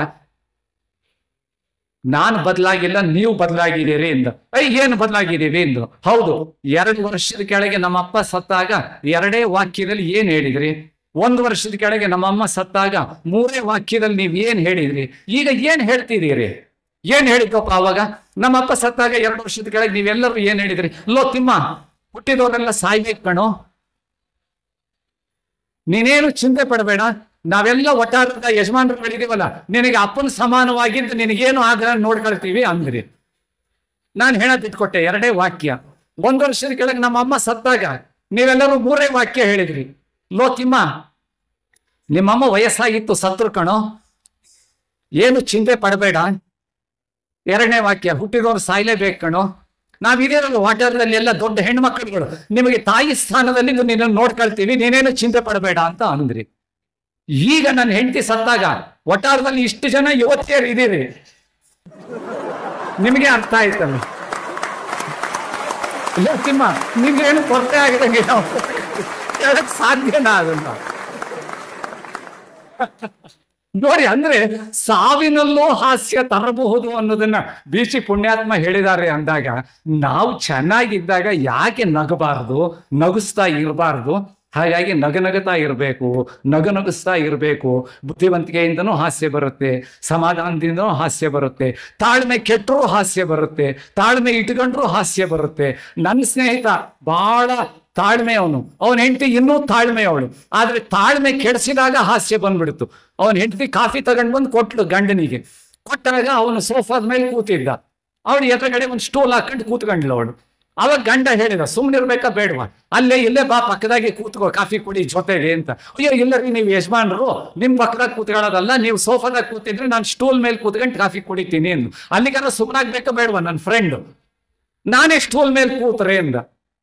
ನಾನು ಬದಲಾಗಿಲ್ಲ, ನೀವು ಬದಲಾಗಿದ್ದೀರಿ ಎಂದ. ಏನು ಬದಲಾಗಿದ್ದೀವಿ ಎಂದು. ಹೌದು, 2 ವರ್ಷದ ಕೆಳಗೆ ನಮ್ಮ ಅಪ್ಪ ಸತ್ತಾಗ 2 ವಾಕ್ಯದಲ್ಲಿ ಏನ್ ಹೇಳಿದ್ರಿ, 1 ವರ್ಷದ ಕೆಳಗೆ ನಮ್ಮ ಅಮ್ಮ ಸತ್ತಾಗ 3 ವಾಕ್ಯದಲ್ಲಿ ನೀವ್ ಏನ್ ಹೇಳಿದ್ರಿ, ಈಗ ಏನ್ ಹೇಳ್ತಿದ್ದೀರಿ? ಏನ್ ಹೇಳಿದ್ರಪ್ಪ ಅವಾಗ? ನಮ್ಮ ಅಪ್ಪ ಸತ್ತಾಗ 2 ವರ್ಷದ ಕೆಳಗೆ ನೀವೆಲ್ಲರೂ ಏನ್ ಹೇಳಿದ್ರಿ? ಲೋ ತಿಮ್ಮ, ಹುಟ್ಟಿದವರೆಲ್ಲ ಸಾಯ್ಬೇಕು ಕಣೋ, ನೀನೇನು ಚಿಂತೆ ಪಡಬೇಡ, ನಾವೆಲ್ಲ ಒಟ್ಟಾರದ ಯಜಮಾನರುಗಳಿದೀವಲ್ಲ, ನಿನಗೆ ಅಪ್ಪನ ಸಮಾನವಾಗಿದ್ದು ನಿನಗೇನು ಆಗ್ರ ನೋಡ್ಕೊಳ್ತೀವಿ ಅಂದ್ರಿ. ನಾನು ಹೇಳದಿಟ್ಕೊಟ್ಟೆ 2 ವಾಕ್ಯ. 1 ವರ್ಷದ ಕೆಳಗೆ ನಮ್ಮ ಅಮ್ಮ ಸತ್ತಾಗ ನೀವೆಲ್ಲರೂ 3 ವಾಕ್ಯ ಹೇಳಿದ್ರಿ. ಲೋ ತಿಮ್ಮ, ನಿಮ್ಮಮ್ಮ ವಯಸ್ಸಾಗಿತ್ತು, ಸತ್ರು ಕಣೋ, ಏನು ಚಿಂತೆ ಪಡಬೇಡ. 2ನೇ ವಾಕ್ಯ, ಹುಟ್ಟಿದವರು ಸಾಯ್ಲೇಬೇಕು ಕಣೋ, ನಾವಿದೇನಲ್ಲ ವಾಟಾರದಲ್ಲಿ ಎಲ್ಲ ದೊಡ್ಡ ಹೆಣ್ಮಕ್ಳುಗಳು, ನಿಮಗೆ ತಾಯಿ ಸ್ಥಾನದಲ್ಲಿ ನಿನ್ನನ್ನು ನೋಡ್ಕೊಳ್ತೀವಿ, ನೀನೇನು ಚಿಂತೆ ಪಡಬೇಡ ಅಂತ ಅಂದ್ರಿ. ಈಗ ನನ್ನ ಹೆಂಡತಿ ಸತ್ತಾಗ ಒಟ್ಟಾರದಲ್ಲಿ ಇಷ್ಟು ಜನ ಯುವತಿಯರು ಇದೀರಿ, ನಿಮಗೆ ಅರ್ಥ ಆಯ್ತಲ್ಲ? ಇಲ್ಲ ತಿಮ್ಮ, ನಿಮ್ಗೇನು ಕೊರತೆ ಆಗಿದಂಗೆ ನಾವು ಹೇಳಕ್ ಸಾಧ್ಯನಾ ಅದನ್ನ? ನೋಡಿ, ಅಂದ್ರೆ ಸಾವಿನಲ್ಲೂ ಹಾಸ್ಯ ತರಬಹುದು ಅನ್ನೋದನ್ನ ಬೀಚಿ ಪುಣ್ಯಾತ್ಮ ಹೇಳಿದ್ದಾರೆ ಅಂದಾಗ, ನಾವು ಚೆನ್ನಾಗಿದ್ದಾಗ ಯಾಕೆ ನಗಬಾರದು, ನಗಿಸ್ತಾ ಇರಬಾರ್ದು? ಹಾಗಾಗಿ ನಗನಗುತ್ತಾ ಇರಬೇಕು, ನಗಿಸ್ತಾ ಇರಬೇಕು. ಬುದ್ಧಿವಂತಿಕೆಯಿಂದನೂ ಹಾಸ್ಯ ಬರುತ್ತೆ, ಸಮಾಧಾನದಿಂದನೂ ಹಾಸ್ಯ ಬರುತ್ತೆ, ತಾಳ್ಮೆ ಕೆಟ್ಟರೂ ಹಾಸ್ಯ ಬರುತ್ತೆ, ತಾಳ್ಮೆ ಇಟ್ಕೊಂಡ್ರೂ ಹಾಸ್ಯ ಬರುತ್ತೆ. ನನ್ನ ಸ್ನೇಹಿತ ಬಹಳ ತಾಳ್ಮೆ, ಅವನ ಹೆಂಡತಿ ಇನ್ನೂ ತಾಳ್ಮೆ ಅವಳು, ಆದ್ರೆ ತಾಳ್ಮೆ ಕೆಡಿಸಿದಾಗ ಹಾಸ್ಯ ಬಂದ್ಬಿಡ್ತು. ಅವನ ಹೆಂಡತಿ ಕಾಫಿ ತಗೊಂಡು ಬಂದು ಕೊಟ್ಲು ಗಂಡನಿಗೆ, ಕೊಟ್ಟಾಗ ಅವನು ಸೋಫಾದ ಮೇಲೆ ಕೂತಿದ್ದ, ಅವಳು ಎದುರುಗಡೆ ಒಂದು ಸ್ಟೂಲ್ ಹಾಕೊಂಡು ಕೂತ್ಕೊಂಡ್ಲು ಅವಳು. ಅವಾಗ ಗಂಡ ಹೇಳಿದ, ಸುಮ್ಮನಿರ್ಬೇಕಾ ಬೇಡವಾ, ಅಲ್ಲೇ ಇಲ್ಲೇ ಬಾ ಪಕ್ಕದಾಗೆ ಕೂತ್ಕೋ, ಕಾಫಿ ಕುಡಿ ಜೊತೆಗೆ ಅಂತ. ಅಯ್ಯೋ ಇಲ್ಲ ರೀ, ನೀವು ಯಜಮಾನರು, ನಿಮ್ಮ ಪಕ್ಕದಾಗ ಕೂತ್ಕೊಳ್ಳೋದಲ್ಲ, ನೀವು ಸೋಫಾದಾಗ ಕೂತಿದ್ರೆ ನಾನು ಸ್ಟೂಲ್ ಮೇಲೆ ಕೂತ್ಕೊಂಡು ಕಾಫಿ ಕುಡಿತೀನಿ ಎಂದು. ಅಲ್ಲಿಗಾರ ಸುಮ್ಮನಾಗ್ಬೇಕಾ ಬೇಡವಾ? ನನ್ನ ಫ್ರೆಂಡು, ನಾನೇ ಸ್ಟೂಲ್ ಮೇಲೆ ಕೂತ್ರೆ ಎಂದ.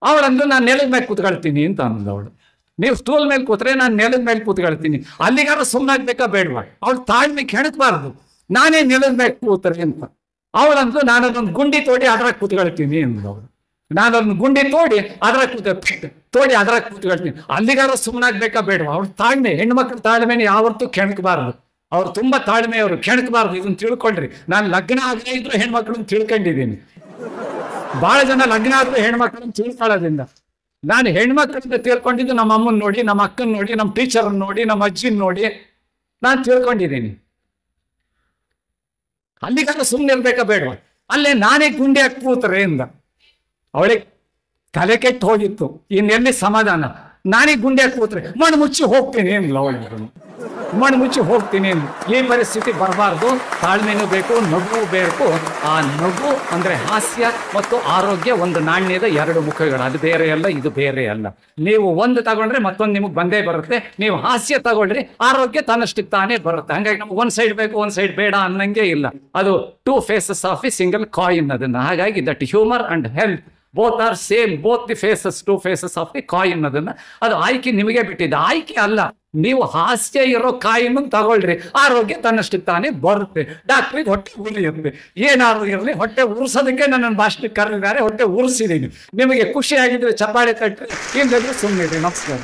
ಅವಳಂದು ನಾನು ನೆಲದ ಮೇಲೆ ಕೂತ್ಕೊಳ್ತೀನಿ ಅಂತ ಅಂದ ಅವಳು. ನೀವು ಸ್ಟೂಲ್ ಮೇಲೆ ಕೂತ್ರೆ ನಾನು ನೆಲದ ಮೇಲೆ ಕೂತ್ಕೊಳ್ತೀನಿ, ಅಲ್ಲಿಗಾರ ಸುಮ್ಮನಾಗ್ಬೇಕಾ ಬೇಡವಾ? ಅವಳು ತಾಳ್ಮೆ ಕೆಣಕಬಾರ್ದು, ನಾನೇ ನೆಲದ ಮೇಲೆ ಕೂತ್ರೆ ಅಂತ. ಅವಳಂದು ನಾನದೊಂದು ಗುಂಡಿ ತೋಡಿ ಅದ್ರಾಗ ಕೂತ್ಕೊಳ್ತೀನಿ ಅಂದವಳು. ನಾನೊಂದು ಗುಂಡಿ ತೋಡಿ ಅದ್ರಾಗ ಕೂತ್ಕೊಳ್ತೀನಿ, ಅಲ್ಲಿಗಾರ ಸುಮ್ಮನಾಗ್ಬೇಕಾ ಬೇಡವಾ? ಅವಳು ತಾಳ್ಮೆ, ಹೆಣ್ಮಕ್ಳ ತಾಳ್ಮೆನ ಯಾವತ್ತೂ ಕೆಣಕಬಾರ್ದು. ಅವ್ರು ತುಂಬಾ ತಾಳ್ಮೆಯವರು, ಕೆಣಕಬಾರ್ದು. ಇದನ್ನ ತಿಳ್ಕೊಳ್ರಿ. ನಾನು ಲಗ್ನ ಆಗದೇ ಇದ್ರು ಹೆಣ್ಮಕ್ಳನ್ನ ತಿಳ್ಕೊಂಡಿದ್ದೀನಿ. ಬಹಳ ಜನ ಲಗ್ನ ಆದ್ರೂ ಹೆಣ್ಮಕ್ಳನ್ನ ತಿಳ್ಕೊಳ್ಳೋದ್ರಿಂದ. ನಾನು ಹೆಣ್ಮಕ್ಳಿಂದ ತಿಳ್ಕೊಂಡಿದ್ದು ನಮ್ಮ ಅಮ್ಮನ ನೋಡಿ, ನಮ್ಮ ಅಕ್ಕನ ನೋಡಿ, ನಮ್ಮ ಟೀಚರ್ನ ನೋಡಿ, ನಮ್ಮ ಅಜ್ಜಿನ ನೋಡಿ ನಾನು ತಿಳ್ಕೊಂಡಿದ್ದೀನಿ. ಅಲ್ಲಿಗಾರ ಸುಮ್ಮನೆ ಇರ್ಬೇಕಾ ಬೇಡವಾ? ಅಲ್ಲೇ ನಾನೇ ಗುಂಡಿ ಹಾಕಿ ಕೂತ್ರೆ ಎಂದ. ಅವಳಿಗೆ ತಲೆ ಕೆಟ್ಟು ಹೋಗಿತ್ತು, ಇನ್ನೆಲ್ಲಿ ಸಮಾಧಾನ. ನಾನೇ ಗುಂಡಿ ಹಾಕಿ ಕೂತ್ರೆ ಮಣ್ಣು ಮುಚ್ಚಿ ಹೋಗ್ತೀನಿ ಎಂದ್ಲು ಅವಳಿಗೆ. ಮಣ್ಣು ಮುಚ್ಚಿ ಹೋಗ್ತೀನಿ ಎಂದು. ಈ ಪರಿಸ್ಥಿತಿ ಬರಬಾರ್ದು. ತಾಳ್ಮೆನೂ ಬೇಕು, ನಗು ಬೇಕು. ಆ ನಗು ಅಂದ್ರೆ ಹಾಸ್ಯ ಮತ್ತು ಆರೋಗ್ಯ ಒಂದು ನಾಣ್ಯದ 2 ಮುಖಗಳು. ಅದು ಬೇರೆ ಅಲ್ಲ, ಇದು ಬೇರೆ ಅಲ್ಲ. ನೀವು ಒಂದು ತಗೊಂಡ್ರೆ ಮತ್ತೊಂದು ನಿಮಗೆ ಬಂದೇ ಬರುತ್ತೆ. ನೀವು ಹಾಸ್ಯ ತಗೊಳ್ರಿ, ಆರೋಗ್ಯ ತನ್ನಷ್ಟಕ್ಕೆ ತಾನೇ ಬರುತ್ತೆ. ಹಂಗಾಗಿ ನಮ್ಗೆ ಒಂದು ಸೈಡ್ ಬೇಕು, ಒಂದು ಸೈಡ್ ಬೇಡ ಅನ್ನಂಗೆ ಇಲ್ಲ. ಅದು 2 faces of a single coin ಅದನ್ನ. ಹಾಗಾಗಿ that humour and health both are same, both the faces, 2 faces of the coin ಅದನ್ನ. ಅದು ಆಯ್ಕೆ ನಿಮಗೆ ಬಿಟ್ಟಿದ್ದ, ಆಯ್ಕೆ ಅಲ್ಲ. ನೀವು ಹಾಸ್ಯ ಇರೋ ಕಾಯಿನ್ ತಗೊಳ್ರಿ, ಆರೋಗ್ಯ ತನ್ನಷ್ಟಕ್ಕೆ ತಾನೇ ಬರುತ್ತೆ. ಡಾಕ್ಟ್ರಿಗೆ ಹೊಟ್ಟೆ ಉರಿಯುತ್ತೆ, ಏನಾದ್ರು ಇರಲಿ, ಹೊಟ್ಟೆ ಉರ್ಸೋದಕ್ಕೆ ನನ್ನನ್ನು ಭಾಷಣಕ್ಕೆ ಕರೆದಿದ್ದಾರೆ, ಹೊಟ್ಟೆ ಉರ್ಸಿದೀನಿ. ನಿಮಗೆ ಖುಷಿ ಆಗಿದ್ರೆ ಚಪ್ಪಾಳೆ ತಟ್ರಿ, ಇಲ್ಲದ್ರೆ ಸುಮ್ಮನೆ. ನಮಸ್ಕಾರ.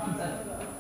ಅಂತಾರೆ.